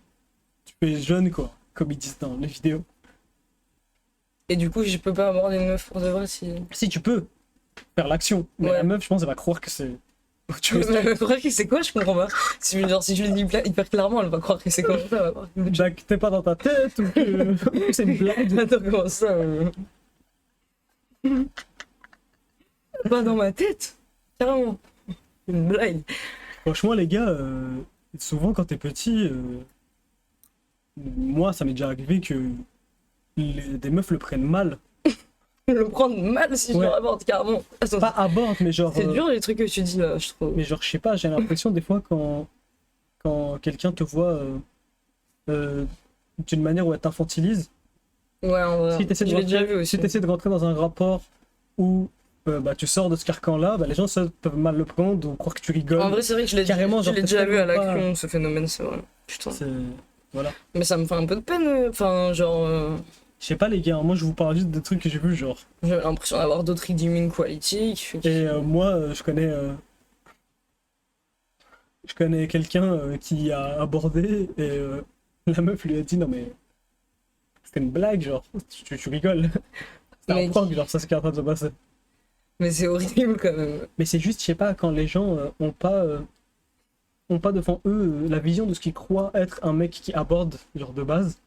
tu fais jeune quoi, comme ils disent dans les vidéos. Et du coup, je peux pas avoir une meuf pour de vrai si. Si tu peux faire l'action, mais Ouais. la meuf, je pense, elle va croire que c'est autre Mais chose. elle va croire que c'est quoi? Je comprends pas. Genre, si je lui dis hyper clairement, elle va croire que c'est comme ça. Elle va croire que... Jack, t'es pas dans ta tête ou que c'est une blague. Attends, comment ça? Pas dans ma tête. Carrément. Une blague. Franchement, les gars, souvent quand t'es petit, moi, ça m'est déjà arrivé que des meufs le prennent mal. Le prendre mal si je Ouais. le rapporte, carrément. Attends, Pas à bord, mais genre. c'est dur les trucs que tu dis là, je trouve. Mais genre, je sais pas, j'ai l'impression des fois quand quelqu'un te voit d'une manière où elle t'infantilise, Ouais, en vrai. si t'essaies de Je l'ai déjà rentrer- vu aussi. si t'essaies de rentrer dans un rapport où bah, tu sors de ce carcan-là, bah, les gens ça, peuvent mal le prendre ou croire que tu rigoles. En vrai, c'est vrai que je l'ai Carrément, je genre, l'ai t'es déjà vu à tellement pas- l'action, ce phénomène, c'est vrai. Putain. C'est- Voilà. Mais ça me fait un peu de peine. Enfin, genre, Je sais pas, les gars, moi je vous parle juste des trucs que j'ai vus, genre. j'ai l'impression d'avoir d'autres redeeming quality qui fait que- Et moi, je connais quelqu'un qui a abordé et la meuf lui a dit non mais c'était une blague, genre, tu rigoles. C'est un Mais- prank, genre, ça c'est ce qui est en train de se passer. Mais c'est horrible quand même. Mais c'est juste, je sais pas, quand les gens ont pas devant eux la vision de ce qu'ils croient être un mec qui aborde, genre de base.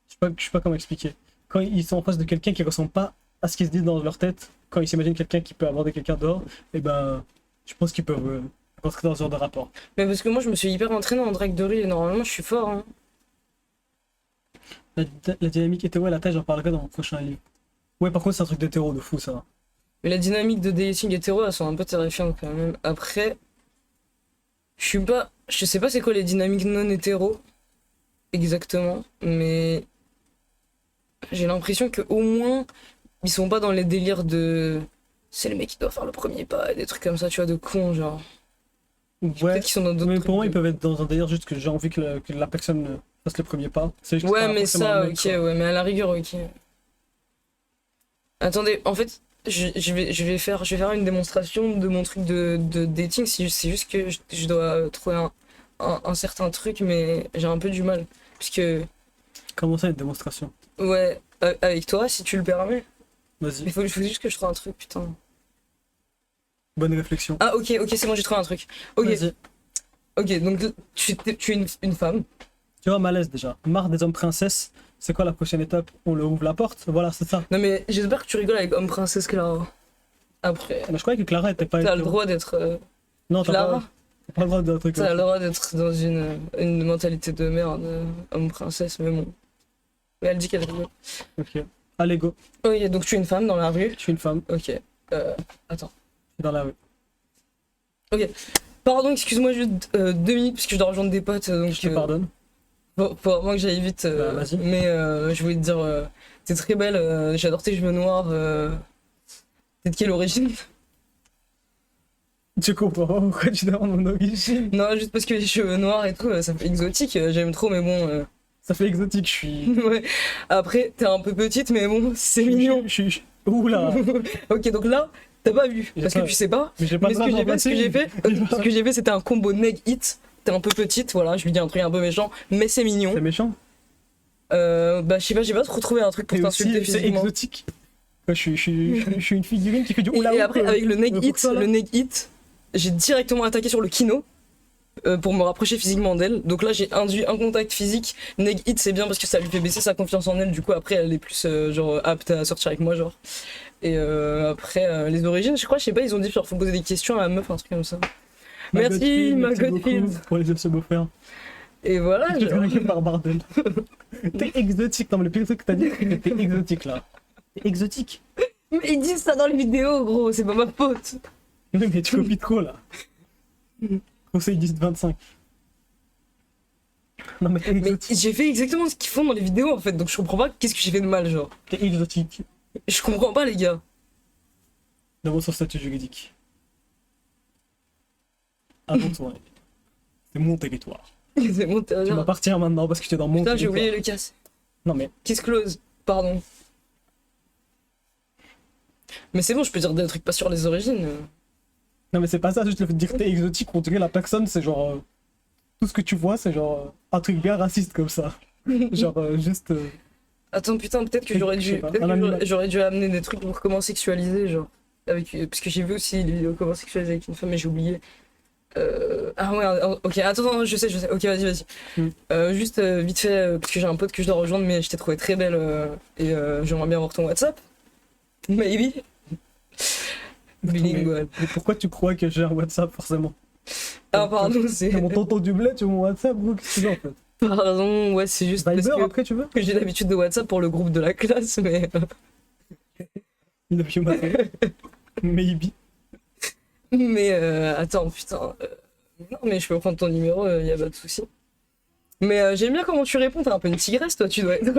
Je sais pas comment expliquer. Quand ils sont en face de quelqu'un qui ressemble pas à ce qu'ils se disent dans leur tête, quand ils s'imaginent quelqu'un qui peut aborder quelqu'un dehors, et ben, je pense qu'ils peuvent rentrer dans ce genre de rapport. Mais parce que moi, je me suis hyper entraîné en drague de riz et normalement, je suis fort. Hein. La dynamique hétéro et la taille, j'en parlerai dans mon prochain livre. Ouais, par contre, c'est un truc d'hétéro de fou, ça. Mais la dynamique de dating hétéro, elles sont un peu terrifiantes quand même. Après, je sais pas c'est quoi les dynamiques non hétéro exactement, mais j'ai l'impression que au moins ils sont pas dans les délires de c'est le mec qui doit faire le premier pas et des trucs comme ça, tu vois, de con genre. Ouais, Peut-être qu'ils sont dans d'autres mais trucs pour moi, de- ils peuvent être dans un délire juste que j'ai envie que la personne fasse le premier pas. C'est juste que c'est Ouais, pas mais forcément ça, un mec, ok, quoi. ouais, mais à la rigueur, ok. Attendez, en fait, je vais faire une démonstration de mon truc de dating. C'est juste que je dois trouver un certain truc, mais j'ai un peu du mal. Puisque, Comment ça, une démonstration? ouais, avec toi, si tu le permets. Vas-y, Il faut juste que je trouve un truc, putain. bonne réflexion. Ah, ok, c'est bon, j'ai trouvé un truc. Ok, Vas-y. ok, donc tu es une femme. Tu vois, malaise déjà. Marre des hommes princesses. C'est quoi la prochaine étape? On leur ouvre la porte? Voilà, c'est ça. Non, mais j'espère que tu rigoles avec homme princesse Clara. Après, Mais je croyais que Clara était pas t'as le hétéro. droit d'être. Non, t'as Clara? pas le droit d'un truc T'as comme le ça. droit d'être dans une mentalité de merde, homme princesse, mais bon. Mais elle dit qu'elle rigole. Ok. Allez, go. Ok, donc tu es une femme dans la rue. Je suis une femme. Ok. Attends. Je suis dans la rue. Pardon, excuse-moi juste 2 minutes parce que je dois rejoindre des potes. Donc, Je te pardonne. faut vraiment que j'aille vite. Bah, vas-y. Mais je voulais te dire, t'es très belle, j'adore tes cheveux noirs. T'es de quelle origine? Tu comprends pas pourquoi tu demandes mon origine? Non, juste parce que les cheveux noirs et tout, ça fait exotique, j'aime trop, mais bon. Ça fait exotique, je suis. Ouais. Après, t'es un peu petite, mais bon, c'est mignon. Oula! Ok, donc là, t'as pas vu, J'ai parce pas- que tu sais pas. Mais j'ai pas Mais le droit d'en passer. ce que j'ai fait, c'était un combo neg hit. T'es un peu petite, voilà, je lui dis un truc un peu méchant, mais c'est mignon. C'est méchant. Bah, je sais pas, j'ai pas trop trouvé un truc pour Et t'insulter aussi, c'est physiquement. exotique. Je suis une figurine qui fait du Et oula. après, avec le neg hit, j'ai directement attaqué sur le kino. Pour me rapprocher physiquement d'elle. Donc là, j'ai induit un contact physique. Neg hit, c'est bien parce que ça lui fait baisser sa confiance en elle. Du coup, après, elle est plus genre apte à sortir avec moi, genre. Et après, les origines, je crois, je sais pas, ils ont dit qu'il faut poser des questions à la meuf, un truc comme ça. Merci, ma Godfield. Pour les œufs se beau-frère. Et voilà. Je te genre. drague par bordel. T'es exotique. Non, mais le pire truc que t'as dit, c'est que t'es exotique là. T'es exotique. Mais ils disent ça dans les vidéos, gros, c'est pas ma faute. Oui, mais tu copies trop là. Conseil 10-25. Non, mais t'es Mais exotique. j'ai fait exactement ce qu'ils font dans les vidéos en fait, donc je comprends pas qu'est-ce que j'ai fait de mal, genre. T'es exotique. Je comprends pas, les gars. Demande son statut juridique. Abonne-toi. C'est mon territoire. C'est mon Tu territoire. m'appartiens maintenant parce que tu es dans mon Putain, j'ai territoire. oublié le casse. Non, mais Kiss close, pardon. Mais c'est bon, je peux dire des trucs pas sur les origines. Non, mais c'est pas ça, juste le fait de dire que t'es exotique, on dirait la personne, c'est genre. Tout ce que tu vois, c'est genre un truc bien raciste comme ça. Genre, juste. Attends, putain, peut-être que j'aurais Je sais dû, pas, peut-être un que animal. j'aurais dû amener des trucs pour comment sexualiser, genre. Avec, parce que j'ai vu aussi les vidéos comment sexualiser avec une femme, mais j'ai oublié. Ah ouais, ok, attends, je sais, ok, vas-y. Hmm. Juste vite fait, parce que j'ai un pote que je dois rejoindre, mais je t'ai trouvé très belle et j'aimerais bien avoir ton WhatsApp. Maybe. Bilingual. Mais pourquoi tu crois que j'ai un WhatsApp forcément? Ah, pardon, c'est. C'est mon tonton du bled, tu veux mon WhatsApp, gros, qu'est-ce que tu veux en fait? Pardon, ouais, c'est juste parce Viber que après, tu veux? j'ai l'habitude de WhatsApp pour le groupe de la classe, mais. Love you, man. Maybe. Mais attends, putain. Non, mais je peux prendre ton numéro, y a pas de souci. Mais j'aime bien comment tu réponds, t'es un peu une tigresse, toi, tu dois être.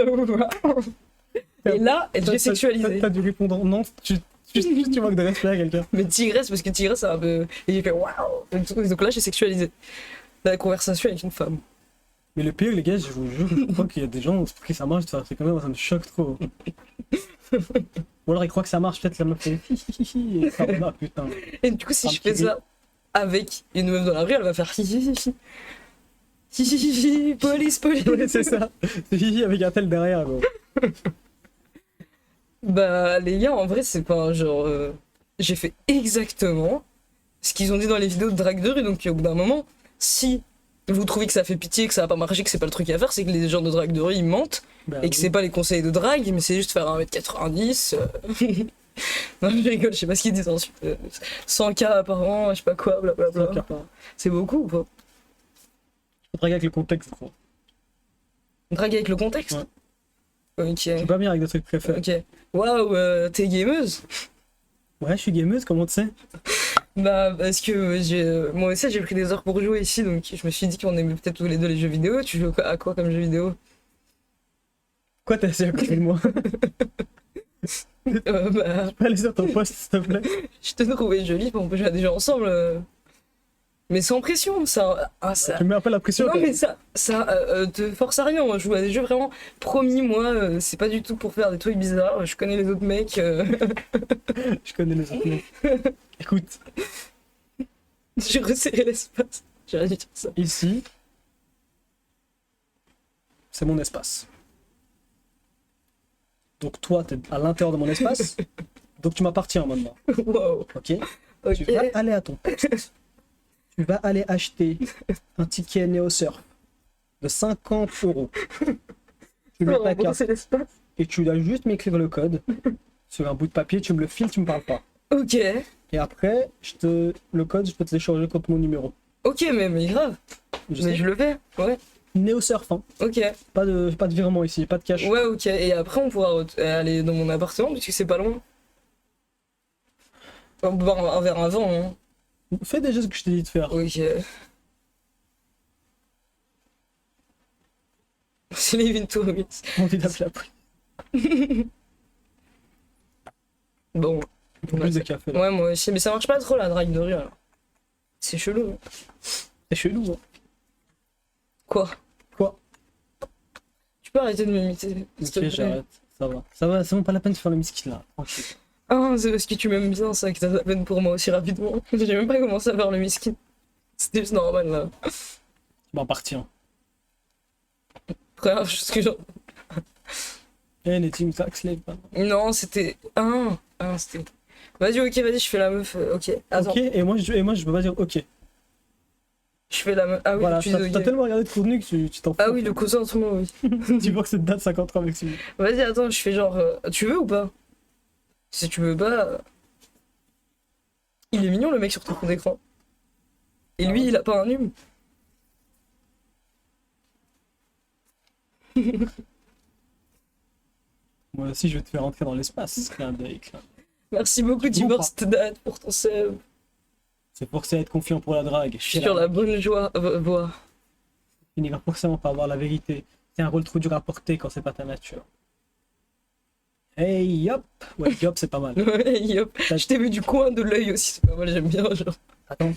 Et là, elle est sexualisée. T'as dû répondre non, tu manques de respect à quelqu'un. Mais tigresse, parce que tigresse, c'est un peu. Et j'ai fait waouh! Donc là, j'ai sexualisé la conversation avec une femme. Mais le pire, les gars, je vous jure, je crois qu'il y a des gens pour qui ça marche, ça, c'est quand même, ça me choque trop. Ou alors ils croient que ça marche, peut-être la meuf fait hihihi, et ça va, putain. Et du coup, si Un je petit fais ça avec une meuf dans la rue, elle va faire hihihi. Hihihi, police. Ouais, c'est ça. C'est hihi avec un tel derrière, gros. Bah, les gars, en vrai, c'est pas genre. J'ai fait exactement ce qu'ils ont dit dans les vidéos de drague de rue. Donc, au bout d'un moment, si vous trouvez que ça fait pitié, que ça va pas marcher, que c'est pas le truc à faire, c'est que les gens de drague de rue ils mentent Bah, et que c'est pas les conseils de drague, mais c'est juste faire 1m90. Non, je rigole, je sais pas ce qu'ils disent ensuite. 100K par an, je sais pas quoi, c'est blablabla. clair, pas. C'est beaucoup ou pas? Faut draguer avec le contexte, gros. Drague avec le contexte? Ouais. Ok. Je suis pas bien avec des trucs préférés. Ok. Waouh, t'es gameuse? Ouais, je suis gameuse, comment tu sais? Bah, parce que moi aussi j'ai pris des heures pour jouer ici, donc je me suis dit qu'on aimait peut-être tous les deux les jeux vidéo. Tu joues à quoi comme jeu vidéo? Quoi, t'as assis à côté de moi? Bah, Tu peux aller sur ton poste, s'il te plaît? je te trouvais jolie, on peut jouer à des jeux ensemble. Mais sans pression, ça. Ah, ça. Tu me mets un peu la pression, Non, quand mais même. ça te force à rien. Moi, je joue à des jeux vraiment promis, moi, c'est pas du tout pour faire des trucs bizarres. Je connais les autres mecs. Je connais les autres mecs. Écoute, J'ai resserré l'espace. J'ai rien dit ça. ici, c'est mon espace. Donc toi, t'es à l'intérieur de mon espace, donc tu m'appartiens maintenant, Waouh. ok? Ok. Tu vas aller à ton poste. Tu vas aller acheter un ticket NeoSurf de 50 €. Tu mets ta carte l'espace. et tu dois juste m'écrire le code sur un bout de papier, tu me le files, tu me parles pas. Ok. Et après, le code, je peux te l'échanger contre mon numéro. Ok, mais grave. Je Mais sais. je le fais. Ouais. NeoSurf, hein. Ok. Pas de virement ici, pas de cash. Ouais, ok. Et après, on pourra aller dans mon appartement, puisque c'est pas loin. On peut boire un verre avant, hein. Fais déjà ce que je t'ai dit de faire. Ok. C'est les une touriste. J'ai envie d'appeler la police. Bon. Plus de café là. Ouais, moi aussi. Mais ça marche pas trop la drague de rue, alors. C'est chelou. Hein. C'est chelou, hein. Quoi? Quoi? Tu peux arrêter de m'imiter, s'il te Ok, plaît. j'arrête. Ça va. Ça va, c'est bon, pas la peine de faire le miskin là. Tranquille. Ah, c'est parce que tu m'aimes bien, ça, que t'as de la peine pour moi aussi rapidement. J'ai même pas commencé à faire le miskin. C'était juste normal, là. Tu m'appartiens. Première chose que j'en... Eh, les teams Slave. Non, c'était... c'était... Vas-y, ok, vas-y, je fais la meuf, ok. Attends, Ok, et moi je peux pas dire ok. je fais la meuf... Ah oui, Voilà, tu t'as dis t'as ok. tellement regardé de contenu que tu t'en fous. Ah oui, le consentement, oui. Tu vois que cette date 53 avec celui. Vas-y, attends, je fais genre... tu veux ou pas? Si tu veux pas... Il est mignon, le mec, sur ton fond d'écran. Et Ah lui, ouais. il a pas un hume. Moi aussi, je vais te faire rentrer dans l'espace. Clin d'œil, clin d'œil. Merci beaucoup, Bon, Divorce Dad, pour ton sub. C'est forcé à être confiant pour la drague. Je suis sur la bonne voie. Finira forcément par avoir la vérité. C'est un rôle trop dur à porter quand c'est pas ta nature. Hey, yop! Ouais, yop, c'est pas mal. Ouais, yop. Je t'ai vu du coin de l'œil aussi, c'est pas mal, j'aime bien, genre. Attends.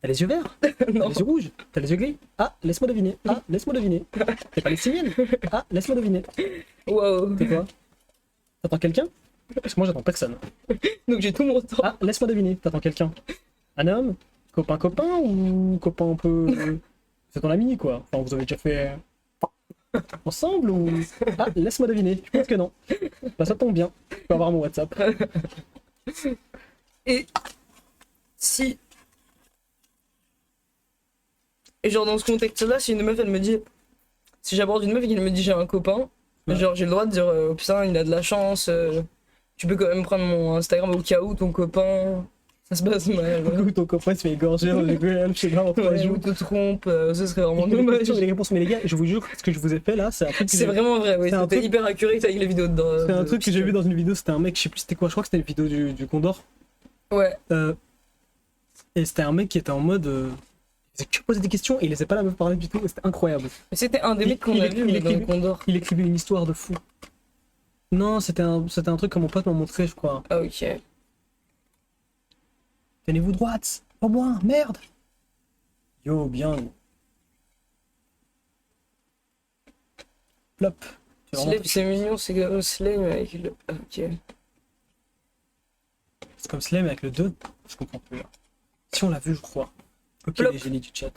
T'as les yeux verts? T'as Non. les yeux rouges? T'as les yeux gris? Ah, laisse-moi deviner. Ah, laisse-moi deviner. T'es palestinienne? Ah, laisse-moi deviner. Waouh. T'es quoi? T'attends quelqu'un? Parce que moi j'attends personne. Donc j'ai tout mon temps. Ah, laisse-moi deviner. T'attends quelqu'un? Un homme? Copain ou copain un peu. C'est ton ami quoi. Enfin, vous avez déjà fait ensemble ou. Ah, laisse-moi deviner. Je pense que non. Bah, ça tombe bien. Tu peux avoir mon WhatsApp. Et si. Et genre, dans ce contexte-là, si une meuf, elle me dit. Si j'aborde une meuf et qu'elle me dit j'ai un copain, Ouais. genre, j'ai le droit de dire oh, putain, il a de la chance, tu peux quand même prendre mon Instagram au cas où ton copain. Ça se passe mal. Ou ton copain se fait égorger dans les ruelles, je sais pas, en 3 Ouais, ou jours. te trompe, ce serait vraiment Les dommage. questions et les réponses, mais les gars, je vous jure, ce que je vous ai fait là, c'est un truc que C'est j'ai- vraiment vrai, oui. c'est un C'était truc- hyper accurate avec les vidéos dedans. c'est un truc que j'ai vu dans une vidéo, c'était un mec, je sais plus c'était quoi, je crois que c'était une vidéo du Condor. Ouais. Et c'était un mec qui était en mode. Il faisait que poser des questions et il laissait pas la meuf parler du tout, et c'était incroyable. Mais c'était un des mecs qu'on Il- a il- vu il mais dans le écrivait- Condor. Il écrivait une histoire de fou. Non, c'était un truc que mon pote m'a montré, je crois. Ah, ok. Tenez-vous droite, au moins, merde. Yo, bien. Plop. C'est vraiment- Slave, c'est mignon, c'est comme Slave avec le. Ah, ok. c'est comme Slime avec le 2. Je comprends plus là. Si on l'a vu, je crois. Ok, Plop. les génies du chat.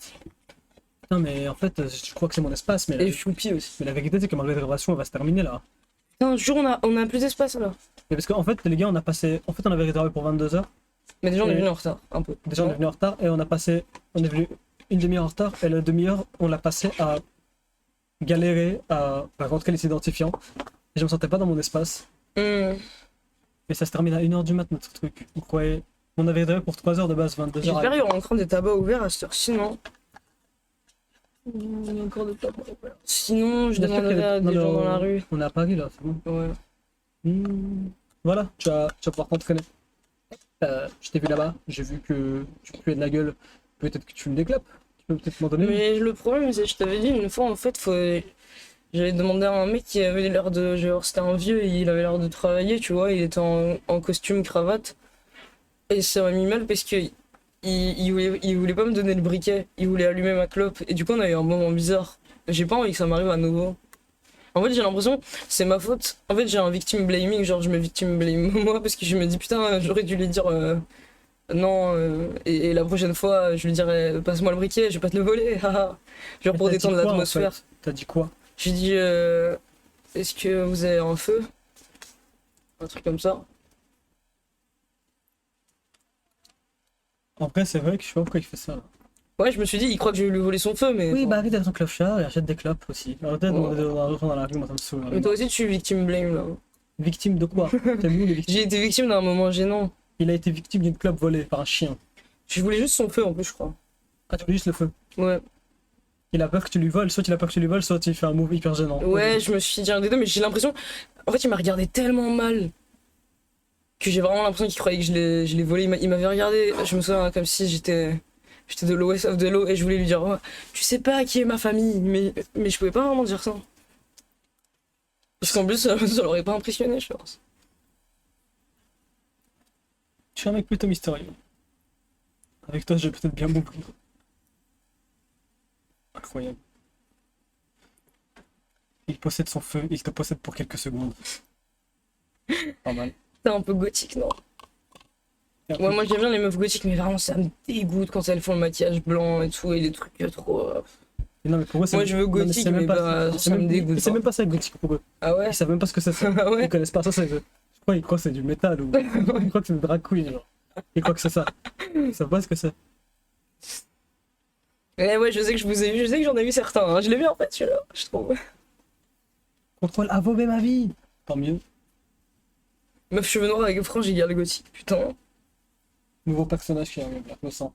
Putain, mais en fait, je crois que c'est mon espace, mais Et Choupi aussi. mais la vérité, c'est que ma réservation, elle va se terminer là. Putain, un jour, on a plus d'espace là. Mais parce qu'en fait, les gars, on a passé. En fait, on avait réservé pour 22h. Mais déjà, on est Et- venu en retard, un peu. Déjà, on est venu en retard et on a passé. On est venu une demi-heure en retard et la demi-heure, on l'a passé à galérer à rentrer les identifiants. Et je me sentais pas dans mon espace. Hmm. Et ça se termine à 1h du mat, notre truc. Vous croyez. On avait réservé pour 3h de base, 22h. J'espère qu'il y aura encore des tabacs ouverts à cette heure. Sinon. Il y a encore des tabacs ouverts. Sinon, je demanderai à des gens dans la rue. On est à Paris là, c'est bon. Ouais. Voilà, tu vas pouvoir t'entraîner. Je t'ai vu là-bas, j'ai vu que tu puais de la gueule. Peut-être que tu me déclopes. Tu peux peut-être m'en donner une. Mais le problème, c'est que je t'avais dit une fois, en fait, j'avais demandé à un mec qui avait l'air de. Genre, c'était un vieux et il avait l'air de travailler, tu vois. Il était en costume, cravate. Et ça m'a mis mal parce que. Il voulait pas me donner le briquet, il voulait allumer ma clope. Et du coup, on a eu un moment bizarre. J'ai pas envie que ça m'arrive à nouveau. En fait, j'ai l'impression que c'est ma faute. En fait, j'ai un victim blaming, genre je me victim blame moi parce que je me dis putain, j'aurais dû lui dire non. Et la prochaine fois, je lui dirais passe-moi le briquet, je vais pas te le voler. haha. Genre pour T'as dit détendre quoi, en l'atmosphère. fait T'as dit quoi? J'ai dit est-ce que vous avez un feu? Un truc comme ça. En vrai, c'est vrai que je sais pas pourquoi il fait ça là. Ouais, je me suis dit, il croit que je vais lui voler son feu, mais. Oui, bon. bah arrête d'être un clochard et achète des clopes aussi. Arrête de Ouais. dans la rue, moi ça me saoule. Mais toi aussi, tu es victime blame là. Victime de quoi? T'as vu les victimes? J'ai été victime d'un moment gênant. Il a été victime d'une clope volée par un chien. Je voulais juste son feu en plus, je crois. Ah, tu veux juste le feu? Ouais. Il a peur que tu lui voles, soit il a peur que tu lui voles, soit il fait un move hyper gênant. Ouais, je me suis dit un des deux, mais j'ai l'impression. En fait, il m'a regardé tellement mal que j'ai vraiment l'impression qu'il croyait que je l'ai volé. Il m'avait regardé, je me souviens comme si j'étais de l'OS of the law et je voulais lui dire oh, tu sais pas qui est ma famille, mais je pouvais pas vraiment dire ça. Parce qu'en plus, ça l'aurait pas impressionné, je pense. Je suis un mec plutôt mystérieux. Avec toi, je vais peut-être bien mourir. Incroyable. Il possède son feu, il te possède pour quelques secondes. Pas mal. T'es un peu gothique, non? Ouais, moi j'aime bien les meufs gothiques, mais vraiment ça me dégoûte quand elles font le maquillage blanc et tout, et les trucs trop. Non, mais pour eux, c'est- Moi, je veux non, mais gothique, c'est même mais pas- bah, c'est ça me même- dégoûte, C'est hein. même pas ça gothique pour eux. Ah ouais? Ils savent même pas ce que c'est ça. Ah ouais? Ils connaissent pas ça, je crois qu'ils croient que c'est du métal ou. Ils croient que c'est une drag queen, genre. Ils croient que c'est ça. Ils savent pas ce que c'est. Ouais, je sais que je vous ai vu, je sais que j'en ai vu certains, hein. Je l'ai vu en fait, celui-là, je trouve. Contrôle a volé ma vie. Tant mieux. Meuf cheveux noirs avec frange égale gothique, putain. Nouveau personnage qui arrive là, je le sens.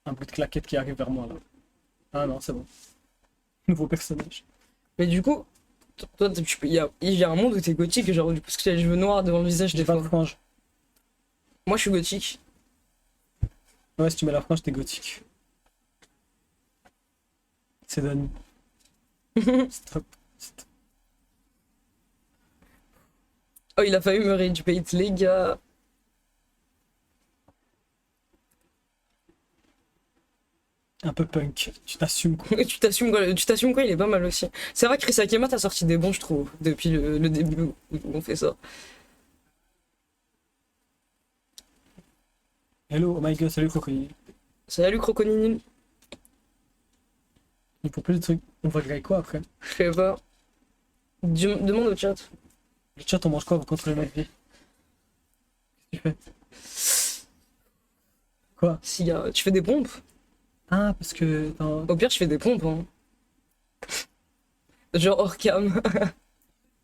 Un bout de claquette qui arrive vers moi là. Ah non, c'est bon. Nouveau personnage. Mais du coup, toi, il y a un monde où t'es gothique, genre, parce que t'as les cheveux noirs devant le visage J'ai des pas fois. de frange. Moi, je suis gothique. Ouais, si tu mets la frange, t'es gothique. C'est Dani. Stop. Stop. Oh, il a failli me rage bait, les gars. Un peu punk. Tu t'assumes quoi. Tu t'assumes quoi, il est pas mal aussi. C'est vrai que Chris Akema t'as sorti des bons, je trouve, depuis le début où on fait ça. Hello, oh my god, salut Crocodile. Salut Croconinil. Il faut plus de trucs. On va griller quoi après? Je sais pas. Demande au chat. Le chat, on mange quoi pour contrôler notre vie? Qu'est-ce que tu fais? Quoi? Tu fais des pompes? Ah, parce que. Attends. Au pire, je fais des pompes. Hein. Genre hors cam.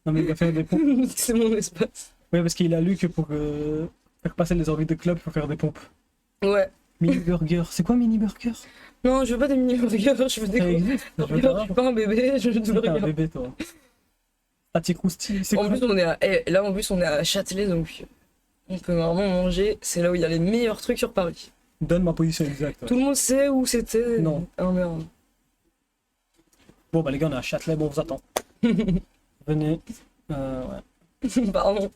Non, mais il va faire des pompes. C'est mon espace. Ouais, parce qu'il a lu que pour faire passer les envies de club, il faut faire des pompes. Ouais. Mini burger. C'est quoi mini burger? Non, je veux pas des mini burgers, je veux des Ça gros. existe? Je veux Regarde, pas. je suis pas un bébé, je veux des T'es un burgers. bébé, toi. Ah, t'es croustille. C'est En quoi? plus, là, en plus, on est à Châtelet, donc on peut vraiment manger. C'est là où il y a les meilleurs trucs sur Paris. Donne ma position exacte. Ouais. Tout le monde sait où c'était. Non. Ah merde. Bon, bah les gars, on est à Châtelet, bon, on vous attend. Venez. Ouais. Pardon.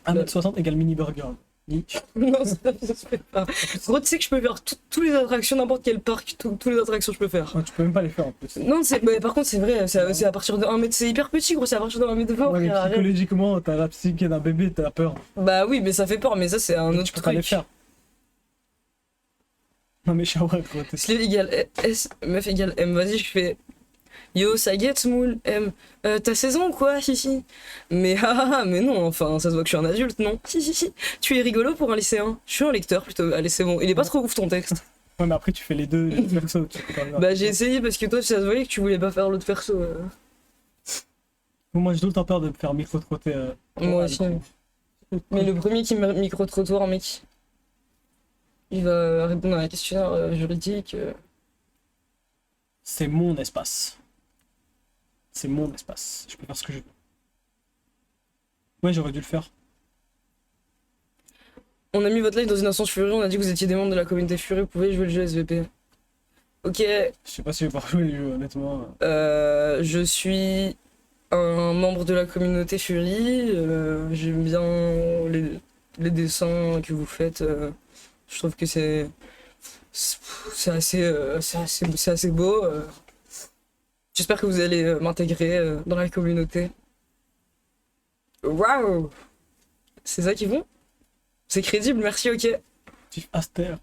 1m60 égale mini burger. Ni- Non, ça se fait pas. Gros, tu sais que je peux faire toutes les attractions, n'importe quel parc, toutes les attractions je peux faire. Ouais, tu peux même pas les faire en plus. Non, mais par contre, c'est vrai, c'est à partir de 1 mètre, c'est hyper petit, gros, c'est à partir de 1 mètre 20. Ouais, mais frère, arrête. psychologiquement, t'as la psyché d'un bébé, t'as peur. Bah oui, mais ça fait peur, mais ça, c'est un Donc, autre tu peux pas les truc. faire. Non, mais shower, gros, t'es Slave égale S, meuf égale M, vas-y, je fais. Yo, ça guette, moule, M. T'as 16 ans ou quoi? Si, si. Mais mais non, enfin, ça se voit que je suis un adulte, non? Si, si, si. Tu es rigolo pour un lycéen. Je suis un lecteur plutôt. Allez, c'est bon. Il est pas trop ouf ton texte. Ouais, mais après, tu fais les deux persos. Tu peux pas le faire. Bah, j'ai essayé parce que toi, ça se voyait que tu voulais pas faire l'autre perso. Bon, moi, j'ai tout le temps peur de me faire micro-trotter. Moi aussi. Mais le premier qui me micro-trottoir, mec, il va répondre à un questionnaire juridique. C'est mon espace. C'est mon espace. Je peux faire ce que je veux. Ouais, j'aurais dû le faire. On a mis votre live dans une instance Fury, on a dit que vous étiez des membres de la communauté Fury, vous pouvez jouer le jeu SVP. Ok, Je sais pas si je vais pouvoir jouer les jeux, honnêtement. je suis un membre de la communauté Fury, j'aime bien les dessins que vous faites, je trouve que c'est assez beau. J'espère que vous allez m'intégrer dans la communauté. Waouh! C'est ça qu'ils font? C'est crédible, merci, ok. Steve Aster.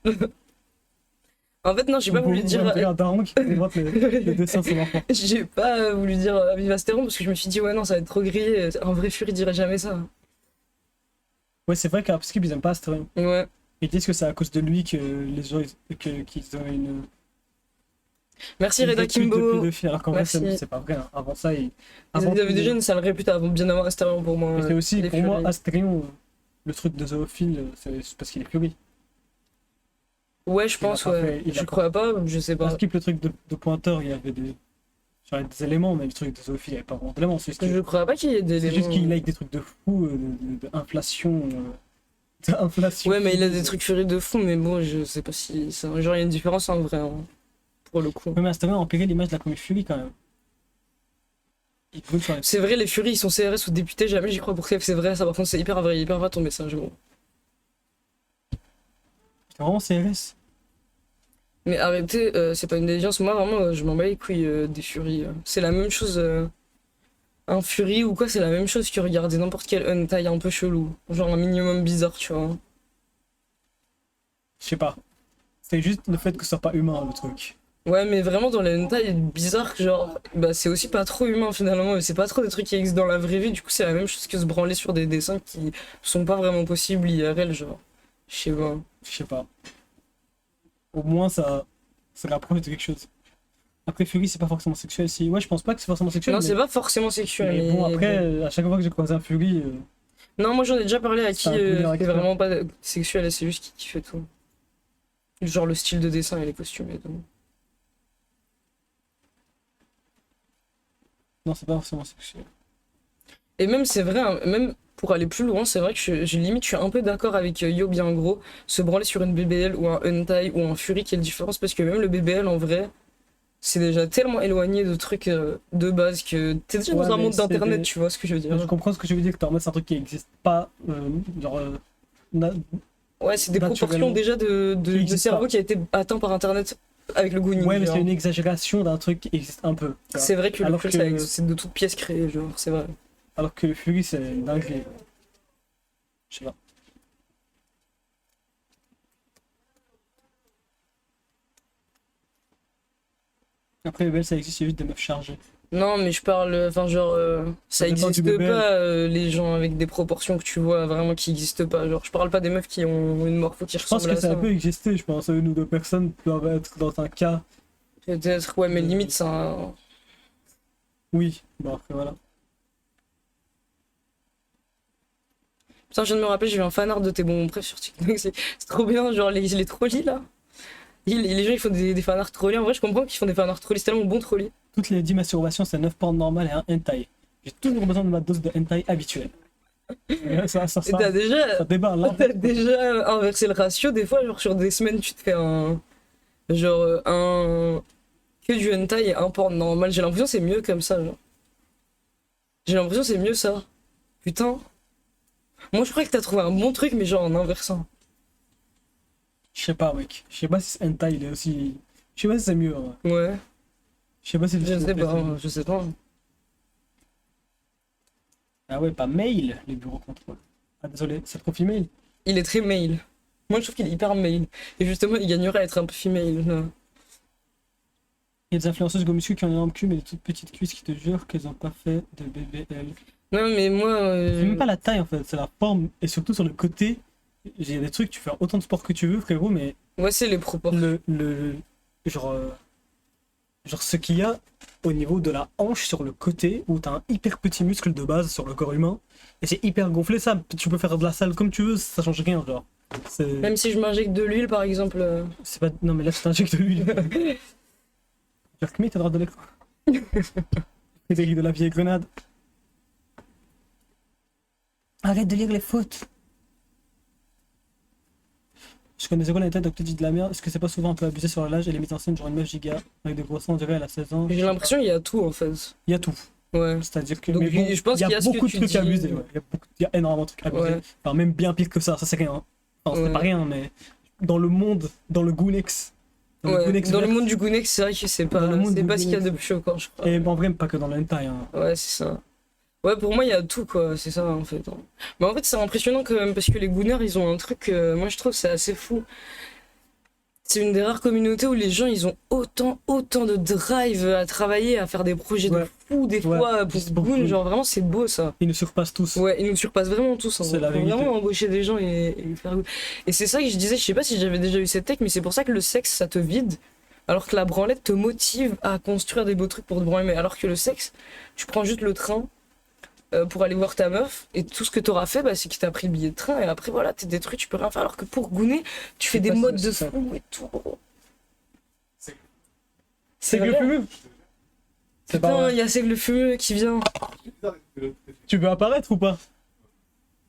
En fait, non, j'ai pas voulu dire. Un daron qui présente les dessins sur l'enfant. J'ai pas voulu dire Viva Astéron parce que je me suis dit, ouais, non, ça va être trop grillé. Un vrai Fury dirait jamais ça. Ouais, c'est vrai qu'à Skip, ils aiment pas Aster. Ouais. Ils disent que c'est à cause de lui que les gens qu'ils ont une. Merci une Reda étude de Kimbo. pédophilie, alors qu'en vrai, Merci. c'est pas vrai. Hein. Avant ça, Ils avant avaient déjà une sale réputation avant bien avant Astérion pour moi. Et c'est aussi, les pour moi, Fury. Astérion, le truc de zoophile, c'est parce qu'il est Fury. Ouais, je il a pense, pas ouais. fait- il a Je pas- crois pas, je sais À pas. Skip, le truc de pointeur, il y avait des. Genre, des éléments, mais le truc de zoophile, il n'y avait pas vraiment d'éléments. C'est juste, Je crois pas qu'il y ait des. c'est juste qu'il like des trucs de fou, d'inflation. D'inflation. Ouais, mais il a des trucs Fury de fou, mais bon, je sais pas si. Genre, il y a une différence en vrai, hein, pour le coup. Ouais, mais Astérion a empiré l'image de la commune Fury quand même. Il brûle sur les. C'est vrai, les Fury, ils sont CRS ou députés, jamais j'y crois pour CF, c'est vrai, ça par contre, c'est hyper vrai ton message, gros. C'est vraiment CRS. Mais arrêtez, c'est pas une déviance. Moi, vraiment, je m'en bats les couilles des Furies. C'est la même chose. Un Fury ou quoi, c'est la même chose que regarder n'importe quel hentai un peu chelou. Genre un minimum bizarre, tu vois. Je sais pas. C'est juste le fait que ce soit pas humain le truc. Ouais, mais vraiment, dans les hentai bizarres, genre, bah, c'est aussi pas trop humain finalement. Et c'est pas trop des trucs qui existent dans la vraie vie. Du coup, c'est la même chose que se branler sur des dessins qui sont pas vraiment possibles IRL, genre. Je sais pas. Je sais pas. Au moins ça rapproche de quelque chose. Après Fury c'est pas forcément sexuel si. Ouais je pense pas que c'est forcément sexuel. Non, mais... c'est pas forcément sexuel. mais bon après à chaque fois que j'ai croisé un Fury. Non, moi j'en ai déjà parlé à qui C'est un coup d'air c'était expert. vraiment pas sexuel et c'est juste qu'il kiffait tout. Genre le style de dessin et les costumes et tout. Non c'est pas forcément sexuel. Et même c'est vrai, hein, même pour aller plus loin, c'est vrai que limite je suis un peu d'accord avec Yo bien gros, se branler sur une BBL ou un hentai ou un Fury, quelle différence, parce que même le BBL en vrai, c'est déjà tellement éloigné de trucs de base que t'es déjà Ouais, dans un mais monde c'est d'internet, des- tu vois ce que je veux Je dire. comprends ce que je veux dire que t'es en mode c'est un truc qui existe pas. Genre. Ouais, c'est des proportions naturellement. déjà de Qui existe cerveau pas. qui a été atteint par internet avec le Gooning. Ouais mais genre. c'est une exagération d'un truc qui existe un peu. tu vois. C'est vrai que le Alors Fury, que- c'est de toutes pièces créées, genre, c'est vrai. Alors que le Fury c'est une dinguerie. Je sais pas. Après, les belles, ça existe, c'est juste des meufs chargées. Non, mais je parle, enfin, genre, ça Ça dépend du existe bébé. pas, les gens avec des proportions que tu vois vraiment qui existent pas. Genre, je parle pas des meufs qui ont une morpho qui Je pense ressemble que à ça ça. peut exister, je pense. Une ou deux personnes peuvent être dans un cas. Peut-être, ouais, mais limite, ça. Oui, bon, après, voilà. Putain, je viens de me rappeler, j'ai vu un fanart de tes bonbons préf sur TikTok, c'est trop bien, genre les trolleys là. Les gens ils font des fanarts trolleys, en vrai je comprends qu'ils font des fanarts trolleys, c'est tellement bon trolleys. Toutes les 10 masturbations, c'est 9 porn normales et un hentai. J'ai toujours besoin de ma dose de hentai habituelle. Et ça, Et t'as déjà, ça débarre là. t'as déjà inversé le ratio, des fois, genre sur des semaines tu te fais un. Genre un. Que du hentai et un porn normal, j'ai l'impression que c'est mieux comme ça, genre. J'ai l'impression que c'est mieux ça. Putain. Moi je crois que t'as trouvé un bon truc, mais genre en inversant. Je sais pas, mec. Je sais pas si ce hentai il est aussi. Je sais pas si c'est mieux. Ouais. Ouais, Je sais pas si je sais pas, c'est- je sais pas. Ah ouais, pas mail, les bureaux contrôle. Ah désolé, c'est trop female. Il est très male. Moi, je trouve qu'il est hyper male. Et justement, il gagnerait à être un peu female. Là. Il y a des influenceuses gomuscu qui ont un énorme cul, mais des toutes petites cuisses qui te jurent qu'elles ont pas fait de BBL. Non, mais moi. C'est même pas la taille en fait, c'est la forme. Et surtout sur le côté, il y a des trucs, tu fais autant de sport que tu veux, frérot, mais Ouais, c'est les proportions. genre, genre ce qu'il y a au niveau de la hanche sur le côté, où t'as un hyper petit muscle de base sur le corps humain, et c'est hyper gonflé, ça, tu peux faire de la salle comme tu veux, ça change rien, genre. C'est Même si je m'injecte de l'huile, par exemple. c'est pas. Non mais là, tu t'injectes de l'huile. Jerk me, t'as le droit de l'écran. Frédéric de la vieille grenade. Arrête de lire les fautes. Je connais zéro la tête, donc tu dis de la merde. Est-ce que c'est pas souvent un peu abusé sur l'âge et les mises en scène, genre une meuf giga, avec des gros seins, on dirait elle a 16 ans. J'ai l'impression qu'il y a tout, en fait. Il y a tout. Ouais. C'est-à-dire que. Donc, mais bon, je pense il y qu'il y a a ce que beaucoup de tu trucs dis. abusés. Ouais. Il y a énormément de trucs abusés. Ouais. Enfin, même bien pire que ça c'est rien. Enfin, c'est Ouais. pas rien, mais dans le monde, dans le Goonex. Ouais. Dans le verse, monde du Gounex, c'est vrai que c'est Dans pas, le monde c'est du pas ce qu'il y a de Gounex. plus choquant, je crois. Et en vrai, pas que dans le hentai. Hein. Ouais, c'est ça. Ouais, pour moi, il y a tout, quoi. C'est ça, en fait. Mais en fait, c'est impressionnant quand même, parce que les Gooners, ils ont un truc, moi, je trouve, c'est assez fou. C'est une des rares communautés où les gens, ils ont autant de drive à travailler, à faire des projets de Ouais. fou, des Ouais, fois, pour juste pour Goon. Goon. Genre, vraiment, c'est beau, ça. Ils nous surpassent tous. Ouais, ils nous surpassent vraiment tous. Hein. C'est la Faut vérité. vraiment embaucher des gens et faire Goon. Et c'est ça que je disais, je sais pas si j'avais déjà eu cette tech, mais c'est pour ça que le sexe, ça te vide. Alors que la branlette te motive à construire des beaux trucs pour te branler. Alors que le sexe, tu prends juste le train pour aller voir ta meuf, et tout ce que t'auras fait, bah, c'est que t'as pris le billet de train, et après, voilà, t'es détruit, tu peux rien faire. Alors que pour Gounet, tu fais des pas modes ça, de c'est ça. fou et tout. C'est que le vrai. fumeux. C'est pas Putain, vrai. il y a Seigle le fumeux qui vient. Tu veux apparaître ou pas?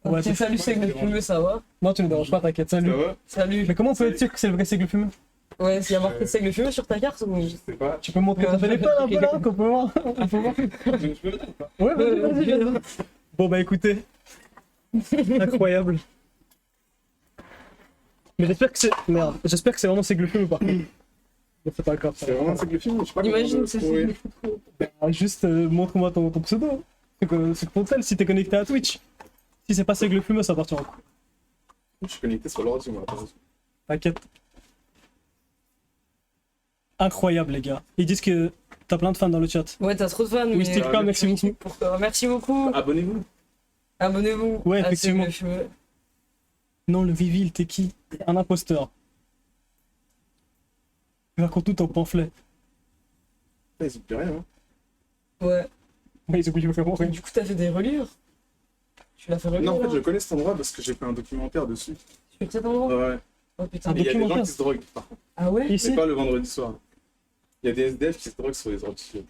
Ouais, Ok, c'est- salut Seigle le fumeux, ça va? Non, tu ne déranges pas, t'inquiète, salut. Ça va? Salut. Mais comment on peut être sûr que c'est le vrai Seigle fumeux? Ouais, s'il y a marqué Seigle le fumeux sur ta carte ou... Je sais pas. Tu peux montrer ton téléphone un peu là, qu'on peut voir? On peut voir. Je peux ou pas? Ouais, vas-y, Ouais, vas-y, vas-y, vas-y. Bon bah écoutez. Incroyable. Mais j'espère que c'est. Merde, j'espère que c'est vraiment Seigle fumeux par contre. Mais c'est pas grave. ça C'est va. vraiment ça que le film, je sais pas comment on Imagine, peut c'est le trouver. Seigle le fumeux. Bah, juste montre-moi ton pseudo. C'est que ton tel si t'es connecté à Twitch. Si c'est pas Seigle fumeux, ça appartient en coup. Je suis connecté sur l'ordi, moi. Attends. T'inquiète. Incroyable les gars. Ils disent que t'as plein de fans dans le chat. Ouais, t'as trop de fans, Oui, mais... Steve K, merci beaucoup. Pourquoi Merci beaucoup. Abonnez-vous. Abonnez-vous. Ouais, à effectivement. Seigle le fumeux. Non, le Vivil, t'es qui? Un imposteur. Raconte tout ton pamphlet. Putain, ils oublient rien. Hein. Ouais. Mais ils oublient vraiment Et rien. du coup, t'as fait des reliures? Tu l'as fait relire Non, en fait, là je connais cet endroit parce que j'ai fait un documentaire dessus. Sur cet endroit? Ouais. Oh putain. Un Et il y a des gens documentaire. qui se droguent, par contre. Ah ouais? Ici? Mais pas le vendredi soir. Il y a des SDF qui se droguent sur les ordi.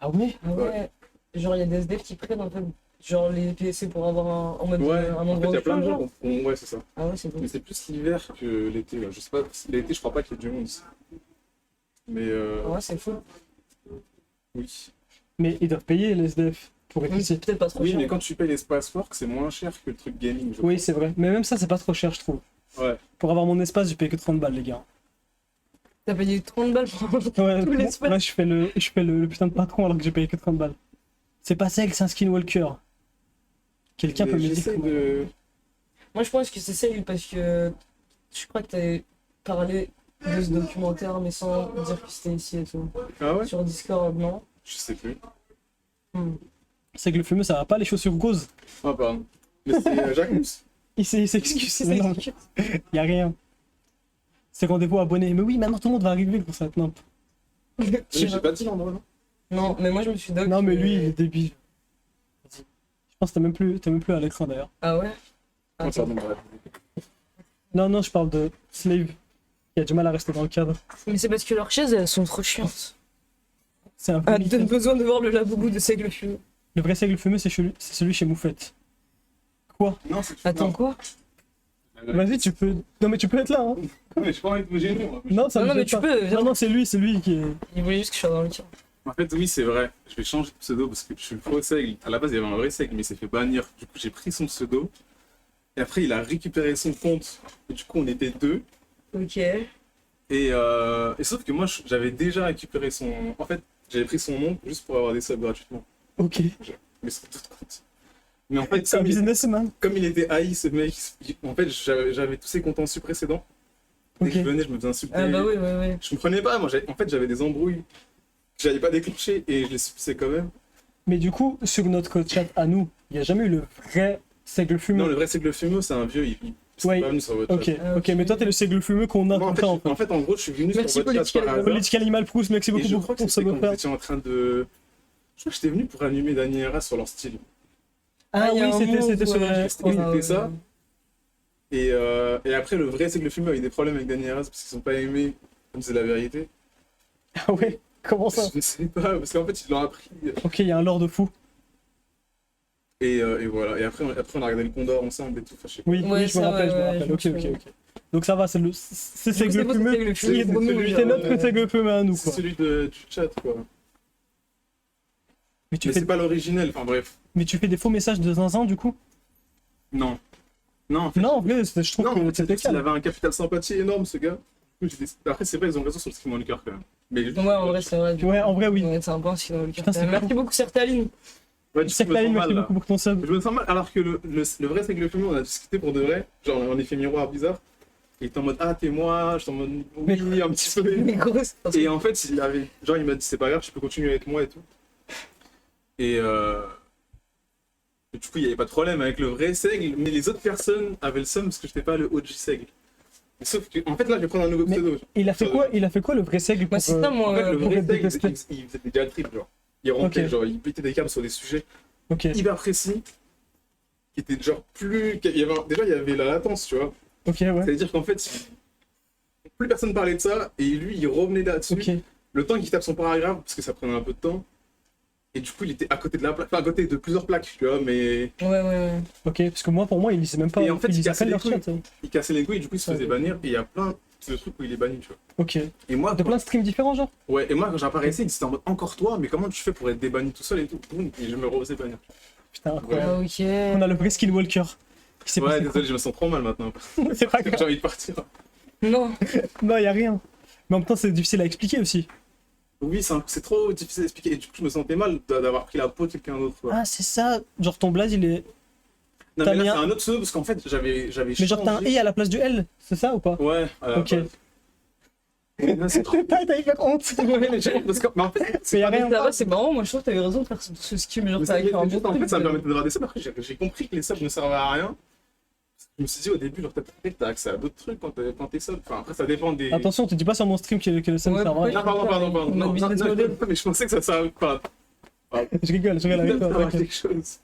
Ah ouais? Ah ouais. Genre, il y a des SDF qui prennent un peu. Genre, les PSC pour avoir en mode Ouais, un en fait, endroit il y a où plein de tu gens. genre. Ouais, c'est ça. Ah ouais, c'est bon. Mais c'est plus l'hiver que l'été. Là. Je sais pas, l'été, je crois pas qu'il y ait du monde ici. Mais Ah ouais, c'est fou. oui. Mais ils doivent payer les SDF pour être Oui, ici. c'est peut-être pas trop Oui, cher. mais quand tu payes l'espace work, c'est moins cher que le truc gaming. Je Oui, c'est vrai. Mais même ça, c'est pas trop cher, je trouve. crois. Ouais. Pour avoir mon espace, j'ai payé que 30 balles, les gars. T'as payé 30 balles pour Ouais, tout l'espace. là, je fais le putain de patron alors que j'ai payé que 30 balles. C'est pas Seigle, c'est un skinwalker. Quelqu'un Mais peut me dire j'essaie comment- de. Moi, je pense que c'est Seigle parce que je crois que t'avais parlé de ce documentaire, mais sans dire que c'était ici et tout. Ah ouais? Sur Discord, non? Je sais plus. C'est que le fumeux, ça va pas les chaussures roses. Ah, pardon. Mais c'est Jacques Mousse. Il s'excuse. Mais non, y a rien. C'est rendez-vous abonné. Mais oui, maintenant tout le monde va arriver pour ça. Non, Mais j'ai pas dit l'endroit, non? Non, mais moi je me suis doc. non mais lui, il est débile. Vas-y. Je pense que t'es même plus à l'écran d'ailleurs. Ah ouais? Comment ça, Attends. non, bref. Non, non, je parle de Slave. Qui a du mal à rester dans le cadre. Mais c'est parce que leurs chaises elles sont trop chiantes. C'est un peu. Ah, t'as besoin de voir le laboubou de Seigle Fumeux. Le vrai seigle fumeux, c'est celui chez Moufette. Quoi? Non, c'est Attends, quoi? Vas-y, tu peux. Non, mais tu peux être là, hein. Mais j'ai pas envie de me gêner, moi. Non, ça Non, me non, mais gêne tu pas. peux, viens. Non, non, c'est lui qui est. Il voulait juste que je sois dans le cadre. En fait, oui, c'est vrai. Je vais changer de pseudo parce que je suis le faux Seigle. À la base, il y avait un vrai Seigle, mais il s'est fait bannir. Du coup, j'ai pris son pseudo. Et après, il a récupéré son compte. Et du coup, on était deux. Ok. Et sauf que moi, j'avais déjà récupéré son. En fait, j'avais pris son nom juste pour avoir des subs gratuitement. Ok. Mais c'est tout compte. Mais en fait, C'est un businessman. comme il était haï, ce mec, en fait, j'avais tous ses comptes en sub précédents. Dès Ok. que je venais, je me faisais insulter. Ah bah oui, oui, oui. Je comprenais pas, moi, en fait, j'avais des embrouilles que j'avais pas déclenchées et je les subissais quand même. Mais du coup, sur notre chat à nous, il n'y a jamais eu le vrai seigle fumeux. Non, le vrai, c'est que le fumeux, c'est un vieux, c'est Ouais. pas venu sur votre Ok, chat. Ah, ok, mais toi, t'es le seigle fumeux qu'on a Moi, tout le temps. en fait, en gros, je suis venu Merci, sur votre chat Political par hasard. Political Animal Proust, merci Et beaucoup je pour crois que ton c'était quand vous saboteur. étiez en train de... Je crois que j'étais venu pour animer Dani Herrera sur leur style. Ah il y a oui, un c'était move, sur ouais, la. je crois, Oui, là, c'était ça. Et après, le vrai, c'est que le fumeur a eu des problèmes avec Dani Herrera parce qu'ils sont pas aimés, comme c'est la vérité. Ah ouais, comment ça? Je ne sais pas, parce qu'en fait, ils l'ont appris. Ok, il y a un lord de fou. Et voilà. Et après, on a regardé le Condor ensemble et tout. Enfin, je sais pas. Oui, Ouais, oui, je me ça, rappelle, je me ouais, rappelle. je Ok, me ok, souviens. ok. Donc ça va, c'est Du seigle coup, c'est fumeux. Seigle Fumeux C'est pour nous, c'est notre ouais. seigle fumeux à nous, C'est quoi. celui du chat, quoi. Mais tu Mais fais, c'est pas l'originel, enfin bref. mais tu fais des faux messages de zinzin, du coup? Non. Non, en fait, Non, en vrai, je trouve non, que mais c'était il calme. avait un capital sympathie énorme, ce gars. Du coup, après, c'est vrai, ils ont raison sur le stream dans le cœur, quand même. Mais Ouais, en vrai, c'est vrai. du Ouais, coup. en vrai, oui. Ouais, c'est un peu un signe dans le cœur. Putain, c'est Merci beaucoup, Sertaline. Ouais, du coup, je me Sertaline, sens merci mal, là. beaucoup pour ton sub. Je me sens mal, alors que le vrai seigle fumeux, on a discuté pour de vrai. Genre, on a fait miroir bizarre. Il était en mode, ah, t'es moi. J'étais en mode, oui, un petit peu. Mais grosse. Et en fait, il m'a dit, c'est pas grave, tu peux continuer avec moi et tout. Et du coup, il n'y avait pas de problème avec le vrai seigle, mais les autres personnes avaient le seum parce que j'étais pas le OG seigle. Mais sauf que, en fait, là, je vais prendre un nouveau Mais- pseudo. Il a fait quoi? Il a fait quoi le vrai seigle Moi, pour, c'est ça, moi. En fait, le pour vrai être seigle, détesté. il faisait des diatribes, genre. Il rompait, Ok. genre, il pétait des câbles sur des sujets Ok, hyper précis, qui étaient genre plus. Déjà, il y avait la latence, tu vois. ok, ouais. C'est-à-dire qu'en fait, plus personne parlait de ça, et lui, il revenait là-dessus. Ok. Le temps qu'il tape son paragraphe, parce que ça prenait un peu de temps. Et du coup, il était à côté de la plaque, enfin à côté de plusieurs plaques, tu vois, mais Ouais, ouais, ouais. Ok, parce que moi, pour moi, il lisait même pas. Et en fait, il il lisait à cassait peine les leur couilles. chat. il cassait les couilles, et du coup, il se Ouais. faisait bannir. Et il y a plein de trucs où il est banni, tu vois. Ok. Et moi, De plein de streams différents, genre? ouais, et moi quand j'apparaissais, c'était en mode encore toi, mais comment tu fais pour être débanni tout seul et tout? Boum, et je me refaisais bannir. Putain, incroyable. Ah, ok. On a le vrai Skinwalker. Il s'est Ouais, passé désolé, je me sens trop mal maintenant. quoi C'est pas J'ai grave. envie de partir. Non. Non, y a rien. Mais en même temps, c'est difficile à expliquer aussi. Oui, c'est trop difficile à expliquer. Et du coup, je me sentais mal d'avoir pris la peau de quelqu'un d'autre. quoi. Ah, c'est ça. Genre, ton blaze, il est. Non, t'as mais mis là, un- c'est un autre pseudo parce qu'en fait, j'avais Mais genre, t'as un changé. E à la place du L, c'est ça ou pas? Ouais, Ok. Là, c'est trop. T'as hyper honte. Ouais, mais mais en fait, Mais y a Mais rien. ça va, c'est marrant. Moi, je trouve que t'avais raison de faire ce skill. Mais genre, mais t'as ça, écrit un juste, bon en fait, truc. ça me permettait d'avoir des subs. Après, j'ai compris que les subs ne servaient à rien. Je me suis dit au début, genre, peut-être t'as accès à d'autres trucs quand t'es sub. Enfin, après, ça dépend des. Attention, tu dis pas sur mon stream que le SEM Ouais, sert à pourquoi rien. Non, pardon. Mode Non, business non, model. mais je pensais que ça servait pas. Je rigole avec toi. à t'inquiète. quelque chose.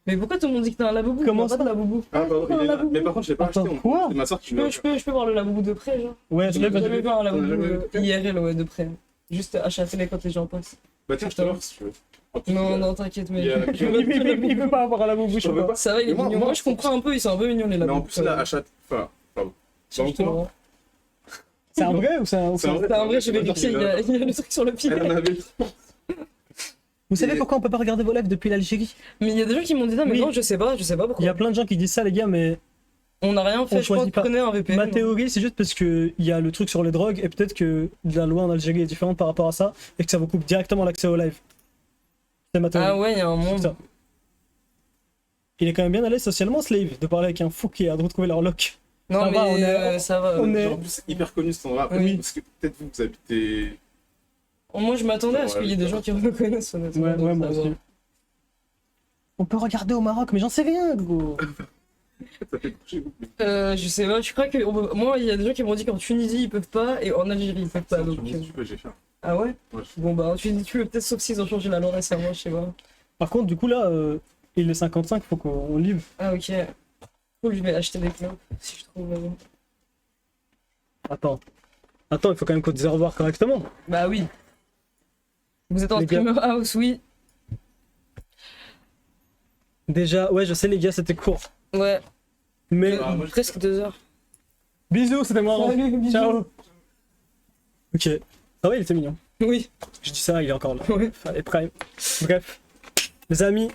Mais pourquoi tout le monde dit que t'as un laboubou? Comment T'as pas de laboubou? Ah, pardon, il est là. Mais par contre, je l'ai pas Attends, acheté. quoi C'est ma soeur qui Je me l'a peux, je peux voir le laboubou de près, genre. Ouais, je l'ai J'ai jamais pas. vu un laboubou jamais vu de près IRL, ouais, de près. Juste à châtelet quand les gens passent. Bah, tiens, je te l'offre si tu veux. En plus, Non, non, t'inquiète, il mais. y a- Il veut pas avoir la bouche, je sais Je veux pas. pas. Ça va, il est Mais moi- mignon. moi, Moi, je comprends un peu, ils sont un peu mignons, les Mais laboubous. en plus, là, achat. Enfin, pardon. Je te le rends. C'est un vrai ou c'est un. C'est un vrai. C'est un vrai, j'ai vérifié, il y a le truc sur le pied. Elle en avait. Vous savez Et- pourquoi on peut pas regarder vos lives depuis l'Algérie? Mais il y a des gens qui m'ont dit ça, mais Oui. non, je sais pas Il y pourquoi. a plein de gens qui disent ça, les gars, mais On n'a rien On fait, je pense choisit que pas. prenez un VPN. ma théorie, c'est juste parce que il y a le truc sur les drogues et peut-être que la loi en Algérie est différente par rapport à ça et que ça vous coupe directement l'accès au live. C'est ma théorie. Ah ouais, il y a un monde. Ça. Il est quand même bien à l'aise socialement, Slave, de parler avec un fou qui a de retrouver leur lock. Non, Ça mais va, on est- ça va. on est- En plus, c'est hyper connu cet endroit. Après, Oui. parce que peut-être vous habitez. Moi, je m'attendais à ce qu'il y ait des Ouais, gens qui reconnaissent, honnêtement. Ouais, donc ouais, moi ça va. aussi. On peut regarder au Maroc, mais j'en sais rien, gros. Ça fait coucher. Je sais pas, je crois que. Moi, il y a des gens qui m'ont dit qu'en Tunisie, ils peuvent pas, et en Algérie, ils peuvent pas. Ça, Donc... tu peux, j'ai fait. Ah ouais? Ouais. Bon, bah, en Tunisie, tu peux peut-être, sauf s'ils ont changé la loi récemment, je sais pas. Par contre, du coup, là, il est 55, faut qu'on livre. Ah, ok. Cool, je vais acheter des clopes si je trouve. Attends. Attends, il faut quand même qu'on dise au revoir correctement. Bah oui. Vous êtes en Les gars. streamer house, oui. Déjà, ouais, je sais, les gars, c'était court. Ouais, Mais Ah, moi, je- presque 2 heures. bisous, c'était marrant. Salut, bisous. Ciao. Ok. Ah ouais, il était mignon. Oui, Je dis ça, il est encore là. ouais. Allez, Prime. Bref. Les amis,